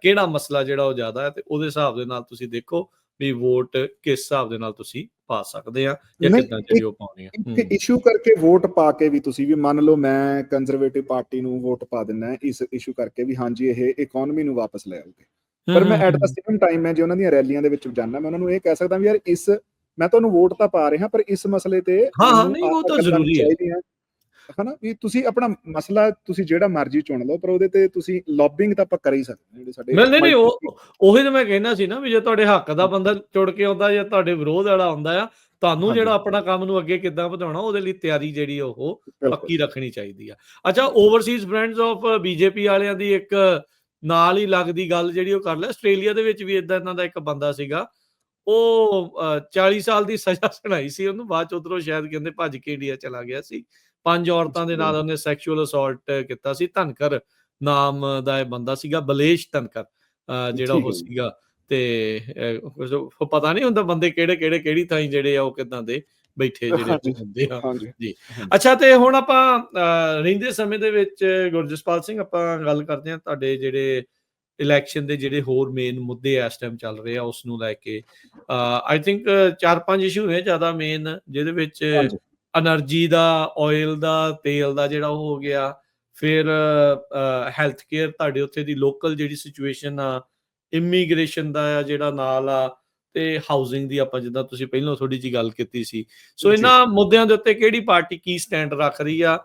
ਕਿਹੜਾ ਮਸਲਾ ਜਿਹੜਾ ਉਹ ਜ਼ਿਆਦਾ ਹੈ, ਤੇ ਉਹਦੇ ਹਿਸਾਬ ਦੇ ਨਾਲ ਤੁਸੀਂ ਦੇਖੋ ਵੀ ਵੋਟ ਕਿਸ ਹਿਸਾਬ ਦੇ ਨਾਲ ਤੁਸੀਂ ਪਾ ਸਕਦੇ ਆ ਜਾਂ ਕਿੱਦਾਂ ਜਿਹੜੀ ਉਹ ਪਾਉਣੀ ਆ। ਇਸ਼ੂ ਕਰਕੇ ਵੋਟ ਪਾ ਕੇ ਵੀ ਤੁਸੀਂ ਵੀ ਮੰਨ ਲਓ ਮੈਂ ਕੰਜ਼ਰਵੇਟਿਵ ਪਾਰਟੀ ਨੂੰ ਵੋਟ ਪਾ ਦਿੰਦਾ ਇਸ ਇਸ਼ੂ ਕਰਕੇ ਵੀ ਹਾਂਜੀ ਇਹ ਇਕਨੋਮੀ ਨੂੰ ਵਾਪਸ ਲੈ ਆਉਗੇ, ਪਰ ਮੈਂ ਐਟ ਦਾ ਸੇਮ ਟਾਈਮ ਮੈਂ ਜੇ ਉਹਨਾਂ ਦੀਆਂ ਰੈਲੀਆਂ ਦੇ ਵਿੱਚ ਜਾਣਾ, ਮੈਂ ਉਹਨਾਂ ਨੂੰ ਇਹ ਕਹਿ ਸਕਦਾ ਵੀ ਯਾਰ ਮੈਂ ਤੁਹਾਨੂੰ ਵੋਟ ਤਾਂ ਪਾ ਰਿਹਾ ਪਰ ਇਸ ਮਸਲੇ ਤੇ ਨਹੀਂ ਉਹ ਤਾਂ ਜ਼ਰੂਰੀ ਹੈ, ਹਨਾ, ਵੀ ਤੁਸੀਂ ਆਪਣਾ ਮਸਲਾ ਤੁਸੀਂ ਜਿਹੜਾ ਮਰਜ਼ੀ ਚੁਣ ਲਓ ਪਰ ਉਹਦੇ ਤੇ ਤੁਸੀਂ ਲੌਬਿੰਗ ਤਾਂ ਆਪਾਂ ਕਰ ਹੀ ਸਕਦੇ ਜਿਹੜੇ ਸਾਡੇ। ਨਹੀਂ ਉਹੀ ਤਾਂ ਮੈਂ ਕਹਿੰਦਾ ਸੀ ਨਾ ਵੀ ਜੇ ਤੁਹਾਡੇ ਹੱਕ ਦਾ ਬੰਦਾ ਚੁਣ ਕੇ ਆਉਂਦਾ ਜਾਂ ਤੁਹਾਡੇ ਵਿਰੋਧ ਵਾਲਾ ਆਉਂਦਾ ਆ, ਤੁਹਾਨੂੰ ਜਿਹੜਾ ਆਪਣਾ ਕੰਮ ਨੂੰ ਅੱਗੇ ਕਿੱਦਾਂ ਵਧਾਉਣਾ ਉਹਦੇ ਲਈ ਤਿਆਰੀ ਜਿਹੜੀ ਉਹ ਪੱਕੀ ਰੱਖਣੀ ਚਾਹੀਦੀ ਆ। ਅੱਛਾ, ਓਵਰਸੀਜ਼ ਫਰੈਂਡਸ ਆਫ BJP ਵਾਲਿਆਂ ਦੀ ਇੱਕ ਨਾਲ ਹੀ ਲੱਗਦੀ ਗੱਲ ਜਿਹੜੀ ਉਹ ਕਰ ਲਿਆ, ਆਸਟ੍ਰੇਲੀਆ ਦੇ ਵਿੱਚ ਵੀ ਏਦਾਂ ਇਹਨਾਂ ਦਾ ਇੱਕ ਬੰਦਾ ਸੀਗਾ, ਉਹ 40 ਸਾਲ ਦੀ ਸਜ਼ਾ ਸੁਣਾਈ ਸੀ ਉਹਨੂੰ, ਬਾਅਦ ਚ ਉਧਰੋਂ ਸ਼ਾਇਦ ਕਹਿੰਦੇ ਭੱਜ ਕੇ ਇੰਡੀਆ ਚਲਾ ਗਿਆ ਸੀ। 5 ਔਰਤਾਂ ਦੇ ਨਾਲ ਉਹਨੇ ਸੈਕਸ਼ੂਅਲ ਅਸੌਲਟ ਕੀਤਾ ਸੀ। ਧਨਕਰ ਨਾਮ ਦਾ ਇਹ ਬੰਦਾ ਸੀਗਾ, ਬਲੇਸ਼ ਧਨਕਰ ਜਿਹੜਾ ਉਹ ਸੀਗਾ, ਤੇ ਪਤਾ ਨਹੀਂ ਹੁੰਦਾ ਬੰਦੇ ਕਿਹੜੀ ਥਾਂ ਜਿਹੜੇ ਆ ਉਹ ਕਿੱਦਾਂ ਦੇ ਬੈਠੇ ਜਿਹੜੇ ਹੁੰਦੇ ਆ ਜੀ। ਅੱਛਾ, ਤੇ ਹੁਣ ਆਪਾਂ ਰਹਿੰਦੇ ਸਮੇਂ ਦੇ ਵਿੱਚ ਗੁਰਜਸਪਾਲ ਸਿੰਘ ਆਪਾਂ ਗੱਲ ਕਰਦੇ ਹਾਂ ਤੁਹਾਡੇ ਜਿਹੜੇ ਇਲੈਕਸ਼ਨ ਦੇ ਜਿਹੜੇ ਹੋਰ ਮੇਨ ਮੁੱਦੇ ਇਸ ਟਾਈਮ ਚੱਲ ਰਹੇ ਆ ਉਸ ਨੂੰ ਲੈ ਕੇ। ਆਈ ਥਿੰਕ 4-5 ਇਸ਼ੂ ਨੇ ਜ਼ਿਆਦਾ ਮੇਨ, ਜਿਹਦੇ ਵਿੱਚ ਐਨਰਜੀ ਦਾ, ਆਇਲ ਦਾ, ਤੇਲ ਦਾ ਜਿਹੜਾ ਉਹ ਹੋ ਗਿਆ, ਫਿਰ ਹੈਲਥ ਕੇਅਰ ਤੁਹਾਡੇ ਉੱਥੇ ਦੀ ਲੋਕਲ ਜਿਹੜੀ ਸਿਚੁਏਸ਼ਨ ਆ, ਇਮੀਗ੍ਰੇਸ਼ਨ ਦਾ ਆ ਜਿਹੜਾ ਨਾਲ ਆ, ਤੇ ਹਾਊਸਿੰਗ ਦੀ ਆਪਾਂ ਜਿੱਦਾਂ ਤੁਸੀਂ ਪਹਿਲਾਂ ਥੋੜੀ ਜਿਹੀ ਗੱਲ ਕੀਤੀ ਸੀ। ਸੋ ਇਹਨਾਂ ਮੁੱਦਿਆਂ ਦੇ ਉੱਤੇ ਕਿਹੜੀ ਪਾਰਟੀ ਕੀ ਸਟੈਂਡ ਰੱਖ ਰਹੀ ਆ?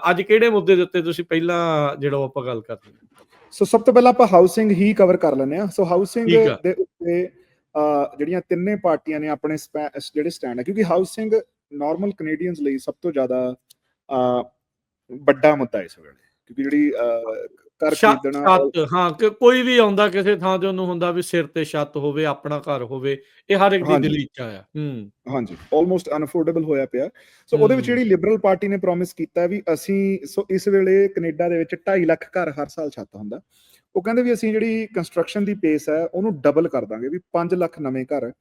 ਅੱਜ ਕਿਹੜੇ ਮੁੱਦੇ ਦੇ ਉੱਤੇ ਤੁਸੀਂ ਪਹਿਲਾਂ ਜਿਹੜਾ ਆਪਾਂ ਗੱਲ ਕਰਦੇ ਹਾਂ? ਸੋ ਸਭ ਤੋਂ ਪਹਿਲਾਂ ਆਪਾਂ ਹਾਊਸਿੰਗ ਹੀ ਕਵਰ ਕਰ ਲੈਂਦੇ ਹਾਂ। ਸੋ ਹਾਊਸਿੰਗ ਠੀਕ ਆ। ਦੇ ਉੱਤੇ ਜਿਹੜੀਆਂ ਤਿੰਨੇ ਪਾਰਟੀਆਂ ਨੇ ਆਪਣੇ ਜਿਹੜੇ ਸਟੈਂਡ ਹੈ, ਕਿਉਂਕਿ ਹਾਊਸਿੰਗ ਨਾਰਮਲ ਕੈਨੇਡੀਅਨਸ ਲਈ ਸਭ ਤੋਂ ਜ਼ਿਆਦਾ ਵੱਡਾ ਮੁੱਦਾ ਇਸ ਵੇਲੇ, ਕਿਉਂਕਿ ਜਿਹੜੀ ਘਰ ਖਰੀਦਣਾ ਹਾਂ, ਕਿ ਕੋਈ ਵੀ ਆਉਂਦਾ ਕਿਸੇ ਥਾਂ ਤੇ ਉਹਨੂੰ ਹੁੰਦਾ ਵੀ ਸਿਰ ਤੇ ਛੱਤ ਹੋਵੇ, ਆਪਣਾ ਘਰ ਹੋਵੇ, ਇਹ ਹਰ ਇੱਕ ਦੀ ਦਿਲੀ ਇੱਛਾ ਆ। ਹਾਂਜੀ, ਆਲਮੋਸਟ ਅਨਅਫੋਰਡੇਬਲ ਹੋਇਆ ਪਿਆ। ਸੋ ਉਹਦੇ ਵਿੱਚ ਜਿਹੜੀ ਲਿਬਰਲ ਪਾਰਟੀ ਨੇ ਪ੍ਰੋਮਿਸ ਕੀਤਾ ਵੀ ਅਸੀਂ, ਸੋ ਇਸ ਵੇਲੇ ਕੈਨੇਡਾ ਦੇ ਵਿੱਚ 2.5 ਲੱਖ ਘਰ ਹਰ ਸਾਲ ਛੱਤ ਹੁੰਦਾ। ਉਹ ਕਹਿੰਦੇ ਵੀ ਅਸੀਂ ਜਿਹੜੀ ਕੰਸਟਰਕਸ਼ਨ ਦੀ ਪੇਸ ਹੈ ਉਹਨੂੰ ਡਬਲ ਕਰ ਦਾਂਗੇ, ਵੀ 5 ਲੱਖ ਨਵੇਂ ਘਰ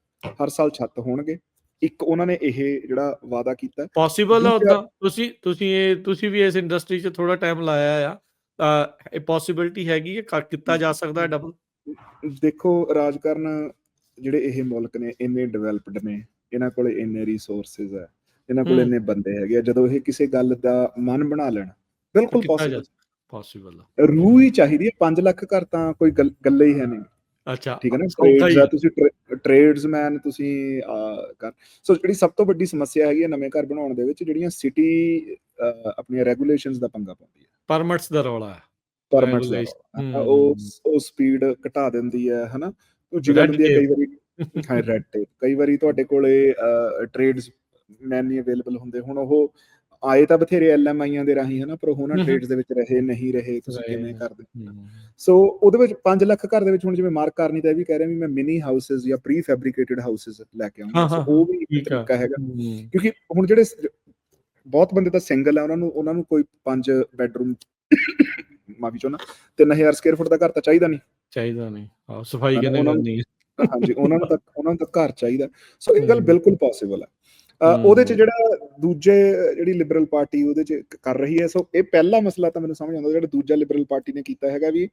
ਹਰ ਸਾਲ ਛੱਤ ਹੋਣਗੇ। ਇੱਕ ਉਹਨਾਂ ਨੇ ਇਹ ਜਿਹੜਾ ਵਾਅਦਾ ਕੀਤਾ। ਪੋਸੀਬਲ ਆ ਉਦਾਂ? ਤੁਸੀਂ ਵੀ ਇਸ ਇੰਡਸਟਰੀ 'ਚ ਥੋੜਾ ਟਾਈਮ ਲਾਇਆ ਆ, ਇਹ ਪੋਸੀਬਿਲਿਟੀ ਹੈਗੀ ਹੈ, ਕੀਤਾ ਜਾ ਸਕਦਾ ਹੈ ਡਬਲ? ਦੇਖੋ ਰਾਜਕਰਨ, ਜਿਹੜੇ ਇਹ ਮੁਲਕ ਨੇ ਇੰਨੇ ਡਿਵੈਲਪਡ ਨੇ, ਇਹਨਾਂ ਕੋਲੇ ਇੰਨੇ ਰਿਸੋਰਸਿਸ ਹੈ, ਇਹਨਾਂ ਕੋਲ ਇੰਨੇ ਬੰਦੇ ਹੈਗੇ ਆ, ਜਦੋਂ ਇਹ ਕਿਸੇ ਗੱਲ ਦਾ ਮਨ ਬਣਾ ਲੈਣ ਬਿਲਕੁਲ ਪੋਸੀਬਲ ਰੂਹ ਹੀ ਚਾਹੀਦੀ ਹੈ। 5 ਲੱਖ ਘਰ ਤਾਂ ਕੋਈ ਗੱਲੇ ਹੀ ਹੈ ਨਹੀਂ। ਅੱਛਾ, ਠੀਕ ਹੈ ਨਾ, ਤੁਸੀਂ ਟ੍ਰੇਡਸਮੈਨ ਤੁਸੀਂ ਕਰ। ਸੋ ਜਿਹੜੀ ਸਭ ਤੋਂ ਵੱਡੀ ਸਮੱਸਿਆ ਹੈਗੀ ਹੈ ਨਵੇਂ ਘਰ ਬਣਾਉਣ ਦੇ ਵਿੱਚ, ਜਿਹੜੀਆਂ ਸਿਟੀ ਆਪਣੀਆਂ ਰੈਗੂਲੇਸ਼ਨਸ ਦਾ ਪੰਗਾ ਪਾਉਂਦੀ ਹੈ, ਪਰਮਿਟਸ ਦਾ ਰੌਲਾ ਹੈ, ਪਰਮਿਟਸ ਦਾ ਉਹ ਸਪੀਡ ਘਟਾ ਦਿੰਦੀ ਹੈ, ਹਨਾ। ਦੂਜੀ ਗੱਲ ਹੁੰਦੀ ਹੈ ਕਈ ਵਾਰੀ ਰੈਡ ਟੇਪ, ਕਈ ਵਾਰੀ ਤੁਹਾਡੇ ਕੋਲੇ ਟ੍ਰੇਡਸਮੈਨ ਨਹੀਂ ਅਵੇਲੇਬਲ ਹੁੰਦੇ। ਹੁਣ ਉਹ ਆਏ ਤਾਂ ਬਥੇਰੇ LMIਆਂ ਦੇ ਰਾਹੀਂ, ਹਨਾ, ਪਰ ਉਹ ਨਾ ਟ੍ਰੇਡਸ ਦੇ ਵਿੱਚ ਰਹੇ ਨਹੀਂ ਰਹੇ, ਤੁਸੀਂ ਕਿਵੇਂ ਕਰਦੇ? ਸੋ ਉਹਦੇ ਵਿੱਚ 5 ਲੱਖ ਘਰ ਦੇ ਵਿੱਚ ਹੁਣ ਜਿਵੇਂ ਮਾਰਕ ਕਰਨੀ ਤਾਂ ਇਹ ਵੀ ਕਹਿ ਰਿਹਾ ਵੀ ਮੈਂ ਮਿਨੀ ਹਾਊਸਿਸ ਜਾਂ ਪ੍ਰੀ ਫੈਬਰਿਕੇਟਡ ਹਾਊਸਿਸ ਲੈ ਕੇ ਆਉਂਗਾ। ਸੋ ਉਹ ਵੀ ਇੱਕ ਤਰੀਕਾ ਹੈਗਾ, ਕਿਉਂਕਿ ਹੁਣ ਜਿਹੜੇ ਬਹੁਤ ਬੰਦੇ ਤਾਂ ਸਿੰਗਲ ਆ, ਉਹਨਾਂ ਨੂੰ ਕੋਈ 5 ਬੈਡਰੂਮ ਮਾਫੀ ਚਾਹੁੰਦਾ 3000 ਸਕੁਅਰ ਫੁੱਟ ਦਾ ਘਰ ਤਾਂ ਚਾਹੀਦਾ ਨਹੀਂ। ਸਫਾਈ ਕਿਹਨੇ ਕਰਨੀ ਹੈ? ਹਾਂਜੀ, ਉਹਨਾਂ ਨੂੰ ਤਾਂ ਘਰ ਚਾਹੀਦਾ। ਸੋ ਇਹ ਗੱਲ ਬਿਲਕੁਲ ਪੋਸੀਬਲ ਹੈ। ਉਹਦੇ ਚ ਜਿਹੜੀ ਲਿਬਰਲ ਪਾਰਟੀ ਉਹਦੇ ਚ ਕਰ ਰਹੀ ਹੈ। ਸੋ ਇਹ ਪਹਿਲਾ ਮਸਲਾ ਤਾਂ ਮੈਨੂੰ ਸਮਝ ਆਉਂਦਾ। ਜਿਹੜਾ ਦੂਜਾ ਲਿਬਰਲ ਪਾਰਟੀ ਨੇ ਕੀਤਾ ਹੈਗਾ ਵੀ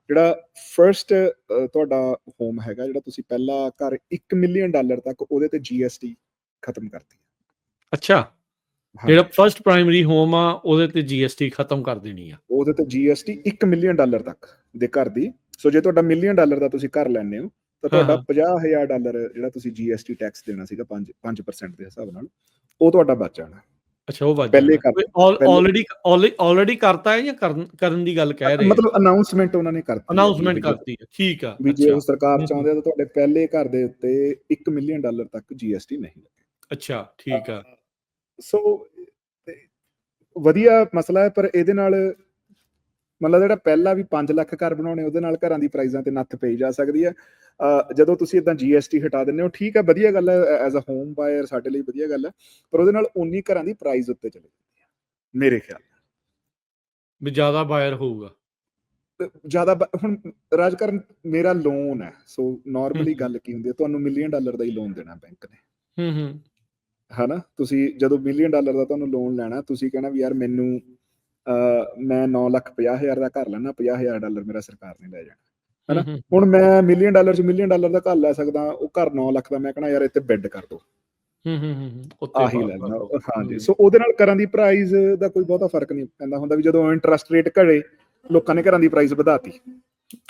ਜਿਹੜਾ ਫਰਸਟ ਤੁਹਾਡਾ ਹੋਮ ਹੈਗਾ, ਜਿਹੜਾ ਤੁਸੀਂ ਪਹਿਲਾ ਘਰ $1 ਮਿਲੀਅਨ ਤੱਕ, ਉਹਦੇ ਤੇ GST ਖਤਮ ਕਰਤੀ। ਅੱਛਾ, ਜਿਹੜਾ ਫਰਸਟ ਪ੍ਰਾਇਮਰੀ ਹੋਮ ਆ ਉਹਦੇ ਤੇ GST ਖਤਮ ਕਰ ਦੇਣੀ ਆ? ਉਹਦੇ ਤੇ GST $1 ਮਿਲੀਅਨ ਤੱਕ ਦੇ ਘਰ ਦੀ। ਸੋ ਜੇ ਤੁਹਾਡਾ $1 ਮਿਲੀਅਨ ਦਾ ਤੁਸੀਂ ਘਰ ਲੈਂਦੇ ਹੋ ਤਾਂ ਤੁਹਾਡਾ $50,000 ਜਿਹੜਾ ਤੁਸੀਂ GST ਟੈਕਸ ਦੇਣਾ ਸੀਗਾ 5% ਦੇ ਹਿਸਾਬ ਨਾਲ, ਉਹ ਤੁਹਾਡਾ ਬਚ ਜਾਣਾ। ਅੱਛਾ, ਉਹ ਪਹਿਲੇ ਆਲਰੇਡੀ ਕਰਤਾ ਹੈ ਜਾਂ ਕਰਨ ਦੀ ਗੱਲ ਕਹਿ ਰਹੇ? ਮਤਲਬ ਅਨਾਉਂਸਮੈਂਟ ਉਹਨਾਂ ਨੇ ਕਰਤੀ ਹੈ। ਠੀਕ ਆ, ਵੀ ਜੇ ਸਰਕਾਰ ਚਾਹੁੰਦੇ ਤਾਂ ਤੁਹਾਡੇ ਪਹਿਲੇ ਘਰ ਦੇ ਉੱਤੇ $1 ਮਿਲੀਅਨ ਤੱਕ GST ਨਹੀਂ ਲੱਗੇ। ਅੱਛਾ, ਠੀਕ ਆ। ਸੋ ਵਧੀਆ ਮਸਲਾ ਹੈ, ਪਰ ਇਹਦੇ ਨਾਲ ਮਤਲਬ ਜਿਹੜਾ ਪਹਿਲਾਂ ਵੀ 5 ਲੱਖ ਘਰ ਬਣਾਉਣੇ, ਉਹਦੇ ਨਾਲ ਘਰਾਂ ਦੀ ਪ੍ਰਾਈਜ਼ਾਂ ਤੇ ਨੱਥ ਪਈ ਜਾ ਸਕਦੀ ਹੈ। ਜਦੋਂ ਤੁਸੀਂ ਇਦਾਂ GST ਹਟਾ ਦਿੰਦੇ ਹੋ, ਠੀਕ ਹੈ, ਵਧੀਆ ਗੱਲ ਹੈ, ਐਜ਼ ਅ ਹੋਮ ਬਾਇਰ ਸਾਡੇ ਲਈ ਵਧੀਆ ਗੱਲ ਹੈ, ਪਰ ਉਹਦੇ ਨਾਲ ਉਨੀ ਘਰਾਂ ਦੀ ਪ੍ਰਾਈਸ ਉੱਤੇ ਚਲੇ ਜਾਂਦੀ ਹੈ ਮੇਰੇ ਖਿਆਲ ਵੀ ਜ਼ਿਆਦਾ ਬਾਇਰ ਹੋਊਗਾ ਜ਼ਿਆਦਾ। ਹੁਣ ਰਾਜਕਰਨ, ਮੇਰਾ ਲੋਨ ਹੈ, ਸੋ ਨਾਰਮਲੀ ਗੱਲ ਕੀ ਹੁੰਦੀ ਹੈ, ਤੁਹਾਨੂੰ $1 ਮਿਲੀਅਨ ਦਾ ਹੀ ਲੋਨ ਦੇਣਾ ਬੈਂਕ ਨੇ, ਹਨਾ। ਤੁਸੀਂ ਜਦੋਂ $1 ਮਿਲੀਅਨ ਦਾ ਤੁਹਾਨੂੰ ਲੋਨ ਲੈਣਾ, ਤੁਸੀਂ ਕਹਿਣਾ ਵੀ ਯਾਰ ਮੈਨੂੰ ਮੈਂ 9,50,000 ਦਾ ਘਰ ਲੈਣਾ, $50,000 ਮੇਰਾ ਸਰਕਾਰ ਨੇ ਲੈ ਜਾਣਾ, ਹਨਾ। ਹੁਣ ਮੈਂ $1 ਮਿਲੀਅਨ ਚ $1 ਮਿਲੀਅਨ ਦਾ ਘਰ ਲੈ ਸਕਦਾ, ਉਹ ਘਰ 9 ਲੱਖ ਦਾ, ਮੈਂ ਕਹਿਣਾ ਯਾਰ ਇੱਥੇ ਬਿੱਡ ਕਰ ਦੋ, ਆਹੀ ਲੈਣਾ। ਹਾਂਜੀ, ਸੋ ਉਹਦੇ ਨਾਲ ਘਰਾਂ ਦੀ ਪ੍ਰਾਈਸ ਦਾ ਕੋਈ ਬਹੁਤਾ ਫਰਕ ਨਹੀਂ ਪੈਂਦਾ ਹੁੰਦਾ। ਵੀ ਜਦੋਂ ਇੰਟਰਸਟ ਰੇਟ ਘੜੇ, ਲੋਕਾਂ ਨੇ ਘਰਾਂ ਦੀ ਪ੍ਰਾਈਸ ਵਧਾਤੀ,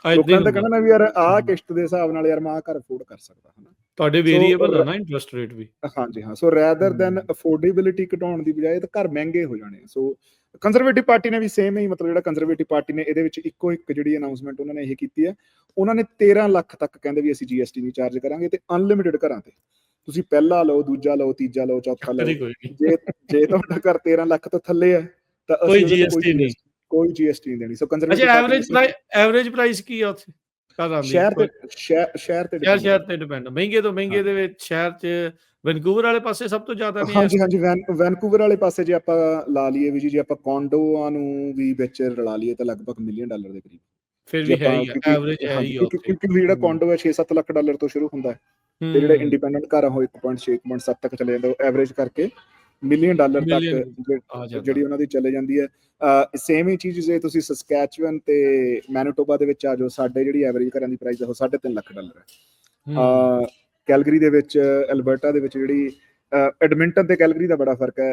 ਲੋਕਾਂ ਨੇ ਕਹਿਣਾ ਵੀ ਯਾਰ ਆਹ ਕਿਸ਼ਤ ਦੇ ਹਿਸਾਬ ਨਾਲ ਯਾਰ ਮੈਂ ਘਰ ਅਫੋਰਡ ਕਰ ਸਕਦਾ, ਹਨਾ। ਤੁਹਾਡੇ ਵੇਰੀਏਬਲ ਆ ਨਾ ਇੰਟਰਸਟ ਰੇਟ ਵੀ। ਹਾਂਜੀ ਹਾਂ, ਸੋ ਰੈਦਰ ਦੈਨ ਅਫੋਰਡੇਬਿਲਿਟੀ ਘਟਾਉਣ ਦੀ ਬਜਾਏ ਤਾਂ ਘਰ ਮਹਿੰਗੇ ਹੋ ਜਾਣੇ। ਸੋ ਕੰਜ਼ਰਵੇਟਿਵ ਪਾਰਟੀ ਨੇ ਵੀ ਸੇਮ ਹੀ, ਮਤਲਬ ਜਿਹੜਾ ਕੰਜ਼ਰਵੇਟਿਵ ਪਾਰਟੀ ਨੇ ਇਹਦੇ ਵਿੱਚ ਇੱਕੋ ਇੱਕ ਜਿਹੜੀ ਅਨਾਉਂਸਮੈਂਟ ਉਹਨਾਂ ਨੇ ਇਹ ਕੀਤੀ ਹੈ, ਉਹਨਾਂ ਨੇ 13 ਲੱਖ ਤੱਕ ਕਹਿੰਦੇ ਵੀ ਅਸੀਂ GST ਨਹੀਂ ਚਾਰਜ ਕਰਾਂਗੇ, ਤੇ ਅਨਲਿਮਿਟਿਡ ਘਰਾਂ ਤੇ ਤੁਸੀਂ ਪਹਿਲਾ ਲਓ, ਦੂਜਾ ਲਓ, ਤੀਜਾ ਲਓ, ਚੌਥਾ ਲਓ, ਜੇ ਤੁਹਾਡਾ ਘਰ 13 ਲੱਖ ਤੋਂ ਥੱਲੇ ਹੈ ਤਾਂ ਕੋਈ GST ਨਹੀਂ ਦੇਣੀ। ਸੋ ਕੰਜ਼ਰਵੇਟਿਵ ਐਵਰੇਜ ਪ੍ਰਾਈਸ ਕੀ ਆ ਉੱਥੇ? ਸ਼ਹਿਰ ਤੇ ਡਿਪੈਂਡ। ਮਹਿੰਗੇ ਤੋਂ ਮਹਿੰਗੇ ਦੇ ਵਿੱਚ ਸ਼ਹਿਰ 'ਚ ਵੈਨਕੂਵਰ ਵਾਲੇ ਪਾਸੇ ਸਭ ਤੋਂ ਜ਼ਿਆਦਾ ਨੇ। ਹਾਂਜੀ, ਵੈਨਕੂਵਰ ਵਾਲੇ ਪਾਸੇ ਜੇ ਆਪਾਂ ਲਾ ਲਈਏ ਵੀ, ਜੇ ਆਪਾਂ ਕੌਂਡੋਆਂ ਨੂੰ ਵੀ ਵਿੱਚ ਰਲਾ ਲਈਏ ਤਾਂ ਲਗਭਗ $1 ਮਿਲੀਅਨ ਦੇ ਕਰੀਬ ਫਿਰ ਵੀ ਹੈ ਹੀ ਆ, ਐਵਰੇਜ ਹੈ ਹੀ ਆ। ਕਿਉਂਕਿ ਜਿਹੜਾ ਕੌਂਡੋ ਹੈ $6-7 ਲੱਖ ਤੋਂ ਸ਼ੁਰੂ ਹੁੰਦਾ ਹੈ, ਤੇ ਜਿਹੜੇ ਇੰਡੀਪੈਂਡੈਂਟ ਘਰ ਆ ਉਹ 1.6 1.7 ਤੱਕ ਚਲੇ ਜਾਂਦੇ, ਐਵਰੇਜ ਕਰਕੇ $1 ਮਿਲੀਅਨ ਤੱਕ ਜਿਹੜੀ ਉਹਨਾਂ ਦੀ ਚਲੇ ਜਾਂਦੀ ਹੈ। ਸੇਮ ਹੀ ਚੀਜ਼ ਜੇ ਤੁਸੀਂ ਸਸਕੈਚੁਅਨ ਤੇ ਮੈਨੀਟੋਬਾ ਦੇ ਵਿੱਚ ਆ ਜਾਓ, ਸਾਡੇ ਜਿਹੜੀ ਐਵਰੇਜ ਘਰਾਂ ਦੀ ਪ੍ਰਾਈਸ ਹੈ ਉਹ $3.5 ਲੱਖ ਹੈ। ਕੈਲਗਰੀ ਦੇ ਵਿੱਚ, ਐਲਬਰਟਾ ਦੇ ਵਿੱਚ ਜਿਹੜੀ ਐਡਮਿੰਟਨ ਤੇ ਕੈਲਗਰੀ ਦਾ ਬੜਾ ਫਰਕ ਹੈ।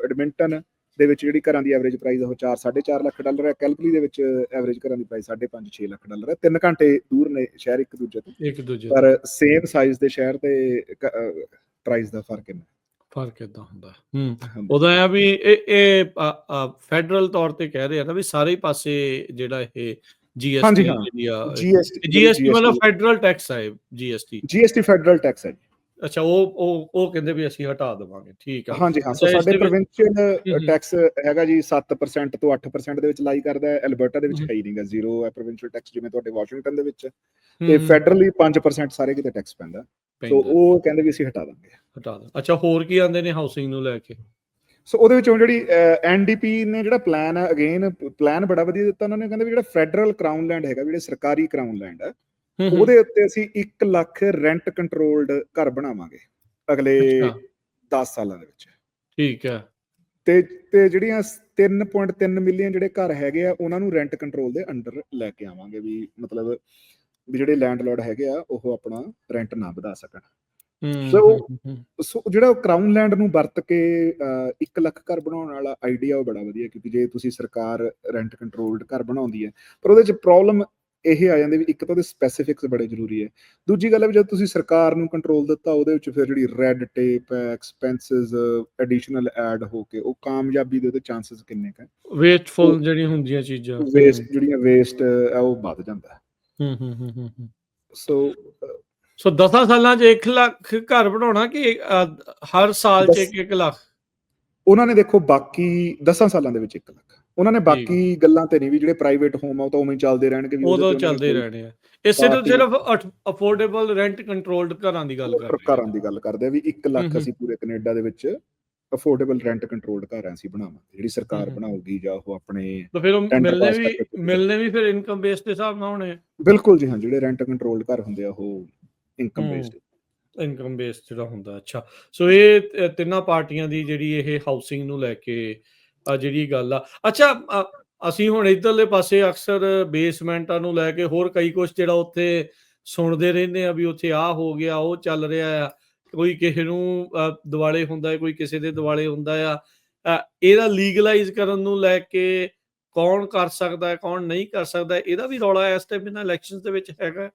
ਐਡਮਿੰਟਨ ਦੇ ਵਿੱਚ ਜਿਹੜੀ ਘਰਾਂ ਦੀ ਐਵਰੇਜ ਪ੍ਰਾਈਸ ਉਹ 4-4.5 ਲੱਖ ਡਾਲਰ ਹੈ। ਕੈਲਗਰੀ ਦੇ ਵਿੱਚ ਐਵਰੇਜ ਘਰਾਂ ਦੀ ਪ੍ਰਾਈਸ 5.5-6 ਲੱਖ ਡਾਲਰ ਹੈ। 3 ਘੰਟੇ ਦੂਰ ਨੇ ਸ਼ਹਿਰ ਇੱਕ ਦੂਜੇ ਤੋਂ, ਇੱਕ ਦੂਜੇ ਪਰ ਤੋਂ ਸੇਮ ਸਾਈਜ਼ ਦੇ ਸ਼ਹਿਰ ਤੇ ਪ੍ਰਾਈਸ ਦਾ ਫਰਕ ਕਿੰਨਾ। ਫਰਕ ਏਦਾਂ ਹੁੰਦਾ। ਹਾਂਜੀ ਉਦੋਂ ਆ ਵੀ ਇਹ ਫੈਡਰਲ ਤੌਰ ਤੇ ਕਹਿ ਰਹੇ ਆ ਨਾ ਵੀ ਸਾਰੇ ਪਾਸੇ ਜਿਹੜਾ ਇਹ ਹਾਂਜੀ GST ਹਾਂ ਜਿਹੜੀ ਆ ਜਿਹੜੀ GST ਮਤਲਬ ਫੈਡਰਲ ਟੈਕਸ ਹੈ GST ਫੈਡਰਲ ਟੈਕਸ ਹੈ ਜੀ। ਅੱਛਾ ਉਹ ਕਹਿੰਦੇ ਵੀ ਅਸੀਂ ਹਟਾ ਦੇਵਾਂਗੇ। ਠੀਕ ਆ। ਹਾਂਜੀ ਹਾਂ, ਸੋ ਅੱਛਾ, ਇਸ ਸਾਡੇ ਦੇ ਵਿੱਚ ਪ੍ਰੋਵਿੰਸ਼ੀਅਲ ਟੈਕਸ ਹੈਗਾ ਜੀ 7% ਤੋਂ 8% ਦੇ ਵਿੱਚ ਲਾਈ ਕਰਦਾ ਹੈ। ਐਲਬਰਟਾ ਦੇ ਵਿੱਚ ਹੈ ਹੀ ਨਹੀਂਗਾ, ਜ਼ੀਰੋ ਹੈ ਪ੍ਰੋਵਿੰਸ਼ੀਅਲ ਟੈਕਸ ਜਿਵੇਂ ਤੁਹਾਡੇ ਵਾਸ਼ਿੰਗਟਨ ਦੇ ਵਿੱਚ, ਤੇ ਫੈਡਰਲੀ 5% ਸਾਰੇ ਕਿਤੇ ਟੈਕਸ ਪੈਂਦਾ। ਸੋ ਉਹ ਕਹਿੰਦੇ ਵੀ ਅਸੀਂ ਹਟਾ ਦਾਂਗੇ। ਅੱਛਾ, ਹੋਰ ਕੀ ਆਂਦੇ ਨੇ ਹਾਊਸਿੰਗ ਨੂੰ ਲੈ ਕੇ? ਸੋ ਉਹਦੇ ਵਿੱਚੋਂ ਜਿਹੜੀ NDP ਨੇ ਜਿਹੜਾ ਪਲਾਨ ਹੈ, ਅਗੇਨ ਪਲਾਨ ਬੜਾ ਵਧੀਆ ਦਿੱਤਾ ਉਹਨਾਂ ਨੇ। ਕਹਿੰਦੇ ਵੀ ਜਿਹੜਾ ਫੈਡਰਲ ਕਰਾਊਨ ਲੈਂਡ ਹੈਗਾ, ਜਿਹੜੇ ਸਰਕਾਰੀ ਕਰਾਊਨ ਲੈਂਡ ਹੈ, ਉਹਦੇ ਉੱਤੇ ਅਸੀਂ 1 ਲੱਖ ਰੈਂਟ ਕੰਟਰੋਲਡ ਘਰ ਬਣਾਵਾਂਗੇ ਅਗਲੇ 10 ਸਾਲਾਂ ਦੇ ਵਿੱਚ। ਠੀਕ ਹੈ। ਤੇ ਜਿਹੜੀਆਂ 3.3 ਮਿਲੀਅਨ ਜਿਹੜੇ ਘਰ ਹੈਗੇ ਆ, ਉਹਨਾਂ ਨੂੰ ਰੈਂਟ ਕੰਟਰੋਲ ਦੇ ਅੰਡਰ ਲੈ ਕੇ ਆਵਾਂਗੇ, ਵੀ ਮਤਲਬ ਵੀ ਜਿਹੜੇ ਲੈਂਡਲੋਰਡ ਹੈਗੇ ਆ ਉਹ ਆਪਣਾ ਰੈਂਟ ਨਾ ਵਧਾ ਸਕਣ। ਸੋ ਜਿਹੜਾ ਕਰਾਊਨ ਲੈਂਡ ਨੂੰ ਵਰਤ ਕੇ 1 ਲੱਖ ਘਰ ਬਣਾਉਣ ਵਾਲਾ ਆਈਡੀਆ ਉਹ ਬੜਾ ਵਧੀਆ, ਕਿਉਂਕਿ ਜੇ ਤੁਸੀਂ ਸਰਕਾਰ ਰੈਂਟ ਕੰਟਰੋਲਡ ਘਰ ਬਣਾਉਂਦੀ ਹੈ, ਪਰ ਉਹਦੇ 'ਚ ਪ੍ਰੋਬਲਮ ਇਹ ਆ ਜਾਂਦੇ ਵੀ ਇੱਕ ਤਾਂ ਉਹਦੇ ਸਪੈਸੀਫਿਕਸ ਬੜੇ ਜ਼ਰੂਰੀ ਹੈ। ਦੂਜੀ ਗੱਲ ਹੈ ਵੀ ਜਦੋਂ ਤੁਸੀਂ ਸਰਕਾਰ ਨੂੰ ਕੰਟਰੋਲ ਦਿੱਤਾ, ਉਹਦੇ ਵਿੱਚ ਫਿਰ ਜਿਹੜੀ ਰੈਡ ਟੇਪ ਹੈ, ਐਕਸਪੈਂਸਿਸ ਐਡੀਸ਼ਨਲ ਐਡ ਹੋ ਕੇ ਉਹ ਕਾਮਯਾਬੀ ਦੇ ਉਹਦੇ ਚਾਂਸਸ ਕਿੰਨੇ ਕੁ ਹੈ, ਵੇਸਟਫੁਲ ਜਿਹੜੀਆਂ ਹੁੰਦੀਆਂ ਚੀਜ਼ਾਂ, ਜਿਹੜੀਆਂ ਵੇਸਟ ਹੈ ਉਹ ਵੱਧ ਜਾਂਦਾ। ਸੋ 10 ਸਾਲਾਂ 'ਚ 1 ਲੱਖ ਘਰ ਬਣਾਉਣਾ ਕਿ ਹਰ ਸਾਲ 'ਚ 1 ਲੱਖ? ਉਹਨਾਂ ਨੇ ਦੇਖੋ ਬਾਕੀ 10 ਸਾਲਾਂ ਦੇ ਵਿੱਚ 1 ਲੱਖ ਉਹਨਾਂ ਨੇ ਬਾਕੀ ਗੱਲਾਂ ਤੇ ਨਹੀਂ, ਵੀ ਜਿਹੜੇ ਪ੍ਰਾਈਵੇਟ ਹੋਮ ਆ ਉਹ ਤਾਂ ਉਵੇਂ ਚੱਲਦੇ ਰਹਿਣਗੇ, ਵੀ ਉਦੋਂ ਚੱਲਦੇ ਰਹਿਣੇ ਆ। ਇਹ ਸਿਰਫ ਅਫੋਰਡੇਬਲ ਰੈਂਟ ਕੰਟਰੋਲਡ ਘਰਾਂ ਦੀ ਗੱਲ ਕਰਦੇ ਆ ਵੀ 1 ਲੱਖ ਅਸੀਂ ਪੂਰੇ ਕੈਨੇਡਾ ਦੇ ਵਿੱਚ ਅਫੋਰਡੇਬਲ ਰੈਂਟ ਕੰਟਰੋਲਡ ਘਰ ਅਸੀਂ ਬਣਾਵਾਂਗੇ, ਜਿਹੜੀ ਸਰਕਾਰ ਬਣਾਉਗੀ ਜਾਂ ਉਹ ਆਪਣੇ ਫਿਰ ਮਿਲਨੇ ਵੀ ਫਿਰ ਇਨਕਮ ਬੇਸ ਦੇ ਹਿਸਾਬ ਨਾਲ ਹੋਣੇ। ਬਿਲਕੁਲ ਜੀ ਹਾਂ, ਜਿਹੜੇ ਰੈਂਟ ਕੰਟਰੋਲਡ ਘਰ ਹੁੰਦੇ ਆ ਉਹ ਇਨਕਮ ਬੇਸਡ ਜਿਹੜਾ ਹੁੰਦਾ। ਅੱਛਾ, ਸੋ ਇਹ ਤਿੰਨਾਂ ਪਾਰਟੀਆਂ ਦੀ ਜਿਹੜੀ ਇਹ ਹਾਊਸਿੰਗ ਨੂੰ ਲੈ ਕੇ ਜਿਹੜੀ ਗੱਲ ਆ। ਅੱਛਾ, ਅਸੀਂ ਹੁਣ ਇੱਧਰਲੇ ਪਾਸੇ ਅਕਸਰ ਬੇਸਮੈਂਟਾਂ ਨੂੰ ਲੈ ਕੇ ਹੋਰ ਕਈ ਕੁਛ ਜਿਹੜਾ ਉੱਥੇ ਸੁਣਦੇ ਰਹਿੰਦੇ ਆ ਵੀ ਉੱਥੇ ਆਹ ਹੋ ਗਿਆ, ਉਹ ਚੱਲ ਰਿਹਾ ਆ, ਕੋਈ ਕਿਸੇ ਨੂੰ ਦਿਵਾਲੇ ਹੁੰਦਾ ਹੈ, ਕੋਈ ਕਿਸੇ ਦੇ ਦਿਵਾਲੇ ਹੁੰਦਾ ਆ। ਇਹਦਾ ਲੀਗਲਾਈਜ਼ ਕਰਨ ਨੂੰ ਲੈ ਕੇ ਕੌਣ ਕਰ ਸਕਦਾ, ਕੌਣ ਨਹੀਂ ਕਰ ਸਕਦਾ, ਇਹਦਾ ਵੀ ਰੌਲਾ ਇਸ ਟਾਈਮ ਇਹਨਾਂ ਇਲੈਕਸ਼ਨਸ ਦੇ ਵਿੱਚ ਹੈਗਾ?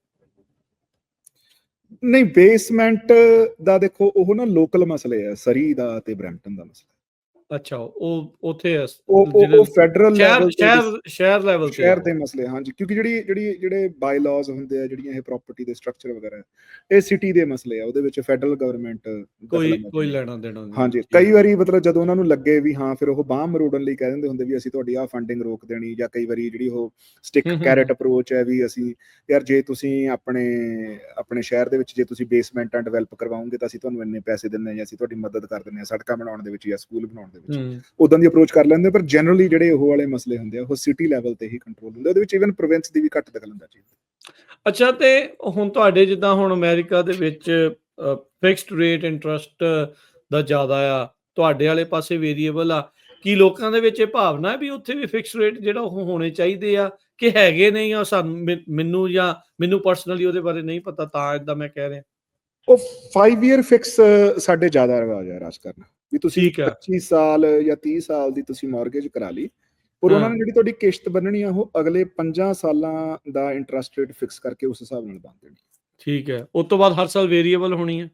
ਨਹੀਂ, ਬੇਸਮੈਂਟ ਦਾ ਦੇਖੋ ਉਹ ਨਾ ਲੋਕਲ ਮਸਲੇ ਆ, ਸਰੀ ਦਾ ਤੇ ਬਰੈਂਪਟਨ ਦਾ ਮਸਲਾ। ਅੱਛਾ, ਉਹ ਉੱਥੇ ਉਹ ਫੈਡਰਲ ਲੈਵਲ ਸ਼ਹਿਰ ਦੇ ਮਸਲੇ। ਹਾਂਜੀ, ਕਿਉਂਕਿ ਜਿਹੜੇ ਬਾਈ ਲਾਜ਼ ਹੁੰਦੇ ਆ, ਜਿਹੜੀਆਂ ਇਹ ਪ੍ਰਾਪਰਟੀ ਦੇ ਸਟਰਕਚਰ ਵਗੈਰਾ, ਇਹ ਸਿਟੀ ਦੇ ਮਸਲੇ ਆ, ਉਹਦੇ ਵਿੱਚ ਫੈਡਰਲ ਗਵਰਨਮੈਂਟ ਕੋਈ ਲੈਣਾ ਦੇਣਾ ਨਹੀਂ। ਹਾਂਜੀ, ਕਈ ਵਾਰੀ ਮਤਲਬ ਜਦੋਂ ਉਹਨਾਂ ਨੂੰ ਲੱਗੇ ਵੀ ਹਾਂ, ਫਿਰ ਉਹ ਬਾਂਹ ਮਰੋੜਨ ਲਈ ਕਹਿ ਦਿੰਦੇ ਹੁੰਦੇ ਵੀ ਅਸੀਂ ਤੁਹਾਡੀ ਆਹ ਫੰਡਿੰਗ ਰੋਕ ਦੇਣੀ, ਜਾਂ ਕਈ ਵਾਰੀ ਜਿਹੜੀ ਉਹ ਸਟਿਕ ਕੈਰਟ ਅਪਰੋਚ ਹੈ ਵੀ ਅਸੀਂ ਯਾਰ ਜੇ ਤੁਸੀਂ ਆਪਣੇ ਸ਼ਹਿਰ ਦੇ ਵਿੱਚ ਜੇ ਤੁਸੀਂ ਬੇਸਮੈਂਟਾਂ ਡਿਵੈਲਪ ਕਰਵਾਓਗੇ ਤਾਂ ਅਸੀਂ ਤੁਹਾਨੂੰ ਇੰਨੇ ਪੈਸੇ ਦਿੰਦੇ ਹਾਂ, ਜਾਂ ਅਸੀਂ ਤੁਹਾਡੀ ਮਦਦ ਕਰ ਦਿੰਦੇ ਹਾਂ ਸੜਕਾਂ ਬਣਾਉਣ ਦੇ ਵਿੱਚ ਜਾਂ ਸਕੂਲ ਬਣਾਉਣ ਦੇ ਵਿੱਚ, ਉਦਾਂ ਦੀ ਅਪਰੋਚ ਕਰ ਲੈਂਦੇ। ਪਰ ਜਨਰਲੀ ਜਿਹੜੇ ਉਹ ਵਾਲੇ ਮਸਲੇ ਹੁੰਦੇ ਆ ਉਹ ਸਿਟੀ ਲੈਵਲ ਤੇ ਹੀ ਕੰਟਰੋਲ ਹੁੰਦੇ, ਉਹਦੇ ਵਿੱਚ ਇਵਨ ਪ੍ਰੋਵਿੰਸ ਦੀ ਵੀ ਘੱਟ ਦਖਲਅੰਦਾਜ਼ੀ ਹੁੰਦੀ। ਅੱਛਾ, ਤੇ ਹੁਣ ਤੁਹਾਡੇ ਜਿੱਦਾਂ ਹੁਣ ਅਮਰੀਕਾ ਦੇ ਵਿੱਚ ਫਿਕਸਡ ਰੇਟ ਇੰਟਰਸਟ ਦਾ ਜ਼ਿਆਦਾ ਆ, ਤੁਹਾਡੇ ਵਾਲੇ ਪਾਸੇ ਵੇਰੀਏਬਲ ਆ, ਕੀ ਲੋਕਾਂ ਦੇ ਵਿੱਚ ਇਹ ਭਾਵਨਾ ਹੈ ਵੀ ਉੱਥੇ ਵੀ ਫਿਕਸਡ ਰੇਟ ਜਿਹੜਾ ਉਹ ਹੋਣੇ ਚਾਹੀਦੇ ਆ, ਕਿ ਹੈਗੇ ਨਹੀਂ ਆ? ਮੈਨੂੰ ਪਰਸਨਲੀ ਉਹਦੇ ਬਾਰੇ ਨਹੀਂ ਪਤਾ, ਤਾਂ ਏਦਾਂ ਮੈਂ ਕਹਿ ਰਿਹਾ। ਉਹ 5 year ਫਿਕਸ ਸਾਡੇ ਜ਼ਿਆਦਾ ਰਿਵਾਜ ਹੈ ਰਾਜ ਕਰਨਾ, ਵੀ ਤੁਸੀਂ 25 ਸਾਲ ਜਾਂ 30 ਸਾਲ ਦੀ ਤੁਸੀਂ ਮਾਰਗੇਜ ਕਰਾ ਲਈ, ਪਰ ਉਹਨਾਂ ਨੇ ਜਿਹੜੀ ਤੁਹਾਡੀ ਕਿਸ਼ਤ ਬੰਨਣੀ ਆ ਉਹ ਅਗਲੇ 5 ਸਾਲਾਂ ਦਾ ਇੰਟਰਸਟ ਰੇਟ ਫਿਕਸ ਕਰਕੇ ਉਸ ਹਿਸਾਬ ਨਾਲ ਬੰਨ ਦੇਣੀ। ਠੀਕ ਹੈ, ਉਸ ਤੋਂ ਬਾਅਦ ਹਰ ਸਾਲ ਵੇਰੀਏਬਲ ਹੋਣੀ ਹੈ?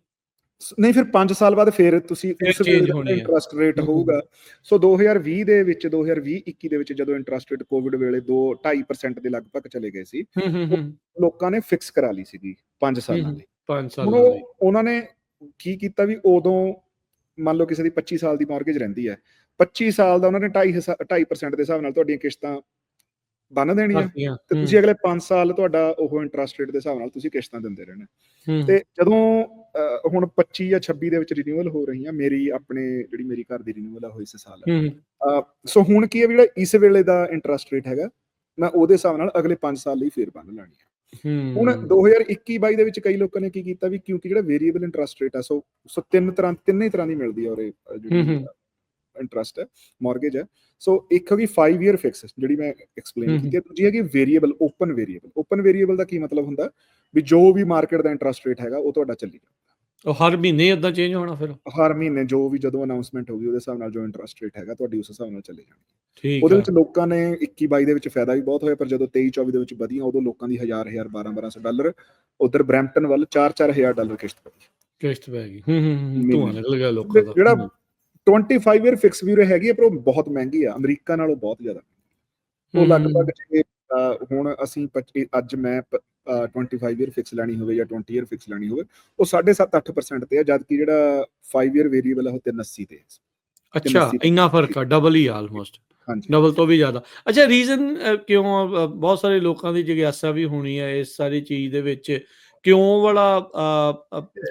ਨਹੀਂ, ਫਿਰ 5 ਸਾਲ ਬਾਅਦ ਫਿਰ ਤੁਸੀਂ ਉਸ ਵੇਲੇ ਇੰਟਰਸਟ ਰੇਟ ਹੋਊਗਾ। ਸੋ 2020 ਦੇ ਵਿੱਚ 2020-21 ਦੇ ਵਿੱਚ ਜਦੋਂ ਇੰਟਰਸਟ ਰੇਟ ਕੋਵਿਡ ਵੇਲੇ 2-2.5% ਦੇ ਲਗਭਗ ਚਲੇ ਗਏ ਸੀ, ਲੋਕਾਂ ਨੇ ਫਿਕਸ ਕਰਾ ਲਈ ਸੀਗੀ 5 ਸਾਲਾਂ ਲਈ। ਉਹਨਾਂ ਨੇ ਕੀ ਕੀਤਾ ਵੀ ਉਦੋਂ ਮੰਨ ਲਓ ਕਿਸੇ ਦੀ 25 ਸਾਲ ਦੀ ਮਾਰਗੇਜ ਰਹਿੰਦੀ ਹੈ, 25 ਸਾਲ ਦਾ ਉਹਨਾਂ ਨੇ 2.5% ਦੇ ਹਿਸਾਬ ਨਾਲ ਤੁਹਾਡੀਆਂ ਕਿਸ਼ਤਾਂ ਬੰਨ ਦੇਣੀਆਂ, ਤੇ ਤੁਸੀਂ ਅਗਲੇ 5 ਸਾਲ ਤੁਹਾਡਾ ਉਹ ਇੰਟਰਸਟ ਰੇਟ ਦੇ ਹਿਸਾਬ ਨਾਲ ਤੁਸੀਂ ਕਿਸ਼ਤਾਂ ਦਿੰਦੇ ਰਹਿਣਾ। ਤੇ ਜਦੋਂ ਹੁਣ 25 ਜਾਂ 26 ਦੇ ਵਿੱਚ ਰਿਨਿਊਅਲ ਹੋ ਰਹੀਆਂ, ਜਿਹੜੀ ਮੇਰੀ ਘਰ ਦੀ ਰਿਨਿਊਅਲ ਆ ਉਹ ਇਸ ਸਾਲ ਹੈ। ਸੋ ਹੁਣ ਕੀ ਹੈ, ਜਿਹੜਾ ਇਸ ਵੇਲੇ ਦਾ ਇੰਟਰਸਟ ਰੇਟ ਹੈਗਾ, ਮੈਂ ਉਹਦੇ ਹਿਸਾਬ ਨਾਲ ਅਗਲੇ 5 ਸਾਲ ਲਈ ਫੇਰ ਬੰਨ ਲੈਣੀ ਹੈ। ਹੁਣ 2021-22 ਦੇ ਵਿੱਚ ਕਈ ਲੋਕਾਂ ਨੇ ਕੀ ਕੀਤਾ ਵੀ ਕਿਉਂਕਿ ਜਿਹੜਾ ਵੇਰੀਏਬਲ ਇੰਟਰਸਟ ਰੇਟ ਆ, ਸੋ ਤਿੰਨੇ ਤਰ੍ਹਾਂ ਦੀ ਮਿਲਦੀ ਹੈ ਔਰ ਜਿਹੜੀ ਇੰਟਰਸਟ ਹੈ ਮਾਰਗੇਜ ਹੈ। ਸੋ ਇੱਕ ਹੈਗੀ 5 year ਫਿਕਸ ਜਿਹੜੀ ਮੈਂ ਐਕਸਪਲੇਨ ਕੀਤੀ ਹੈ, ਦੂਜੀ ਹੈਗੀ ਵੇਰੀਏਬਲ ਓਪਨ ਵੇਰੀਏਬਲ ਦਾ ਕੀ ਮਤਲਬ ਹੁੰਦਾ ਵੀ ਜੋ ਵੀ ਮਾਰਕੀਟ ਦਾ ਇੰਟਰਸਟ ਰੇਟ ਹੈਗਾ ਉਹ ਤੁਹਾਡਾ ਚੱਲੀ ਜਾਊਗਾ। ਉਹ ਹਰ ਮਹੀਨੇ ਇਦਾਂ ਚੇਂਜ ਹੋਣਾ ਫਿਰ? ਹਰ ਮਹੀਨੇ ਜੋ ਵੀ ਜਦੋਂ ਅਨਾਉਂਸਮੈਂਟ ਹੋਊਗੀ ਉਹਦੇ ਹਿਸਾਬ ਨਾਲ ਜੋ ਇੰਟਰਸਟ ਰੇਟ ਹੈਗਾ ਤੁਹਾਡੀ ਉਸ ਹਿਸਾਬ ਨਾਲ ਚੱਲੇ ਜਾਣਗੇ। ਠੀਕ ਉਹਦੇ ਆ। ਵਿੱਚ ਲੋਕਾਂ ਨੇ 21-22 ਦੇ ਵਿੱਚ ਫਾਇਦਾ ਵੀ ਬਹੁਤ ਹੋਇਆ, ਪਰ ਜਦੋਂ 23-24 ਦੇ ਵਿੱਚ ਵਧੀਆਂ ਉਦੋਂ ਲੋਕਾਂ ਦੀ 1000 1200 ਡਾਲਰ ਉਧਰ ਬਰੈਂਪਟਨ ਵੱਲ 4-4000 ਡਾਲਰ ਕਿਸ਼ਤ ਪਈ ਕਿਸ਼ਤ ਪੈ ਗਈ। ਧੂਆਂ ਮਹੀਨੇ। ਨਿਕਲ ਗਿਆ ਲੋਕਾਂ ਦਾ। ਜਿਹੜਾ 25 ਈਅਰ ਫਿਕਸ ਵੀ ਹੈਗੀ ਹੈ, ਪਰ ਉਹ ਬਹੁਤ ਮਹਿੰਗੀ ਆ, ਅਮਰੀਕਾ ਨਾਲੋਂ ਬਹੁਤ ਜ਼ਿਆਦਾ। ਉਹ ਲਗਭਗ ਜਿਵੇਂ ਹੁਣ ਅਸੀਂ ਅੱਜ ਮੈਂ 25 ਈਅਰ ਫਿਕਸ ਲੈਣੀ ਹੋਵੇ ਜਾਂ 20 ਈਅਰ ਫਿਕਸ ਲੈਣੀ ਹੋਵੇ, ਉਹ 7.5-8% ਤੇ ਆ, ਜਦਕਿ ਜਿਹੜਾ 5 ਈਅਰ ਵੇਰੀਏਬਲ ਆ ਉਹ 380 ਤੇ। ਅੱਛਾ, ਇੰਨਾ ਫਰਕ ਆ, ਡਬਲ ਹੀ ਆਲਮੋਸਟ, ਹਾਂਜੀ ਡਬਲ ਤੋਂ ਵੀ ਜ਼ਿਆਦਾ। ਅੱਛਾ, ਰੀਜ਼ਨ ਕਿਉਂ ਬਹੁਤ ਸਾਰੇ ਲੋਕਾਂ ਦੀ ਜਿਗਿਆਸਾ ਵੀ ਹੋਣੀ ਹੈ ਇਸ ਸਾਰੀ ਚੀਜ਼ ਦੇ ਵਿੱਚ, ਕਿਉਂ ਵਾਲਾ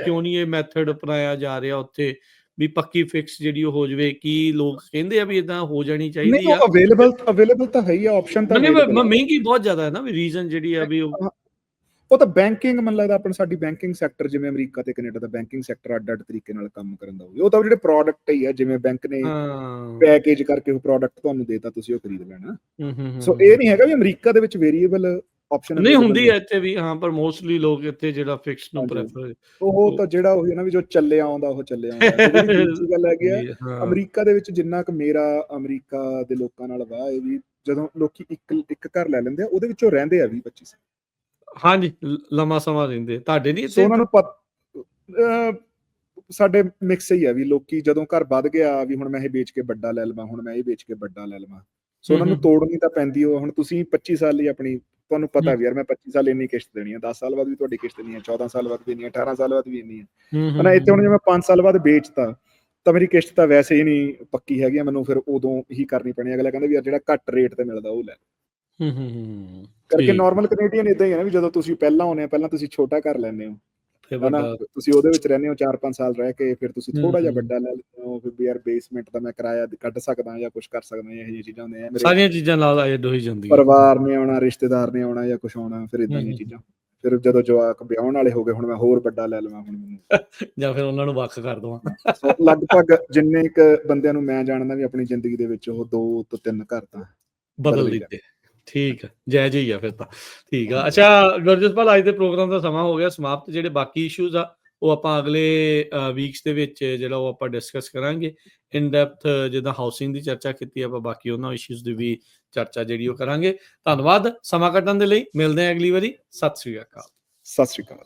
ਕਿਉਂ ਨਹੀਂ ਇਹ ਮੈਥਡ ਅਪਣਾਇਆ ਜਾ ਰਿਹਾ ਉੱਥੇ ਵੀ ਪੱਕੀ ਫਿਕਸ ਜਿਹੜੀ ਉਹ ਹੋ ਜਾਵੇ? ਕੀ ਲੋਕ ਕਹਿੰਦੇ ਆ ਵੀ ਇਦਾਂ ਹੋ ਜਾਣੀ ਨਹੀਂ, ਚਾਹੀਦੀ ਆ? ਉਹ ਅਵੇਲੇਬਲ ਤਾਂ ਹੈ ਹੀ ਆ, ਆਪਸ਼ਨ ਤਾਂ ਨਹੀਂ, available ਆ। ਮਹਿੰਗੀ ਬਹੁਤ ਜ਼ਿਆਦਾ ਹੈ ਨਾ, ਵੀ ਰੀਜ਼ਨ ਜਿਹੜੀ ਆ ਵੀ ਉਹ ਤਾਂ ਬੈਂਕਿੰਗ, ਮੈਨੂੰ ਲੱਗਦਾ ਆਪਣਾ ਸਾਡੀ ਬੈਂਕਿੰਗ ਸੈਕਟਰ ਜਿਵੇਂ ਅਮਰੀਕਾ ਤੇ ਕੈਨੇਡਾ ਦਾ ਬੈਂਕਿੰਗ ਸੈਕਟਰ ਅੱਡ ਤਰੀਕੇ ਨਾਲ ਕੰਮ ਕਰਨ ਦਾ ਹੋਵੇ। ਉਹ ਤਾਂ ਜਿਹੜੇ ਪ੍ਰੋਡਕਟ ਹੀ ਆ, ਜਿਵੇਂ ਬੈਂਕ ਨੇ ਹਾਂ। ਪੈਕੇਜ ਕਰਕੇ ਉਹ ਪ੍ਰੋਡਕਟ ਤੁਹਾਨੂੰ ਦੇਤਾ, ਤੁਸੀਂ ਉਹ ਖਰੀਦ ਲੈਣਾ। ਸੋ ਇਹ ਨਹੀਂ ਹੈਗਾ ਵੀ ਅਮਰੀਕਾ ਦੇ ਵਿੱਚ ਵੇਰੀਏਬਲ ਆਪਸ਼ਨ ਨਹੀਂ ਹੁੰਦੀ ਹੈ ਇੱਥੇ ਵੀ, ਹਾਂ, ਪਰ ਮੋਸਟਲੀ ਲੋਕ ਇੱਥੇ ਜਿਹੜਾ ਫਿਕਸ ਨੂੰ ਪ੍ਰੈਫਰ। ਉਹ ਤਾਂ ਜਿਹੜਾ ਉਹੀ ਨਾ ਵੀ ਜੋ ਚੱਲਿਆ ਆਉਂਦਾ ਉਹ ਚੱਲਿਆ ਆਉਂਦਾ। ਜਿਹੜੀ ਦੂਜੀ ਗੱਲ ਹੈਗੀ ਆ, ਅਮਰੀਕਾ ਦੇ ਵਿੱਚ ਜਿੰਨਾ ਕੁ ਮੇਰਾ ਅਮਰੀਕਾ ਦੇ ਲੋਕਾਂ ਨਾਲ ਵਾਹ ਇਹ ਵੀ, ਜਦੋਂ ਲੋਕੀ ਇੱਕ ਘਰ ਲੈ ਲੈਂਦੇ ਆ ਉਹਦੇ ਵਿੱਚੋਂ ਰਹਿੰਦੇ ਆ 20-25 ਸਾਲ। ਹਾਂਜੀ, ਲੰਮਾ ਸਮਾਂ ਰਹਿੰਦੇ। ਤੁਹਾਡੇ ਨਹੀਂ ਸੋ ਉਹਨਾਂ ਨੂੰ ਸਾਡੇ ਮਿਕਸ ਹੀ ਆ ਵੀ ਲੋਕੀ ਜਦੋਂ ਘਰ ਵੱਧ ਗਿਆ ਵੀ ਹੁਣ ਮੈਂ ਇਹ ਵੇਚ ਕੇ ਵੱਡਾ ਲੈ ਲਵਾਂ, ਹੁਣ ਮੈਂ ਇਹ ਵੇਚ ਕੇ ਵੱਡਾ ਲੈ ਲਵਾਂ। ਸੋ ਉਹਨਾਂ ਨੂੰ ਤੋੜਨੀ ਤਾਂ ਪੈਂਦੀ। ਉਹ ਹੁਣ ਤੁਸੀਂ 25 ਸਾਲ ਲਈ ਆਪਣੀ, ਤੁਹਾਨੂੰ ਪਤਾ ਵੀ ਯਾਰ ਮੈਂ 25 ਸਾਲ ਇੰਨੀ ਕਿਸ਼ਤ ਦੇਣੀ ਹੈ, 10 ਸਾਲ ਬਾਅਦ ਵੀ ਤੁਹਾਡੀ ਕਿਸ਼ਤ ਨਹੀਂ ਹੈ, 14 ਸਾਲ ਬਾਅਦ ਵੀ ਨਹੀਂ ਹੈ, 18 ਸਾਲ ਬਾਅਦ ਵੀ ਇੰਨੀ ਹੈ ਹਨਾ। ਇੱਥੇ ਹੁਣ ਜੇ ਮੈਂ 5 ਸਾਲ ਬਾਅਦ ਵੇਚਤਾ ਤਾਂ ਮੇਰੀ ਕਿਸ਼ਤ ਤਾਂ ਵੈਸੇ ਹੀ ਨਹੀਂ ਪੱਕੀ ਹੈਗੀ, ਮੈਨੂੰ ਫਿਰ ਉਦੋਂ ਹੀ ਕਰਨੀ ਪੈਣੀ। ਅਗਲਾ ਕਹਿੰਦਾ ਵੀ ਯਾਰ ਜਿਹੜਾ ਘੱਟ ਰੇਟ ਤੇ ਮਿਲਦਾ ਉਹ ਲੈ। ਕਰਕੇ ਨਾਰਮਲ ਕੈਨੇਡੀਅਨ ਇਦਾਂ ਹੀ ਹੈ ਨਾ ਵੀ ਜਦੋਂ ਤੁਸੀਂ ਪਹਿਲਾਂ ਆਉਂਦੇ ਆ, ਪਹਿਲਾਂ ਤੁਸੀਂ ਛੋਟਾ ਘਰ ਲੈਂਦੇ ਹੋ ਹਨਾ, ਤੁਸੀਂ ਉਹਦੇ ਵਿੱਚ ਰਹਿੰਦੇ ਹੋ 4-5 ਸਾਲ ਰਹਿ ਕੇ, ਫਿਰ ਤੁਸੀਂ ਥੋੜਾ ਜਿਹਾ ਵੱਡਾ ਲੈ ਲੈਂਦੇ ਹੋ, ਫਿਰ ਯਾਰ ਬੇਸਮੈਂਟ ਦਾ ਮੈਂ ਕਿਰਾਇਆ ਕੱਢ ਸਕਦਾ ਜਾਂ ਕੁਝ ਕਰ ਸਕਦਾ, ਇਹੋ ਜਿਹੀਆਂ ਚੀਜ਼ਾਂ ਹੁੰਦੀਆਂ। ਸਾਰੀਆਂ ਚੀਜ਼ਾਂ ਨਾਲ ਐਡ ਹੋਈ ਜਾਂਦੀਆਂ, ਪਰਿਵਾਰ ਨੇ ਆਉਣਾ, ਰਿਸ਼ਤੇਦਾਰ ਨੇ ਆਉਣਾ ਜਾਂ ਕੁਝ ਆਉਣਾ, ਫਿਰ ਇਦਾਂ ਦੀਆਂ ਚੀਜ਼ਾਂ। ਫਿਰ ਜਦੋਂ ਜਵਾਕ ਵਿਆਹਣ ਵਾਲੇ ਹੋ ਗਏ, ਹੁਣ ਮੈਂ ਹੋਰ ਵੱਡਾ ਲੈ ਲਵਾਂ ਹੁਣ ਮੈਨੂੰ, ਜਾਂ ਫਿਰ ਉਹਨਾਂ ਨੂੰ ਵੱਖ ਕਰ ਦਵਾਂ। ਲਗਭਗ ਜਿੰਨੇ ਕੁ ਬੰਦਿਆਂ ਨੂੰ ਮੈਂ ਜਾਣਦਾ ਵੀ ਆਪਣੀ ਜ਼ਿੰਦਗੀ ਦੇ ਵਿੱਚ ਉਹ 2 ਤੋਂ 3 ਘਰ ਤਾਂ ਬਦਲ ਦਿੱਤੇ। ਠੀਕ ਹੈ, ਜੈ ਜੀ ਆ ਫਿਰ ਤਾਂ। ਠੀਕ ਆ। ਅੱਛਾ ਗੁਰਜਸਪਾਲ, ਅੱਜ ਦੇ ਪ੍ਰੋਗਰਾਮ ਦਾ ਸਮਾਂ ਹੋ ਗਿਆ ਸਮਾਪਤ। ਜਿਹੜੇ ਬਾਕੀ ਇਸ਼ੂਜ਼ ਆ ਉਹ ਆਪਾਂ ਅਗਲੇ ਵੀਕਸ ਦੇ ਵਿੱਚ ਜਿਹੜਾ ਉਹ ਆਪਾਂ ਡਿਸਕਸ ਕਰਾਂਗੇ ਇਨ ਡੈਪਥ। ਜਿੱਦਾਂ ਹਾਊਸਿੰਗ ਦੀ ਚਰਚਾ ਕੀਤੀ, ਆਪਾਂ ਬਾਕੀ ਉਹਨਾਂ ਇਸ਼ੂਜ਼ ਦੀ ਵੀ ਚਰਚਾ ਜਿਹੜੀ ਉਹ ਕਰਾਂਗੇ। ਧੰਨਵਾਦ ਸਮਾਂ ਕੱਢਣ ਦੇ ਲਈ। ਮਿਲਦੇ ਹਾਂ ਅਗਲੀ ਵਾਰੀ। ਸਤਿ ਸ੍ਰੀ ਅਕਾਲ। ਸਤਿ ਸ੍ਰੀ ਅਕਾਲ।